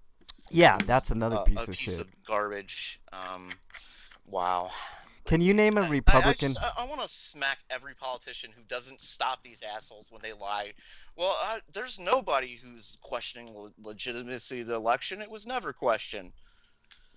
Yeah, that's another piece a of piece shit. of garbage. Wow. Can you name a Republican? I want to smack every politician who doesn't stop these assholes when they lie. Well, there's nobody who's questioning legitimacy of the election. It was never questioned.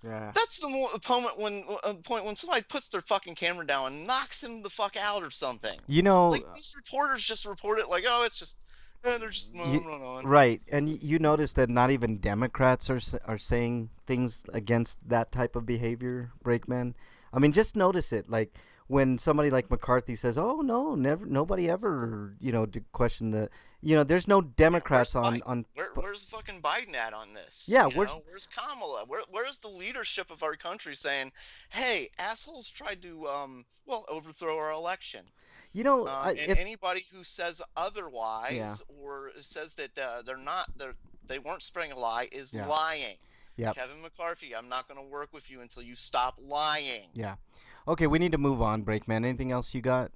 Yeah. That's the point when somebody puts their fucking camera down and knocks him the fuck out or something. You know, Like these reporters just report it like, oh, it's just they're just run on. right, and you notice that not even Democrats are saying things against that type of behavior, Breakman. I mean, just notice it. Like when somebody like McCarthy says, "Oh no, nobody ever, to question the, there's no Democrats Where's on." Where's fucking Biden at on this? Yeah, where's Kamala? Where's the leadership of our country saying, "Hey, assholes tried to overthrow our election." And anybody who says otherwise or says that they weren't spreading a lie is lying. Yep. Kevin McCarthy, I'm not going to work with you until you stop lying. Yeah. Okay, we need to move on, Breakman. Anything else you got?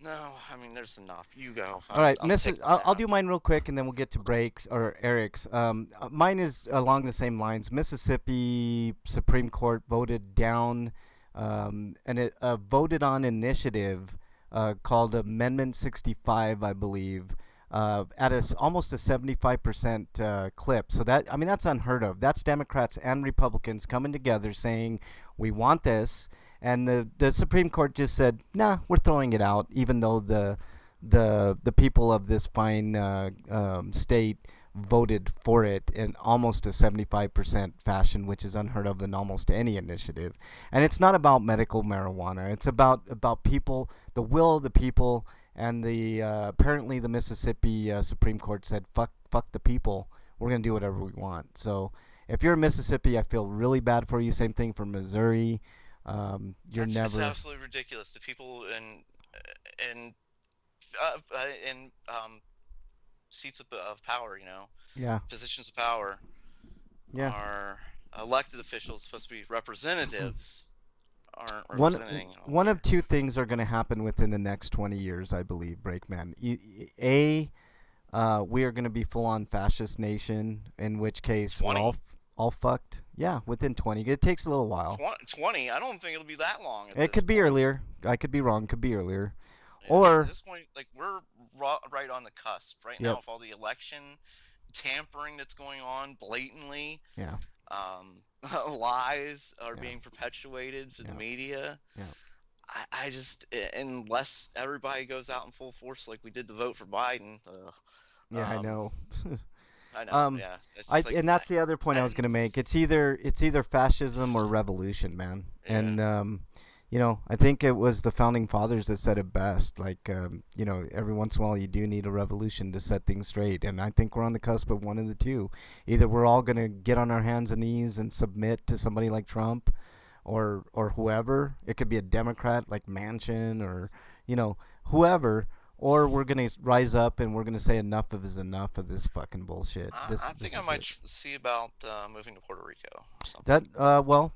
No, I mean there's enough. You go. All right, I'll do mine real quick, and then we'll get to breaks or Eric's. Mine is along the same lines. Mississippi Supreme Court voted down, and it voted on initiative called Amendment 65, I believe, at almost a 75% clip. So that's unheard of. That's Democrats and Republicans coming together saying we want this. And the Supreme Court just said, nah, we're throwing it out, even though the people of this fine state voted for it in almost a 75% fashion, which is unheard of in almost any initiative. And it's not about medical marijuana. It's about people, the will of the people, and apparently the Mississippi Supreme Court said, fuck the people. We're going to do whatever we want. So if you're in Mississippi, I feel really bad for you. Same thing for Missouri. It's absolutely ridiculous. The people in seats of power, positions of power, are elected officials, supposed to be representatives, aren't One representing. one of two things are going to happen within the next 20 years, I believe, Breakman. We are going to be full on fascist nation, in which case 20? we're all fucked. Yeah, within 20. It takes a little while. 20? I don't think it'll be that long. It could be earlier. I could be wrong. Could be earlier. Yeah, Or at this point, like we're right on the cusp right now with all the election tampering that's going on blatantly. Yeah. Lies are being perpetuated through the media. Yeah. I just, unless everybody goes out in full force like we did to vote for Biden. I know. I know. Yeah. And that's the other point I was going to make. It's either fascism or revolution, man. Yeah. And I think it was the founding fathers that said it best. Like, every once in a while you do need a revolution to set things straight. And I think we're on the cusp of one of the two. Either we're all going to get on our hands and knees and submit to somebody like Trump, or whoever. It could be a Democrat like Manchin, or whoever. Or we're going to rise up and we're going to say enough is enough of this fucking bullshit. I think I might see about moving to Puerto Rico or something.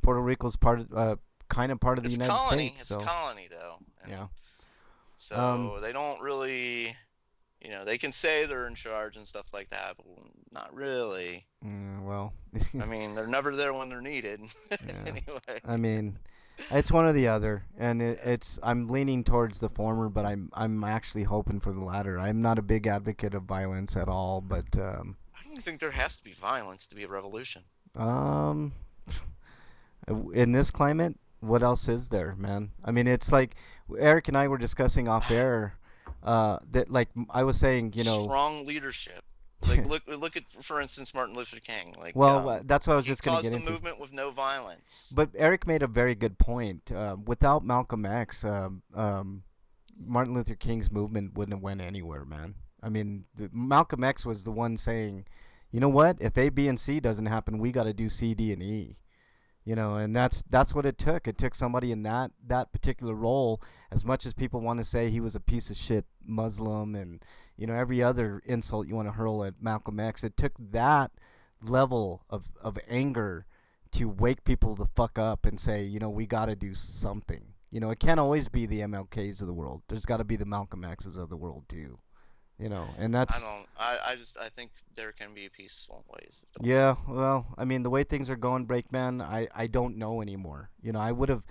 Puerto Rico's part of kind of part of the United States. It's a colony, though. Yeah. So they don't really, they can say they're in charge and stuff like that, but not really. Well. I mean, they're never there when they're needed. Anyway. I mean, it's one or the other, and I'm leaning towards the former, but I'm actually hoping for the latter. I'm not a big advocate of violence at all, but I don't think there has to be violence to be a revolution. In this climate, what else is there, man? I mean, it's like Eric and I were discussing off air that, like, I was saying, strong leadership. Like look at, for instance, Martin Luther King. Like, that's what I was just going to get into. Caused the movement with no violence. But Eric made a very good point. Without Malcolm X, Martin Luther King's movement wouldn't have went anywhere, man. I mean, Malcolm X was the one saying, you know what? If A, B, and C doesn't happen, we got to do C, D, and E. And that's what it took. It took somebody in that particular role. As much as people want to say he was a piece of shit Muslim and every other insult you want to hurl at Malcolm X, it took that level of anger to wake people the fuck up and say, we got to do something. It can't always be the MLKs of the world. There's got to be the Malcolm X's of the world too. And that's. I think there can be peaceful ways. Yeah, well, I mean, the way things are going, Breakman, I don't know anymore. I would have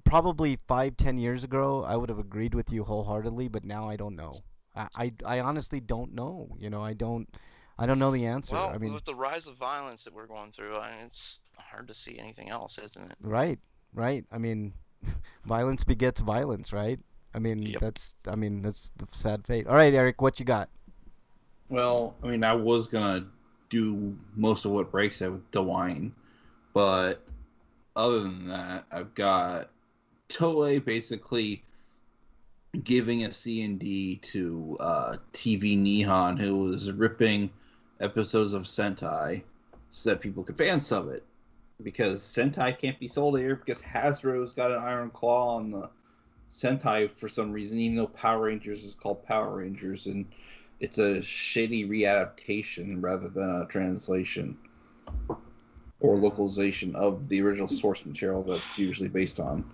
probably 5-10 years ago, I would have agreed with you wholeheartedly, but now I don't know. I honestly don't know. I don't know the answer. Well, I mean, with the rise of violence that we're going through, it's hard to see anything else, isn't it? Right. I mean, violence begets violence, right? I mean, Yep. that's the sad fate. All right, Eric, what you got? Well, I mean, I was gonna do most of what Break said with DeWine, but other than that, I've got Toei basically giving a C&D to TV Nihon, who was ripping episodes of Sentai so that people could fan sub it. Because Sentai can't be sold here because Hasbro's got an iron claw on the Sentai for some reason, even though Power Rangers is called Power Rangers, and it's a shitty readaptation rather than a translation or localization of the original source material that's usually based on.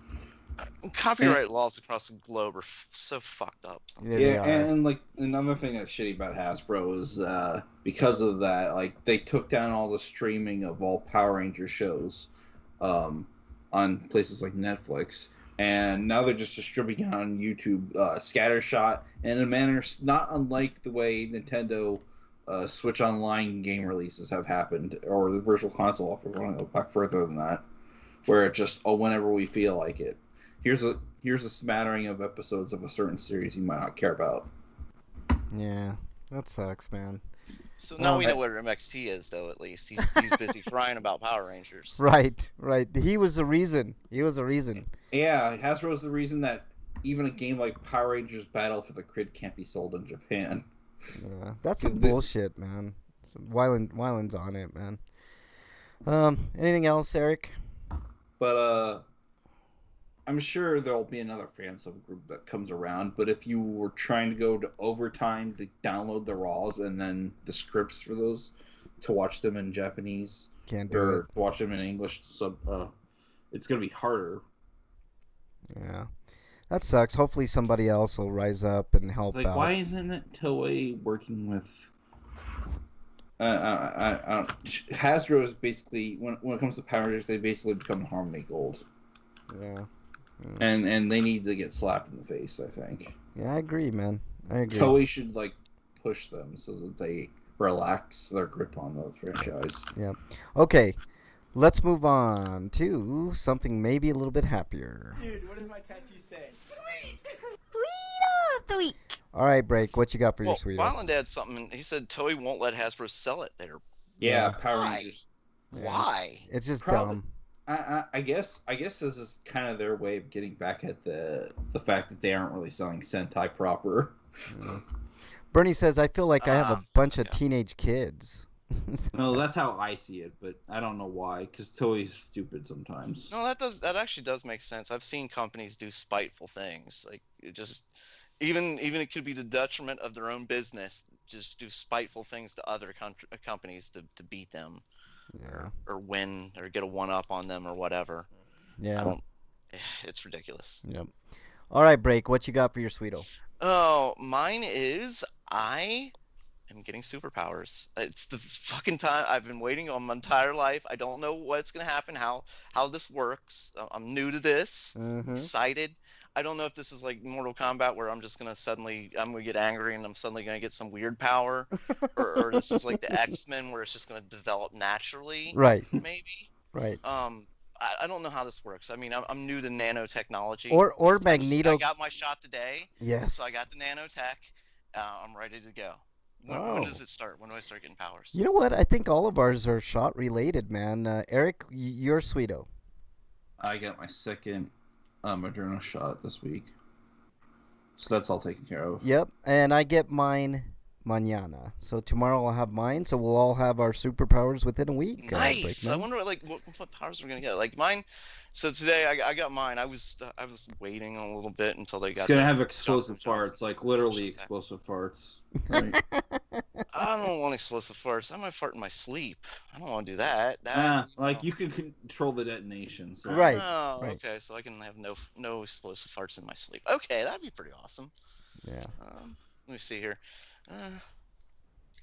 Copyright laws across the globe are so fucked up. Yeah, and like another thing that's shitty about Hasbro is because of that, like they took down all the streaming of all Power Ranger shows on places like Netflix, and now they're just distributing on YouTube scattershot and in a manner not unlike the way Nintendo Switch Online game releases have happened, or the Virtual Console, if we want to go back further than that, where it just whenever we feel like it. Here's a smattering of episodes of a certain series you might not care about. Yeah, that sucks, man. So now we know what MXT is, though. At least he's busy crying about Power Rangers. Right. He was the reason. Yeah, Hasbro's the reason that even a game like Power Rangers Battle for the Grid can't be sold in Japan. Yeah, that's some bullshit, man. Wyland's on it, man. Anything else, Eric? But I'm sure there'll be another fan subgroup that comes around, but if you were trying to go to Overtime to download the RAWs and then the scripts for those to watch them in Japanese, can't do or it. Watch them in English, it's going to be harder. Yeah. That sucks. Hopefully somebody else will rise up and help Like, out. why isn't it Toei working with? Hasbro is basically when it comes to Power Rangers, they basically become Harmony Gold, Yeah. and they need to get slapped in the face. I think. Yeah, I agree, man. I agree. Toei should like push them so that they relax their grip on the franchise. Yeah. Okay. Let's move on to something maybe a little bit happier. Dude, what does my tattoo say? Sweet! Sweet of the week! All right, Break. What you got for your Well, sweet? Violent had something. He said Toei won't let Hasbro sell it there. Yeah, Yeah. Power Why? Rangers. Why? It's just Probably- dumb. I guess this is kind of their way of getting back at the fact that they aren't really selling Sentai proper. Yeah. Bernie says, I feel like I have a bunch of yeah. teenage kids. No, that's how I see it, but I don't know why, because Toei's stupid sometimes. No, that actually does make sense. I've seen companies do spiteful things. Like it just even it could be the detriment of their own business. Just do spiteful things to other companies to beat them. Yeah. Or win or get a one up on them or whatever. Yeah. It's ridiculous. Yep. All right, Break. What you got for your sweeto? Oh, mine is I am getting superpowers. It's the fucking time I've been waiting on my entire life. I don't know what's gonna happen, how this works. I'm new to this. Mm-hmm. Excited. I don't know if this is like Mortal Kombat where I'm gonna get angry and I'm suddenly gonna get some weird power, or this is like the X-Men where it's just gonna develop naturally. Right. Maybe. Right. I don't know how this works. I mean, I'm new to nanotechnology. Or Magneto. I got my shot today. Yes. So I got the nanotech. I'm ready to go. When Oh. does it start? When do I start getting powers? You know what? I think all of ours are shot related, man. Eric, your sweeto. I got my second Moderna shot this week, so that's all taken care of. Yep. And I get mine mañana. So tomorrow I'll have mine. So we'll all have our superpowers within a week. Nice. I Breakman. wonder what powers we're gonna get. Like mine. So today I got mine. I was waiting a little bit until they got. It's gonna the have explosive Johnson. farts, like literally Okay. explosive farts. Right? I don't want explosive farts. I might fart in my sleep. I don't want to do that. That Like you can control the detonation. So. Right. Oh, right. okay. So I can have no explosive farts in my sleep. Okay, that'd be pretty awesome. Yeah. Let me see here.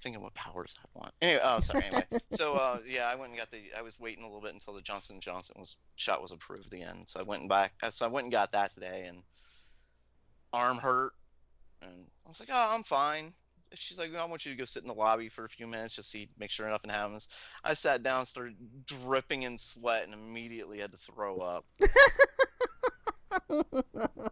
Thinking what powers I want. Anyway, anyway. So yeah, I went and got I was waiting a little bit until the Johnson & Johnson shot was approved again. So I went and got that today, and arm hurt, and I was like, oh, I'm fine. She's like, I want you to go sit in the lobby for a few minutes, just make sure nothing happens. I sat down, started dripping in sweat, and immediately had to throw up.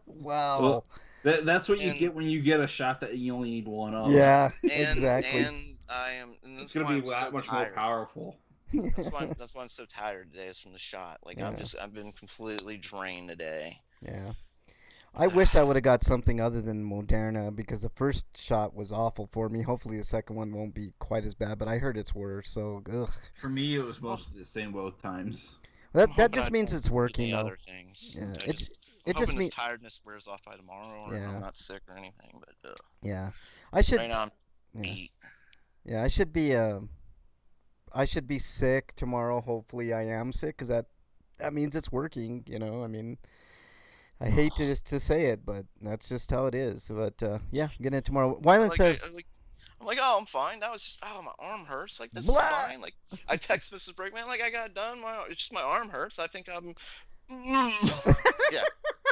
Wow. Well, that's what you And- get when you get a shot that you only need one of. Yeah. And, Exactly. And I am. And It's that's gonna why be I'm that so much tired. more powerful. That's why I'm so tired today. Is from the shot. Like Yeah. I've been completely drained today. Yeah. I wish I would have got something other than Moderna because the first shot was awful for me. Hopefully the second one won't be quite as bad, but I heard it's worse. So, ugh. For me, it was mostly the same both times. That hoping just I means don't it's do working any though. other things. Yeah, I it just just hoping mean- this tiredness wears off by tomorrow, or Yeah. I'm not sick or anything. But Yeah. I should right now I'm yeah. beat. Yeah, I should be sick tomorrow. Hopefully I am sick cuz that means it's working, you know? I mean, I hate to say it, but that's just how it is. But yeah, get in tomorrow. Wyland says I'm like, oh, I'm fine. That was just, oh, my arm hurts. Like, this Blah! is fine. Like, I text Mrs. Brickman, like, I got done. It's just my arm hurts. I think I'm. Yeah.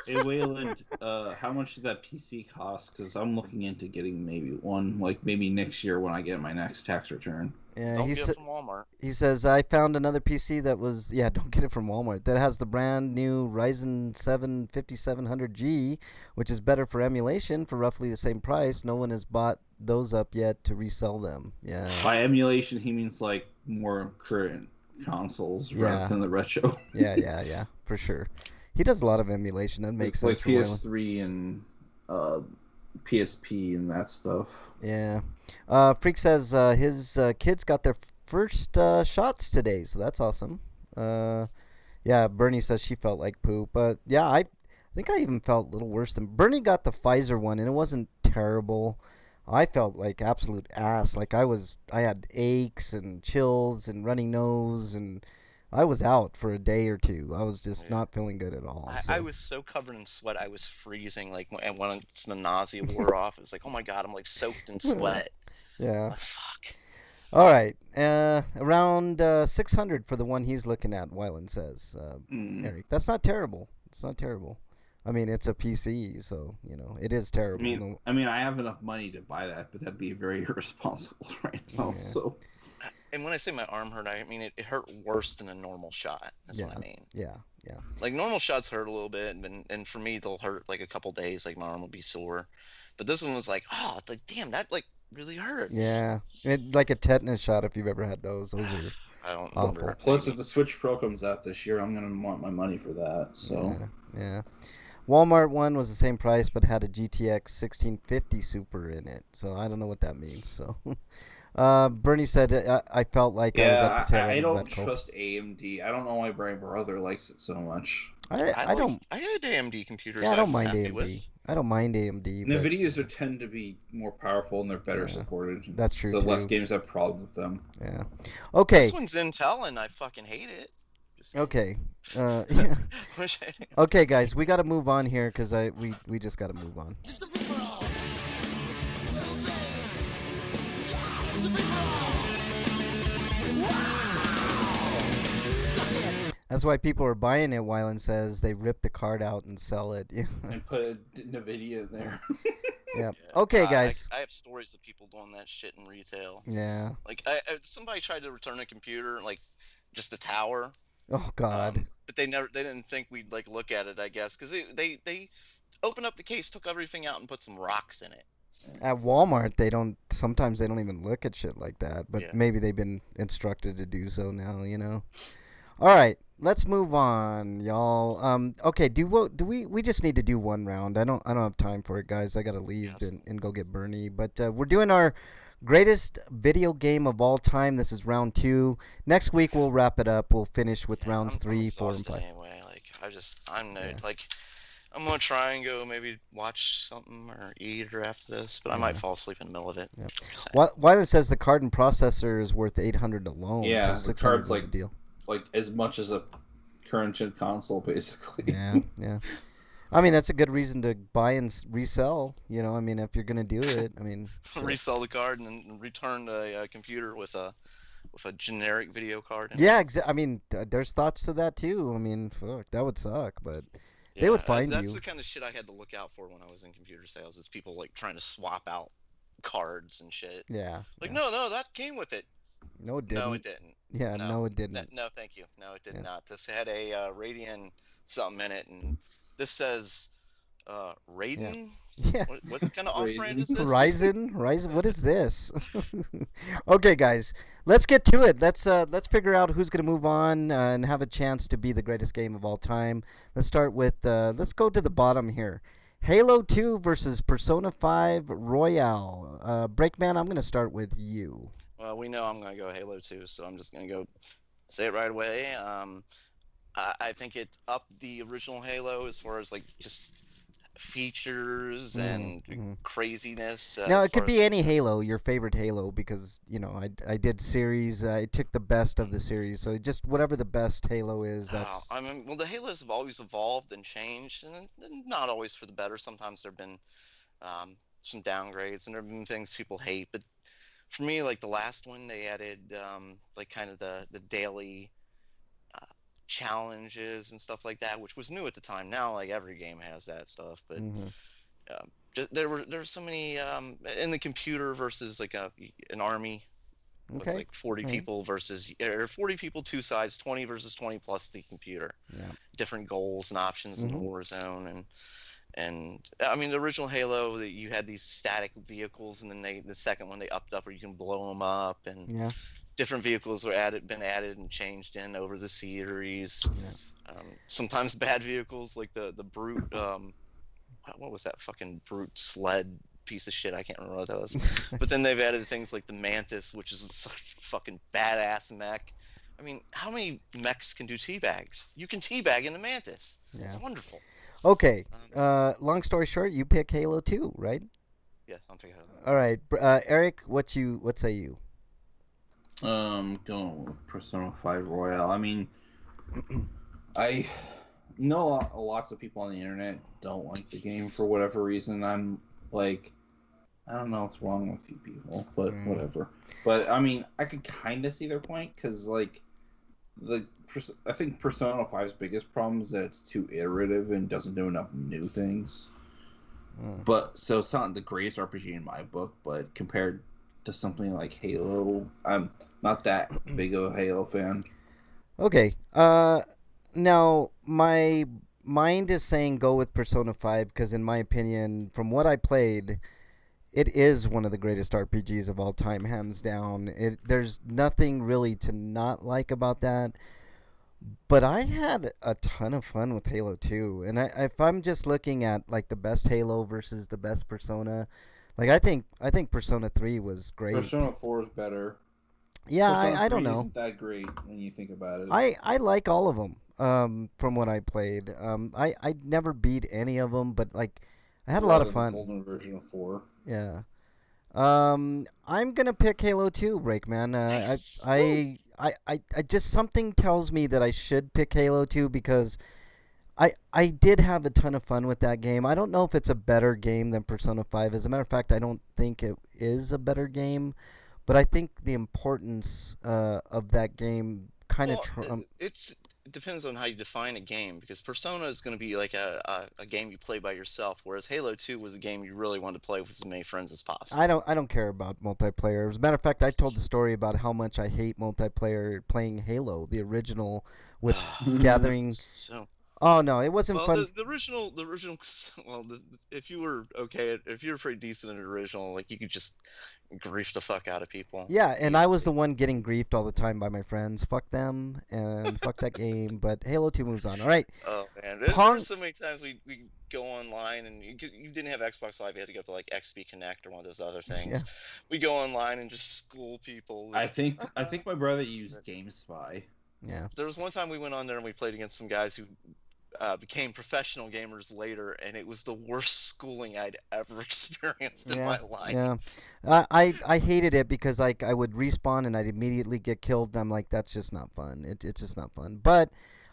Hey Wayland, how much did that PC cost? Because I'm looking into getting maybe one, like maybe next year when I get my next tax return. yeah, Don't get it from Walmart. he says I found another PC that was don't get it from Walmart. That has the brand new Ryzen 7 5700G, which is better for emulation for roughly the same price. No one has bought those up yet to resell them. Yeah. By emulation, he means like more current consoles Yeah. rather than the retro. Yeah, for sure. He does a lot of emulation. That makes like sense for Wyland. PS3 and PSP and that stuff. Yeah. Freak says his kids got their first shots today, so that's awesome. Yeah, Bernie says she felt like poop. But yeah, I think I even felt a little worse than Bernie got the Pfizer one, and it wasn't terrible. I felt like absolute ass. Like I had aches and chills and running nose, and I was out for a day or two. I was just not feeling good at all. I was so covered in sweat, I was freezing. Like, and once the nausea wore off, it was like, oh my god, I'm like soaked in sweat. Yeah. Like, fuck. All right. Around 600 for the one he's looking at, Wyland says. Eric, that's not terrible. It's not terrible. I mean, it's a PC, so, it is terrible. I mean, I have enough money to buy that, but that'd be very irresponsible right now. Yeah. So. And when I say my arm hurt, I mean it hurt worse than a normal shot. That's what I mean. Yeah. Like, normal shots hurt a little bit, and for me, they'll hurt like a couple days. Like, my arm will be sore. But this one was like, oh, it's like, damn, that like really hurts. Yeah. Like a tetanus shot, if you've ever had those. Those are I don't awful. remember. Plus, if the Switch Pro comes out this year, I'm gonna want my money for that. So. Yeah. Walmart one was the same price, but had a GTX 1650 Super in it. So I don't know what that means. So. Bernie said, I felt like I was at the tail end I of don't medical. trust AMD. I don't know why my brother likes it so much. I don't. I had AMD computers. Yeah, I don't mind happy AMD. with. I don't mind AMD. But NVIDIA's tend to be more powerful and they're better supported. That's true, So too. less games have problems with them. Yeah. Okay. This one's Intel, and I fucking hate it. Okay. Yeah. Wish I- Okay, guys, we got to move on here because we just got to move on. That's why people are buying it. Wyland says they rip the card out and sell it. Yeah. And put NVIDIA in there. Yeah. Okay, I- guys. I have stories of people doing that shit in retail. Yeah. Like, somebody tried to return a computer, like just a tower. Oh God. But they didn't think we'd like look at it, I guess, because they opened up the case, took everything out, and put some rocks in it. At Walmart, sometimes they don't even look at shit like that, but Yeah. maybe they've been instructed to do so now, All right, let's move on, y'all. Okay, we just need to do one round. I don't have time for it, guys. I got to leave Yes. and go get Bernie, but we're doing our greatest video game of all time. This is round 2. Next week we'll wrap it up. We'll finish with rounds I'm 3, 4, and exhausted 5. Anyway, like I'm gonna try and go maybe watch something or eat or after this, but I might fall asleep in the middle of it. Yeah. Just saying. Wyland says the card and processor is worth $800 alone. Yeah, so the 600 card's was like- the deal. Like as much as a current gen console, basically. Yeah. I mean, that's a good reason to buy and resell. I mean, if you're gonna do it, I mean, shit. Resell the card and then return a computer with a generic video card. in it. Yeah, I mean, there's thoughts to that too. I mean, fuck, that would suck, but they would find That's you. the kind of shit I had to look out for when I was in computer sales. Is people like trying to swap out cards and shit. Yeah. Like, yeah. no, that came with it. No, it didn't. No, it didn't. Yeah, no, it didn't. No, thank you. No, it did Yeah. not. This had a Radeon something in it, and this says Raiden. Yeah. What kind of off-brand is this? Ryzen, what is this? Okay, guys, let's get to it. Let's figure out who's gonna move on and have a chance to be the greatest game of all time. Let's start with let's go to the bottom here. Halo 2 versus Persona 5 Royale. Breakman, I'm gonna start with you. Well, we know I'm gonna go Halo 2, so I'm just gonna go say it right away. I think it upped the original Halo as far as like just features and craziness. Now as it could far be as- any Halo, your favorite Halo, because I did series. I took the best of the series, so just whatever the best Halo is. That's I mean, well, the Halos have always evolved and changed, and not always for the better. Sometimes there've been some downgrades, and there've been things people hate. But for me, like the last one, they added like kind of the daily challenges and stuff like that, which was new at the time. Now, like every game has that stuff, but there were so many in the computer versus like an army. It's okay. like 40 people versus, or 40 people, two sides, 20 versus 20 plus the computer. Yeah. Different goals and options in Warzone, and I mean the original Halo, that you had these static vehicles, and then the second one they upped up where you can blow them up, and Yeah. different vehicles were been added and changed in over the series. Sometimes bad vehicles like the brute. What was that fucking brute sled piece of shit? I can't remember what that was. But then they've added things like the Mantis, which is such a fucking badass mech. I mean, how many mechs can do teabags? You can teabag in the Mantis. Yeah. It's wonderful. Okay. Long story short, you pick Halo 2, right? Yes, I'm thinking of that. All right. Eric, what say you? Going with Persona 5 Royale. I mean, I know lots of people on the internet don't like the game for whatever reason. I'm like, I don't know what's wrong with you people, but whatever. But I mean, I could kind of see their point because like I think Persona 5's biggest problem is that it's too iterative and doesn't do enough new things. But so it's not the greatest RPG in my book, but compared to something like Halo, I'm not that big of a Halo fan. Okay. Now my mind is saying go with Persona 5 because, in my opinion, from what I played, it is one of the greatest RPGs of all time, hands down. There's nothing really to not like about that. But I had a ton of fun with Halo 2, and if I'm just looking at like the best Halo versus the best Persona, like I think Persona 3 was great. Persona 4 is better. Yeah, Persona I don't 3 know. Isn't that great when you think about it? I like all of them. From what I played, I never beat any of them, but like I had a lot of fun. The golden version of 4. Yeah. I'm gonna pick Halo 2, Breakman. Nice. I just something tells me that I should pick Halo 2 because I did have a ton of fun with that game. I don't know if it's a better game than Persona 5. As a matter of fact, I don't think it is a better game, but I think the importance of that game kind of it depends on how you define a game, because Persona is going to be like a game you play by yourself, whereas Halo 2 was a game you really wanted to play with as many friends as possible. I don't care about multiplayer. As a matter of fact, I told the story about how much I hate multiplayer playing Halo, the original, with gathering. So, Oh no, it wasn't fun. The original. Well, if you were okay, if you were pretty decent in the original, like you could just grief the fuck out of people. Yeah, and I was the one getting griefed all the time by my friends. Fuck them and fuck that game. But Halo 2 moves on. All right. Oh man, there were so many times we go online and you didn't have Xbox Live. You had to go to like XP Connect or one of those other things. Yeah. We go online and just school people. I think my brother used GameSpy. Yeah. There was one time we went on there and we played against some guys who became professional gamers later, and it was the worst schooling I'd ever experienced in my life. Yeah, I hated it because like I would respawn and I'd immediately get killed. And I'm like, that's just not fun. It's just not fun. But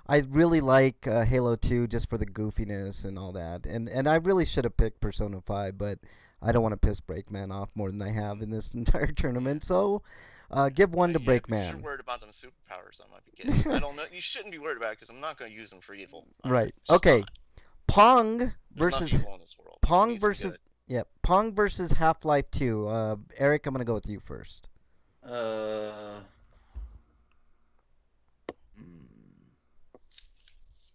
I really like Halo 2 just for the goofiness and all that. And I really should have picked Persona 5, but I don't want to piss Breakman off more than I have in this entire tournament. So give one to Breakman. If you're worried about them superpowers, I might be kidding. I don't know. You shouldn't be worried about it because I'm not going to use them for evil. Right. Okay. Not. Pong There's versus evil in this world. Pong versus Pong versus Half-Life 2. Eric, I'm gonna go with you first. I'm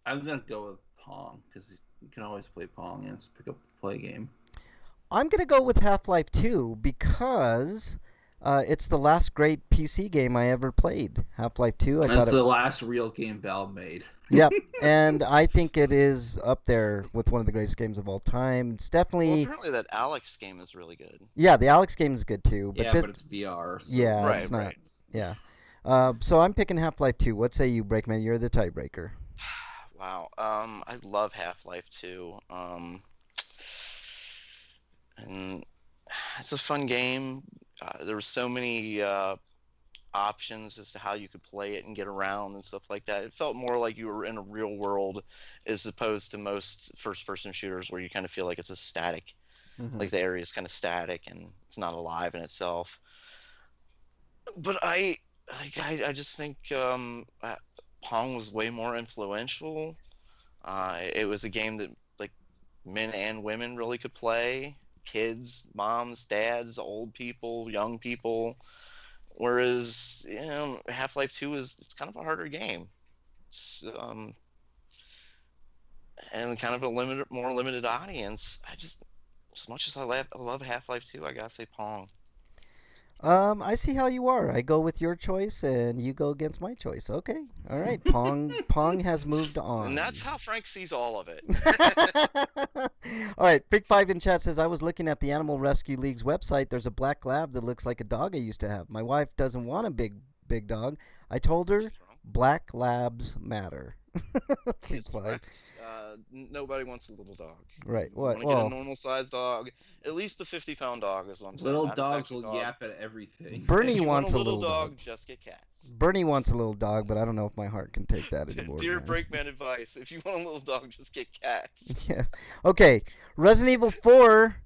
gonna go with Pong because you can always play Pong and just pick up a play game. I'm gonna go with Half-Life 2 because it's the last great PC game I ever played. Half-Life 2. That's the last real game Valve made. Yep, and I think it is up there with one of the greatest games of all time. It's definitely. Well, apparently that Alex game is really good. Yeah, the Alex game is good too. But but it's VR. So. Yeah, right, it's not. Right. Yeah. So I'm picking Half-Life 2. What say you, Breakman? You're the tiebreaker. Wow. I love Half-Life 2. And it's a fun game. There were so many options as to how you could play it and get around and stuff like that. It felt more like you were in a real world as opposed to most first-person shooters where you kind of feel like it's a static, like the area is kind of static and it's not alive in itself. But I just think Pong was way more influential. It was a game that like men and women really could play. Kids, moms, dads, old people, young people. Whereas, Half-Life 2 it's kind of a harder game. It's and kind of a more limited audience. As much as I love Half-Life 2, I gotta say Pong. I see how you are. I go with your choice, and you go against my choice. Okay, all right. Pong has moved on. And that's how Frank sees all of it. All right, Big Five in chat says, I was looking at the Animal Rescue League's website. There's a black lab that looks like a dog I used to have. My wife doesn't want a big dog. I told her black labs matter. Please It's buy. correct. Nobody wants a little dog. Right. You What? want to get a Well, normal sized dog, at least a 50-pound dog is what I'm saying. Little not a dogs sexy will dog. yap at everything. Bernie If you want wants a a little little dog, dog. just get cats. Bernie wants a little dog, but I don't know if my heart can take that anymore. Dear man. Breakman advice: if you want a little dog, just get cats. Yeah. Okay. Resident Evil 4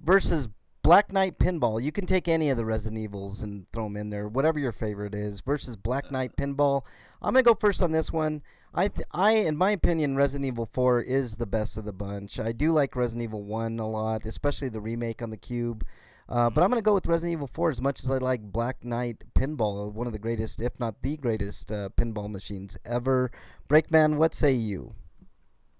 versus Black Knight Pinball. You can take any of the Resident Evils and throw them in there, whatever your favorite is. Versus Black Knight Pinball. I'm gonna go first on this one. In my opinion, Resident Evil 4 is the best of the bunch. I do like Resident Evil 1 a lot, especially the remake on the Cube. But I'm gonna go with Resident Evil 4 as much as I like Black Knight Pinball, one of the greatest, if not the greatest, pinball machines ever. Breakman, what say you?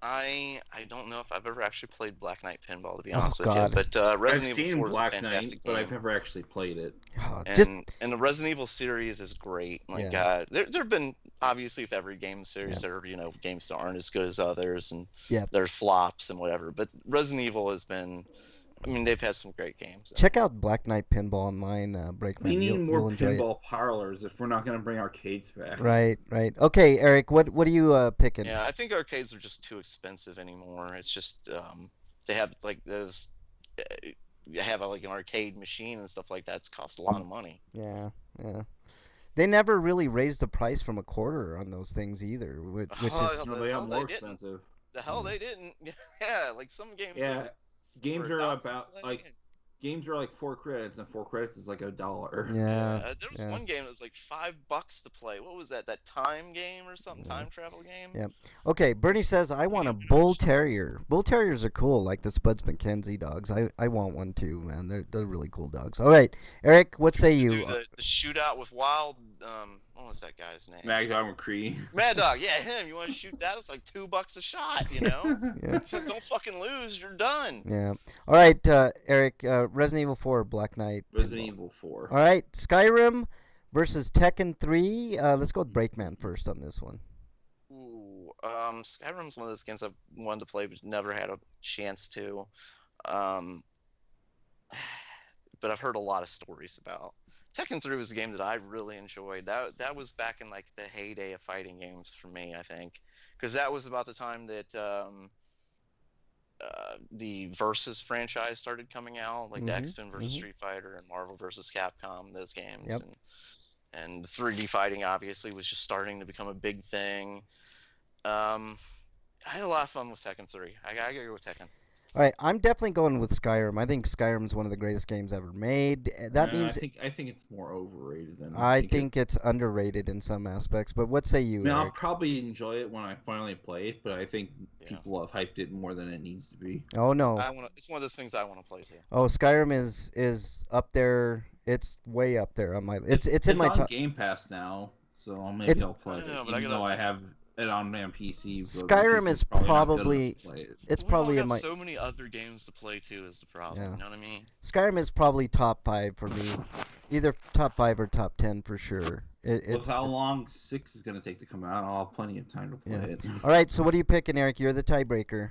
I don't know if I've ever actually played Black Knight Pinball, to be Oh, honest with God. you, but I've Resident seen Evil 4 Black is a Knight, fantastic but game. I've never actually played it. Oh, And the Resident Evil series is great. Like, there have been, obviously, with every game series, there are, games that aren't as good as others, and there's flops and whatever. But Resident Evil has been, they've had some great games. check out Black Knight Pinball online, Breakman. We need you'll more enjoy pinball parlors if we're not going to bring arcades back. it. Right. Okay, Eric, what are you picking? Yeah, I think arcades are just too expensive anymore. It's just they have like those. You have like an arcade machine and stuff like that. It's cost a lot of money. Yeah. They never really raised the price from a quarter on those things either, which is No, they are more expensive. The hell they didn't. Yeah, like some games. Yeah, games for are $1 about play like game. games are like 4 credits, and 4 credits is like $1. Yeah. There was one game that was like $5 to play. What was that? That time game or something? Time travel game? Yeah. Okay, Bernie says I want a bull terrier. Bull terriers are cool, like the Spuds McKenzie dogs. I want one too, man. They're really cool dogs. All right, Eric, what say you? Do the shootout with Wild. What was that guy's name? Mad Dog McCree. Mad Dog. Yeah, him. You want to shoot that? It's like $2 a shot. Yeah. Don't fucking lose. You're done. Yeah. All right, Eric. Resident Evil 4, Black Knight. Resident Evil 4. All right, Skyrim versus Tekken 3. Let's go with Breakman first on this one. Ooh, Skyrim's one of those games I've wanted to play but never had a chance to. But I've heard a lot of stories about. Tekken 3 was a game that I really enjoyed. That was back in like the heyday of fighting games for me, I think, because that was about the time that the Versus franchise started coming out, like the X-Men versus Street Fighter and Marvel versus Capcom, those games. Yep. And 3D fighting obviously was just starting to become a big thing. I had a lot of fun with Tekken 3. I gotta go with Tekken. All right, I'm definitely going with Skyrim. I think Skyrim is one of the greatest games ever made. That means I think it's more overrated than I think it's underrated in some aspects. But what say you? I'll Eric? probably enjoy it when I finally play it, but I think people have hyped it more than it needs to be. Oh no! It's one of those things I want to play too. Oh, Skyrim is up there. It's way up there on my. It's in my on top. Game Pass now, so I'll play it. know, but Even though I have it on my PC. Skyrim is probably it's probably in my. So many other games to play too is the problem. Yeah. You know what I mean? Skyrim is probably top 5 for me, either top 5 or top 10 for sure. With how long 6 is going to take to come out, I'll have plenty of time to play it. All right, so what are you picking, Eric? You're the tiebreaker.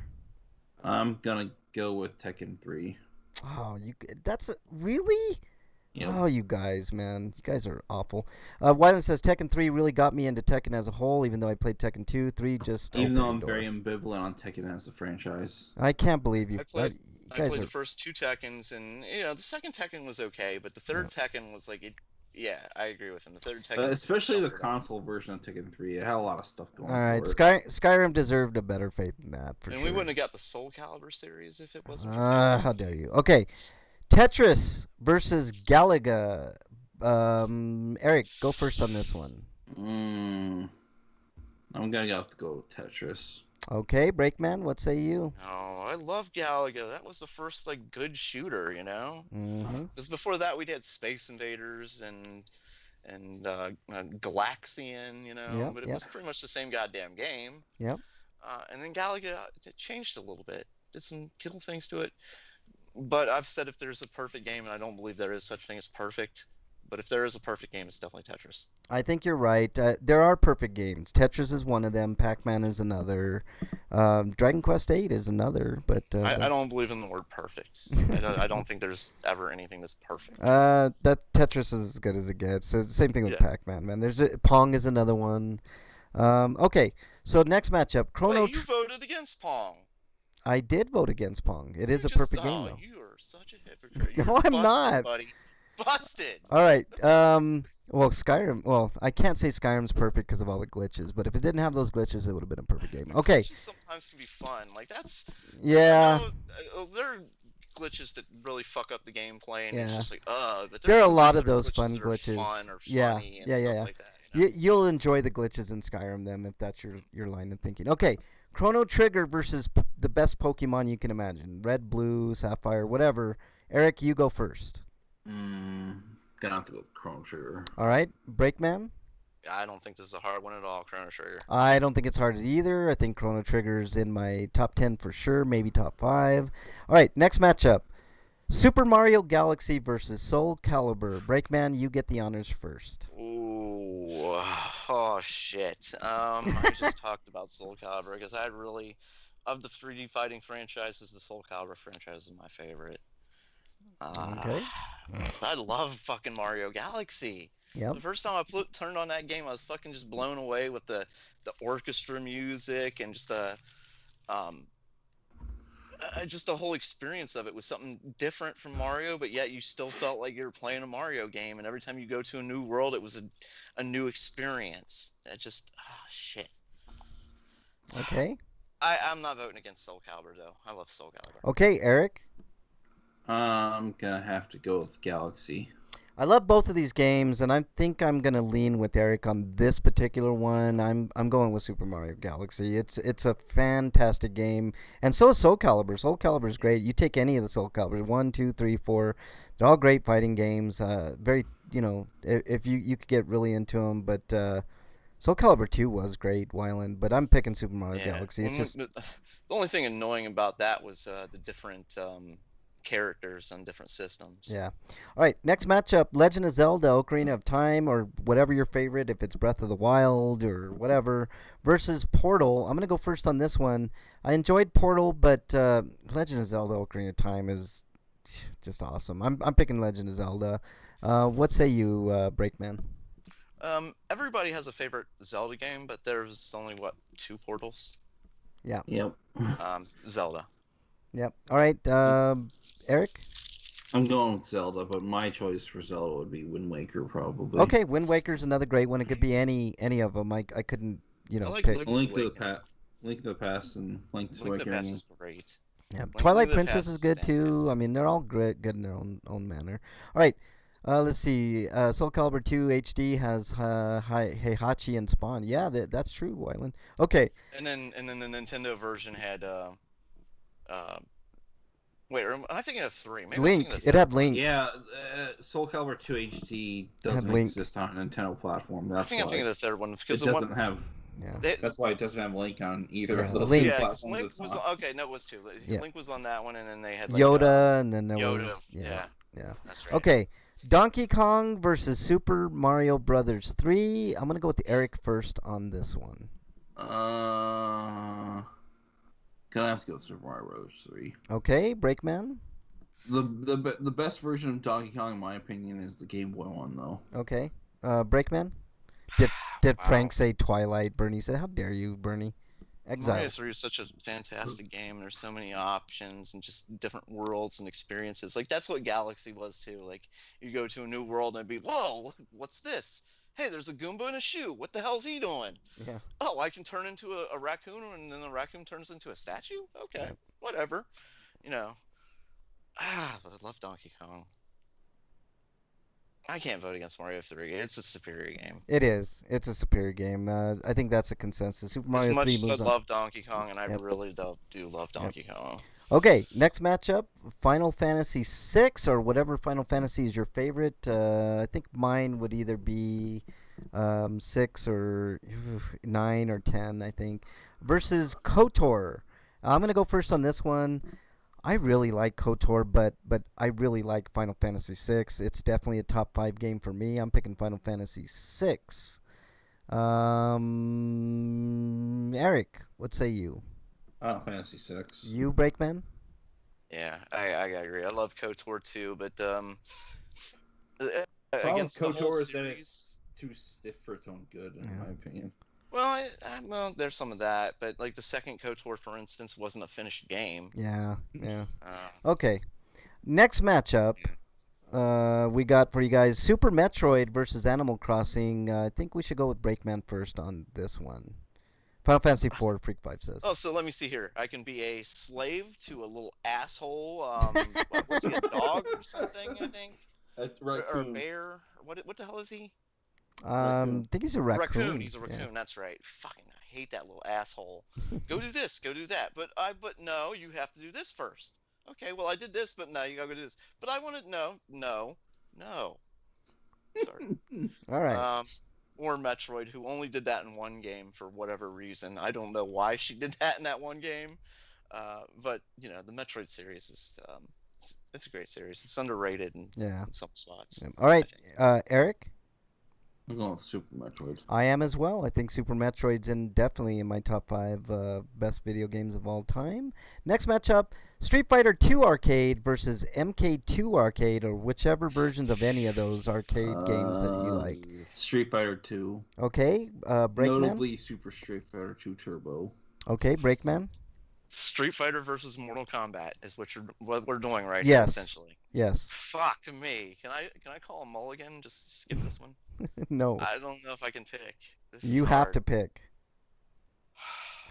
I'm gonna go with Tekken 3. Oh, really? Yep. Oh, you guys, man. You guys are awful. Wyland says Tekken 3 really got me into Tekken as a whole, even though I played Tekken 2. 3 just Even though I'm opened the very door. ambivalent on Tekken as a franchise. I can't believe you. I guys played are... the first 2 Tekkens, and the second Tekken was okay, but the third Tekken was like it. Yeah, I agree with him. The third Tekken, especially the console version of Tekken 3, it had a lot of stuff going on. All right, for it. Skyrim deserved a better fate than that, for and sure. we wouldn't have got the Soul Calibur series if it wasn't for How dare you? Okay, Tetris versus Galaga. Eric, go first on this one. I'm gonna have to go with Tetris. Okay, Breakman, what say you? Oh, I love Galaga. That was the first like good shooter, you know. Mm-hmm. Because before that we'd had Space Invaders and Galaxian, Yep, but it was pretty much the same goddamn game. Yep. And then Galaga it changed a little bit, did some cool things to it. But I've said if there's a perfect game, and I don't believe there is such thing as perfect, but if there is a perfect game, it's definitely Tetris. I think you're right. There are perfect games. Tetris is one of them. Pac-Man is another. Dragon Quest VIII is another. But I don't believe in the word perfect. I don't think there's ever anything that's perfect. That Tetris is as good as it gets. Same thing with Pac-Man, man. Pong is another one. Okay, so next matchup, Chrono. Wait, you voted against Pong. I did vote against Pong. It is a You just- perfect game, though. You are such a hypocrite. You're No, I'm busted, not. buddy. Busted. All right. Well, Skyrim. Well, I can't say Skyrim's perfect because of all the glitches, but if it didn't have those glitches, it would have been a perfect game. Okay. Glitches sometimes can be fun. Like that's. Yeah. I know, there are glitches that really fuck up the gameplay, and it's Yeah. just like, but There are a some lot of other those fun that are glitches. Fun or Yeah. funny and Yeah. stuff Yeah. like that. You know? You'll enjoy the glitches in Skyrim, then, if that's your line of thinking. Okay. Chrono Trigger versus the best Pokemon you can imagine. Red, blue, Sapphire, whatever. Eric, you go first. Gonna have to go with Chrono Trigger. All right. Breakman? I don't think this is a hard one at all, Chrono Trigger. I don't think it's hard either. I think Chrono Trigger's in my top 10 for sure, maybe top 5. All right, next matchup. Super Mario Galaxy versus Soul Calibur. Breakman, you get the honors first. Ooh, oh shit. I just talked about Soul Calibur because I really, of the 3D fighting franchises, the Soul Calibur franchise is my favorite. Okay. I love fucking Mario Galaxy. Yep. The first time I turned on that game, I was fucking just blown away with the orchestra music and just the whole experience of it was something different from Mario, but yet you still felt like you were playing a Mario game. And every time you go to a new world, it was a new experience. Shit. Okay. I'm not voting against Soul Calibur though. I love Soul Calibur. Okay, Eric. I'm gonna have to go with Galaxy. I love both of these games, and I think I'm gonna lean with Eric on this particular one. I'm going with Super Mario Galaxy. It's a fantastic game, and so is Soul Calibur. Soul Calibur is great. You take any of the Soul Calibur, 1, 2, 3, 4, they're all great fighting games. Very, if you could get really into them, but Soul Calibur 2 was great, Wyland. But I'm picking Super Mario Galaxy. It's just The only thing annoying about that was the different characters on different systems. Yeah. All right, next matchup, Legend of Zelda Ocarina of Time, or whatever your favorite, if it's Breath of the Wild or whatever, versus Portal. I'm going to go first on this one. I enjoyed Portal, but Legend of Zelda Ocarina of Time is just awesome. I'm picking Legend of Zelda. What say you, Breakman? Everybody has a favorite Zelda game, but there's only, 2 Portals? Yeah. Yep. Zelda. Yep. All right, Eric? I'm going with Zelda, but my choice for Zelda would be Wind Waker, probably. Okay, Wind Waker's another great one. It could be any of them. I couldn't, I like pick. Link's Link to the Past and Link to Link to the Past Awakening. is great. Yeah, Link Twilight to the Princess Past is is good too. fantastic. I mean, they're all good in their own manner. All right, let's see. Soul Calibur 2 HD has Heihachi and Spawn. Yeah, that's true, Wyland. Okay. And then the Nintendo version had wait, am I thinking of 3? Maybe I'm Link. thinking of the It third had one. Link. Yeah, Soul Calibur 2 HD doesn't Link. exist on a Nintendo platform. I That's think I'm why thinking of the third one because it the doesn't one. have. Yeah. That's why it doesn't have Link on either Yeah, of those Link. two Yeah, 'cause platforms. Link was okay. No, it was 2. Yeah. Link was on that one, and then they had like, Yoda, and then there Yoda. was Yeah, yeah. that's right. Okay, Donkey Kong versus Super Mario Brothers 3. I'm gonna go with Eric first on this one. Gonna have to go with Super Mario Bros. 3. Okay, Breakman. The best version of Donkey Kong, in my opinion, is the Game Boy one, though. Okay, Breakman. Did Wow. Frank say Twilight? Bernie said, "How dare you, Bernie?" Mario Exile. 3 is such a fantastic game. There's so many options and just different worlds and experiences. Like that's what Galaxy was too. Like you go to a new world and it'd be, whoa, what's this? Hey, there's a Goomba in a shoe. What the hell's he doing? Yeah. Oh, I can turn into a raccoon and then the raccoon turns into a statue? Okay, Yep. whatever. But I love Donkey Kong. I can't vote against Mario 3. It's a superior game. It is. It's a superior game. I think that's a consensus. Super Mario As much 3 as I moves on. love Donkey Kong, and I Yep. really do love Donkey Kong. Okay, next matchup, Final Fantasy 6 or whatever Final Fantasy is your favorite. I think mine would either be 6 or 9 or 10, I think, versus KOTOR. I'm going to go first on this one. I really like KOTOR, but I really like Final Fantasy 6. It's definitely a top 5 game for me. I'm picking Final Fantasy 6. Eric, what say you? Final Fantasy 6. You, Breakman? Yeah, I agree. I love KOTOR too, but Problem against the with whole KOTOR is that series, it's too stiff for its own good, in Yeah. my opinion. Well, well, there's some of that, but like the second KOTOR, for instance, wasn't a finished game. Yeah, yeah. Uh, Okay. Next matchup, we got for you guys Super Metroid versus Animal Crossing. I think we should go with Breakman first on this one. Final Fantasy IV, Freak 5 says. Oh, so let me see here. I can be a slave to a little asshole. What's he, a dog or something? I think, or a bear. What the hell is he? I think he's a raccoon. He's a raccoon. Yeah. That's right. Fucking, I hate that little asshole. Go do this. Go do that. But no, you have to do this first. Okay, well I did this, but now you gotta go do this. But I want to no. Sorry. All right. Or Metroid, who only did that in one game for whatever reason. I don't know why she did that in that one game. But the Metroid series is it's a great series. It's underrated in some spots. Yeah. All right, Eric. I'm going with Super Metroid. I am as well. I think Super Metroid's definitely in my top 5 best video games of all time. Next matchup, Street Fighter 2 Arcade versus MK2 Arcade, or whichever versions of any of those arcade games that you like. Street Fighter 2. Okay, Breakman. Notably Super Street Fighter 2 Turbo. Okay, Breakman. Street Fighter versus Mortal Kombat is what we're doing right Yes. now, essentially. Yes. Fuck me. Can I call a mulligan? Just skip this one. No. I don't know if I can pick. You have to pick.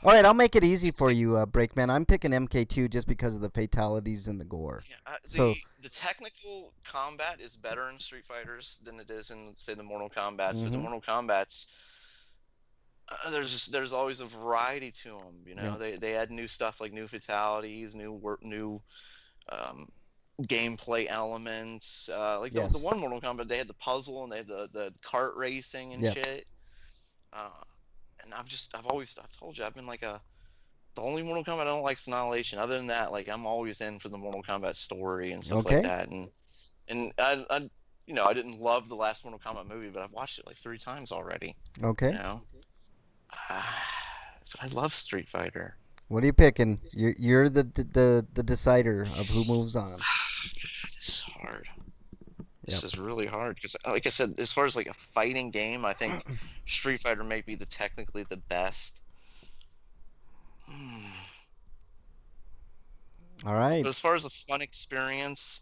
All right, I'll make it easy for you, Breakman. I'm picking MK2 just because of the fatalities and the gore. Yeah, the technical combat is better in Street Fighters than it is in, say, the Mortal Kombats. But the Mortal Kombats, there's always a variety to them. They add new stuff like new fatalities, new gameplay elements. The one Mortal Kombat, they had the puzzle and they had the kart racing and shit. And I've told you, I've been like the only Mortal Kombat I don't like is Annihilation. Other than that, like I'm always in for the Mortal Kombat story and stuff like that. And I didn't love the last Mortal Kombat movie, but I've watched it like 3 times already. Okay. But I love Street Fighter. What are you picking? You're the decider of who moves on. This is hard. This is really hard because, like I said, as far as like a fighting game, I think Street Fighter may be technically the best. All right. But as far as a fun experience,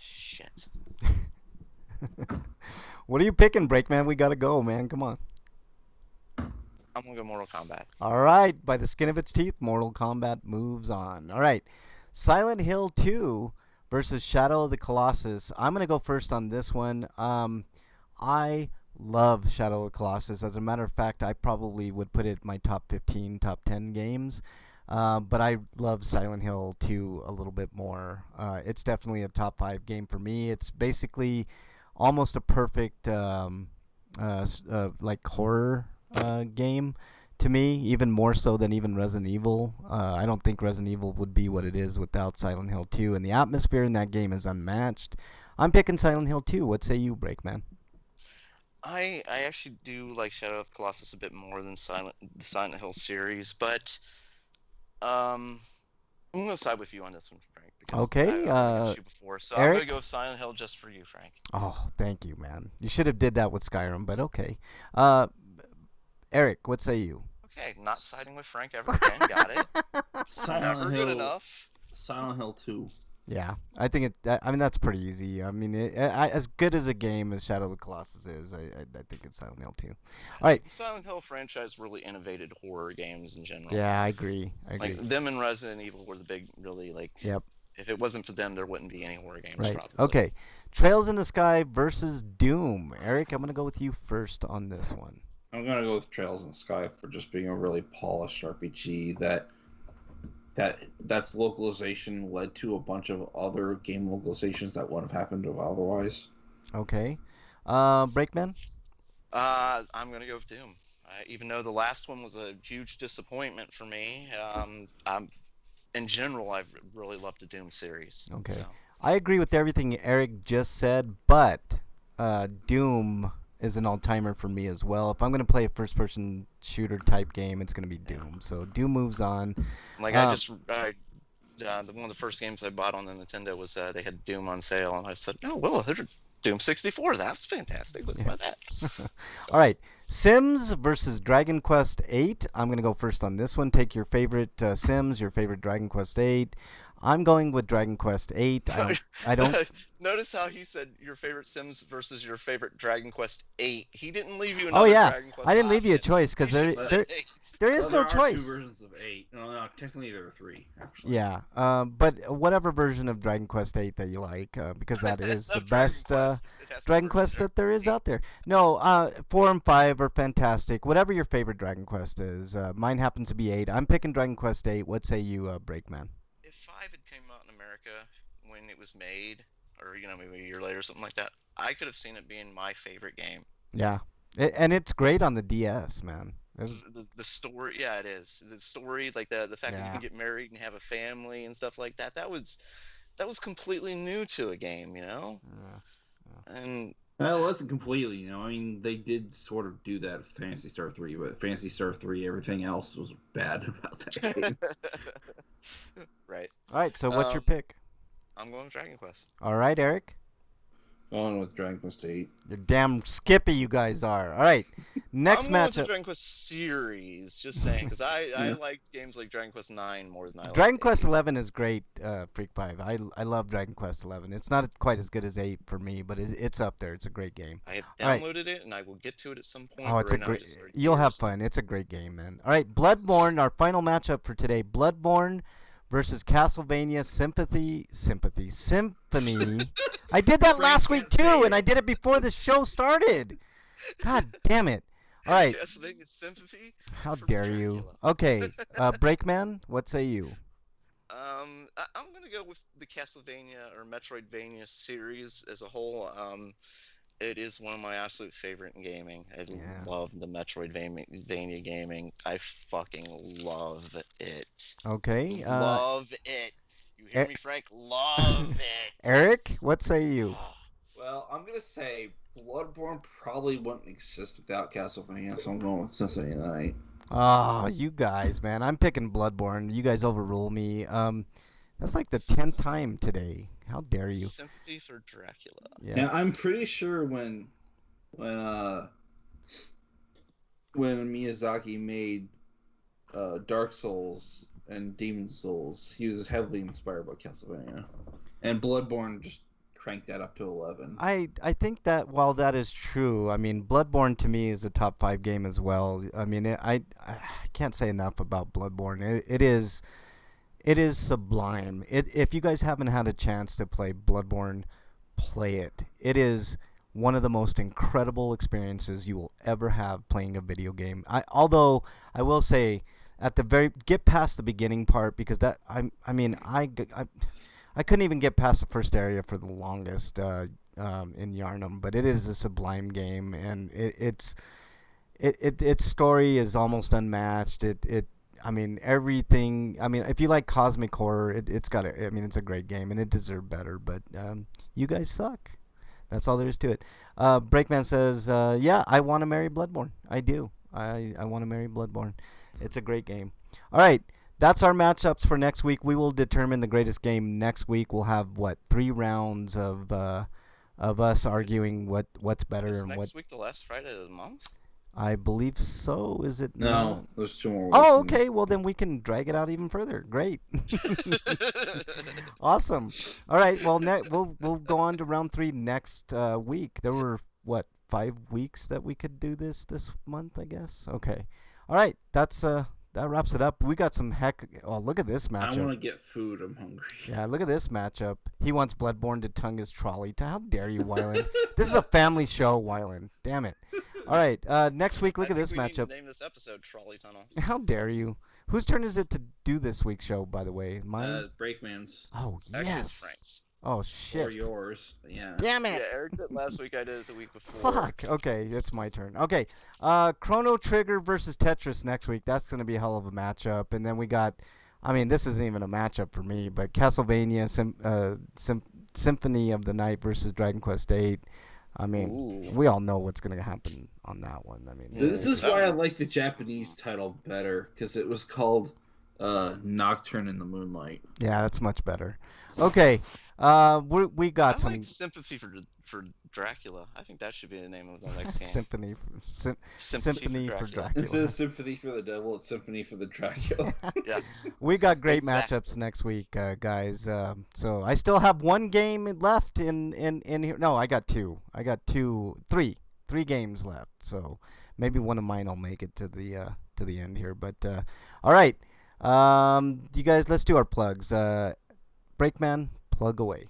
shit. What are you picking, Breakman? We gotta go, man. Come on. I'm gonna go Mortal Kombat. All right. By the skin of its teeth, Mortal Kombat moves on. All right. Silent Hill 2 versus Shadow of the Colossus. I'm going to go first on this one. I love Shadow of the Colossus. As a matter of fact, I probably would put it in my top 15, top 10 games. But I love Silent Hill 2 a little bit more. It's definitely a top 5 game for me. It's basically almost a perfect horror game to me, even more so than even Resident Evil. I don't think Resident Evil would be what it is without Silent Hill 2, and the atmosphere in that game is unmatched. I'm picking Silent Hill 2. What say you, Breakman? I actually do like Shadow of the Colossus a bit more than the Silent Hill series, but I'm going to side with you on this one, Frank. Because okay. I you before, so Eric? I'm going to go with Silent Hill just for you, Frank. Oh, thank you, man. You should have did that with Skyrim, but okay. What say you? Okay, not siding with Frank ever again. Got it. Never good enough. Silent Hill 2. Yeah, I think that's pretty easy. I mean, as good as a game as Shadow of the Colossus is, I think it's Silent Hill 2. All right. The Silent Hill franchise really innovated horror games in general. Yeah, I agree. Like them and Resident Evil were the big, really like. Yep. If it wasn't for them, there wouldn't be any horror games. Right. Probably. Okay. Trails in the Sky versus Doom. Eric, I'm gonna go with you first on this one. I'm gonna go with Trails in the Sky for just being a really polished RPG that's localization led to a bunch of other game localizations that wouldn't have happened otherwise. Okay. Breakman? I'm gonna go with Doom. Even though the last one was a huge disappointment for me, in general, I've really loved the Doom series. Okay. So. I agree with everything Eric just said, but Doom is an all-timer for me as well. If I'm going to play a first-person shooter type game, it's going to be Doom. So Doom moves on. Like one of the first games I bought on the Nintendo was they had Doom on sale, and I said, "Oh, well, there's Doom 64. That's fantastic. Let's buy that." All right, Sims versus Dragon Quest 8. I'm going to go first on this one. Take your favorite Sims, your favorite Dragon Quest 8. I'm going with Dragon Quest 8. I don't Notice how he said your favorite Sims versus your favorite Dragon Quest 8. He didn't leave you Oh another yeah, Dragon Quest I didn't leave you a option. choice because He there, should there, say- there is Well, no there are choice. 2 versions of 8. No, technically there are 3, actually. Yeah, but whatever version of Dragon Quest 8 that you like, because that is the Dragon best Quest. It has to be Dragon version Quest that there is 8. out there. No, 4 and 5 are fantastic. Whatever your favorite Dragon Quest is, mine happens to be 8. I'm picking Dragon Quest 8. What say you, Breakman? If 5 had came out in America when it was made, or maybe a year later or something like that, I could have seen it being my favorite game. Yeah, and it's great on the DS, man. The story, yeah, it is. The story, like the fact that you can get married and have a family and stuff like that. That was completely new to a game, And Well, it wasn't completely, I mean, they did sort of do that with Phantasy Star 3, but Phantasy Star 3, everything else was bad about that game. right. All right, so what's your pick? I'm going with Dragon Quest. All right, Eric. On with Dragon Quest 8. You're damn skippy, you guys are. All right, next I'm going with matchup. the Dragon Quest series, just saying, because I liked games like Dragon Quest 9 more than I liked Dragon Quest 8. 11 is great, Freak 5. I love Dragon Quest 11. It's not quite as good as 8 for me, but it's up there. It's a great game. I have All right. downloaded it, and I will get to it at some point. Oh, it's but a right now I great. just heard You'll have years. fun. It's a great game, man. All right, Bloodborne. Our final matchup for today: Bloodborne versus Castlevania Symphony. I did that last week too, and I did it before the show started. God damn it! All right. Castlevania Sympathy. How for dare you? Dracula. Okay, Breakman. What say you? I'm gonna go with the Castlevania or Metroidvania series as a whole. It is one of my absolute favorite in gaming. I love the Metroidvania gaming. I fucking love it. Okay. Love it. You hear me, Frank? Love it. Eric, what say you? Well, I'm going to say Bloodborne probably wouldn't exist without Castlevania, so I'm going with Symphony of the Night. Oh, you guys, man. I'm picking Bloodborne. You guys overrule me. That's like the 10th time today. How dare you? Sympathy for Dracula. Yeah. Now, I'm pretty sure when Miyazaki made Dark Souls and Demon Souls, he was heavily inspired by Castlevania. And Bloodborne just cranked that up to 11. I think that while that is true, I mean, Bloodborne to me is a top 5 game as well. I mean, I can't say enough about Bloodborne. It is sublime. If you guys haven't had a chance to play Bloodborne, play it. It is one of the most incredible experiences you will ever have playing a video game. Although I will say, get past the beginning part, because that I couldn't even get past the first area for the longest in Yarnum, but it is a sublime game, and its story is almost unmatched. I mean, everything. I mean, if you like cosmic horror, it's got it. I mean, it's a great game, and it deserved better. But you guys suck. That's all there is to it. Breakman says, "Yeah, I want to marry Bloodborne. I do. I want to marry Bloodborne. It's a great game." All right, that's our matchups for next week. We will determine the greatest game next week. We'll have 3 rounds of us arguing what's better Is and next what. week the last Friday of the month? I believe so. Is it? No, not? there's 2 more. Oh, weeks. okay. Well, then we can drag it out even further. Great. Awesome. All right. Well, we'll go on to round 3 next week. There were 5 weeks that we could do this month, I guess. Okay. All right. That wraps it up. We got some Oh, look at this I matchup. want to get food. I'm hungry. Yeah, look at this matchup. He wants Bloodborne to tongue his trolley. How dare you, Wyland? This is a family show, Wyland. Damn it. All right. Next week, look at this We need matchup. to name this episode Trolley Tunnel. How dare you? Whose turn is it to do this week's show, by the way? Mine? Breakman's. Oh, Actually, it's yes. Frank's. Oh, Or shit. yours. Yeah. Damn Yeah, it. Eric did last week. I did it the week before. Fuck. Okay, it's my turn. Okay. Chrono Trigger versus Tetris next week. That's going to be a hell of a matchup. And then we got, I mean, this isn't even a matchup for me, but Castlevania Symphony of the Night versus Dragon Quest 8. I mean, Ooh. we all know what's going to happen on that one. I mean, This is why I like the Japanese title better, because it was called Nocturne in the Moonlight. yeah, that's much better. Okay. We I got some like sympathy for Dracula. I think that should be the name of the next game. symphony. Sympathy For for Dracula. Instead of Sympathy for the Devil, it's Symphony for the Dracula. Yes. We got great Exactly. matchups next week, guys. So I still have one game left in here. No, I got two. I got three games left. So maybe one of mine will make it to the end here. But all right, you guys, let's do our plugs. Breakman, plug away.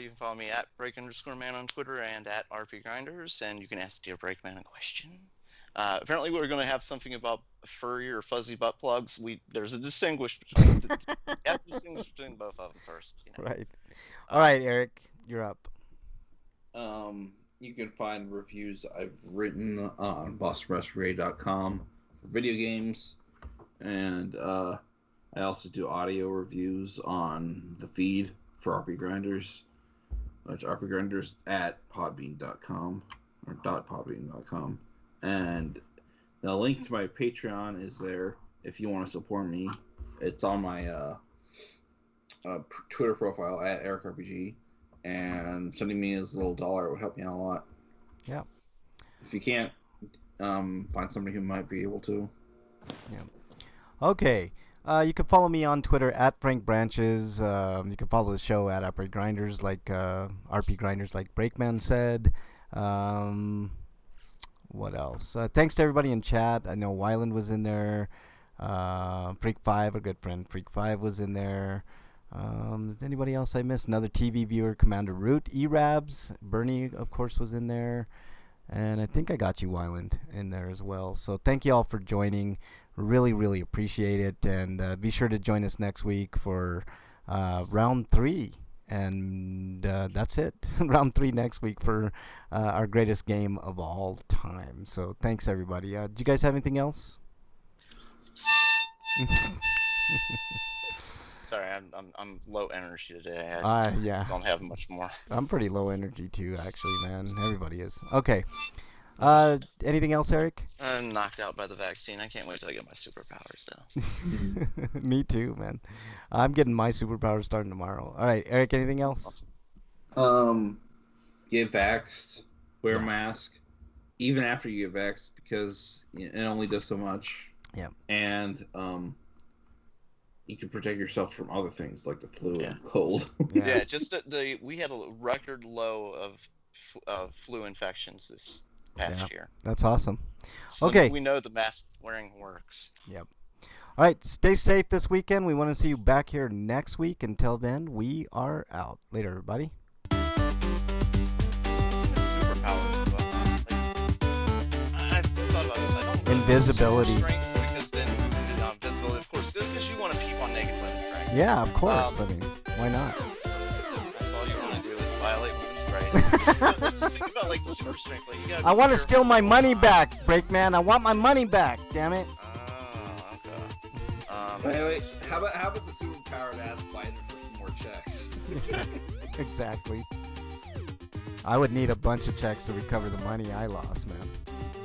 You can follow me at break_man on Twitter and at RPGrinders, and you can ask Dear Breakman a question. Apparently, we're going to have something about furry or fuzzy butt plugs. There's a distinguish between you have to distinguish between both of them first. You know? Right. All right, Eric, you're up. You can find reviews I've written on bostonwrestling.com for video games, and I also do audio reviews on the feed for RPGrinders, which RPGrinders at podbean.com or .podbean.com. And the link to my Patreon is there if you want to support me. It's on my Twitter profile at EricRPG, and sending me as a little dollar would help me out a lot. Yeah. If you can't, find somebody who might be able to. Yeah. Okay. You can follow me on Twitter at Frank Branches. You can follow the show at RPGrinders, like RPGrinders, like Breakman said. What else? Thanks to everybody in chat. I know Wyland was in there. Freak5, our good friend Freak5 was in there. Is anybody else I missed? Another TV viewer, Commander Root, E-Rabs, Bernie, of course, was in there. And I think I got you, Wyland, in there as well. So thank you all for joining. Really, really appreciate it. And be sure to join us next week for round 3. And that's it. Round 3 next week for our greatest game of all time. So thanks, everybody. Do you guys have anything else? Sorry, I'm low energy today. Yeah. Don't have much more. I'm pretty low energy too, actually, man. Everybody is. Okay. Anything else, Eric? I'm knocked out by the vaccine. I can't wait till I get my superpowers though. Me too, man. I'm getting my superpowers starting tomorrow. All right, Eric, anything else? Get vaxxed, wear a mask, even after you get vaxxed, because it only does so much. Yeah. And you can protect yourself from other things like the flu and cold. Yeah, just we had a record low of flu infections this past year. That's awesome. So okay. We know the mask wearing works. Yep. All right, stay safe this weekend. We want to see you back here next week. Until then, we are out. Later, everybody. Invisibility. Because then invisibility, of course, because you want to peep on naked women, right? Yeah, of course. I mean, why not? That's all you want to do is violate women's rights. Just think about like super strength. Like, you gotta I want to steal my money back, Breakman. I want my money back. Damn it. Okay. Wait. How about the superpower to ask Biden for some more checks? Exactly. I would need a bunch of checks to recover the money I lost, man.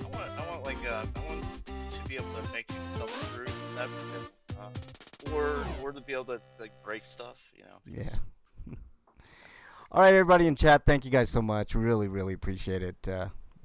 I want to be able to make you self-improve, or to be able to like break stuff, you know. Yeah. All right, everybody in chat, thank you guys so much. We really, really appreciate it.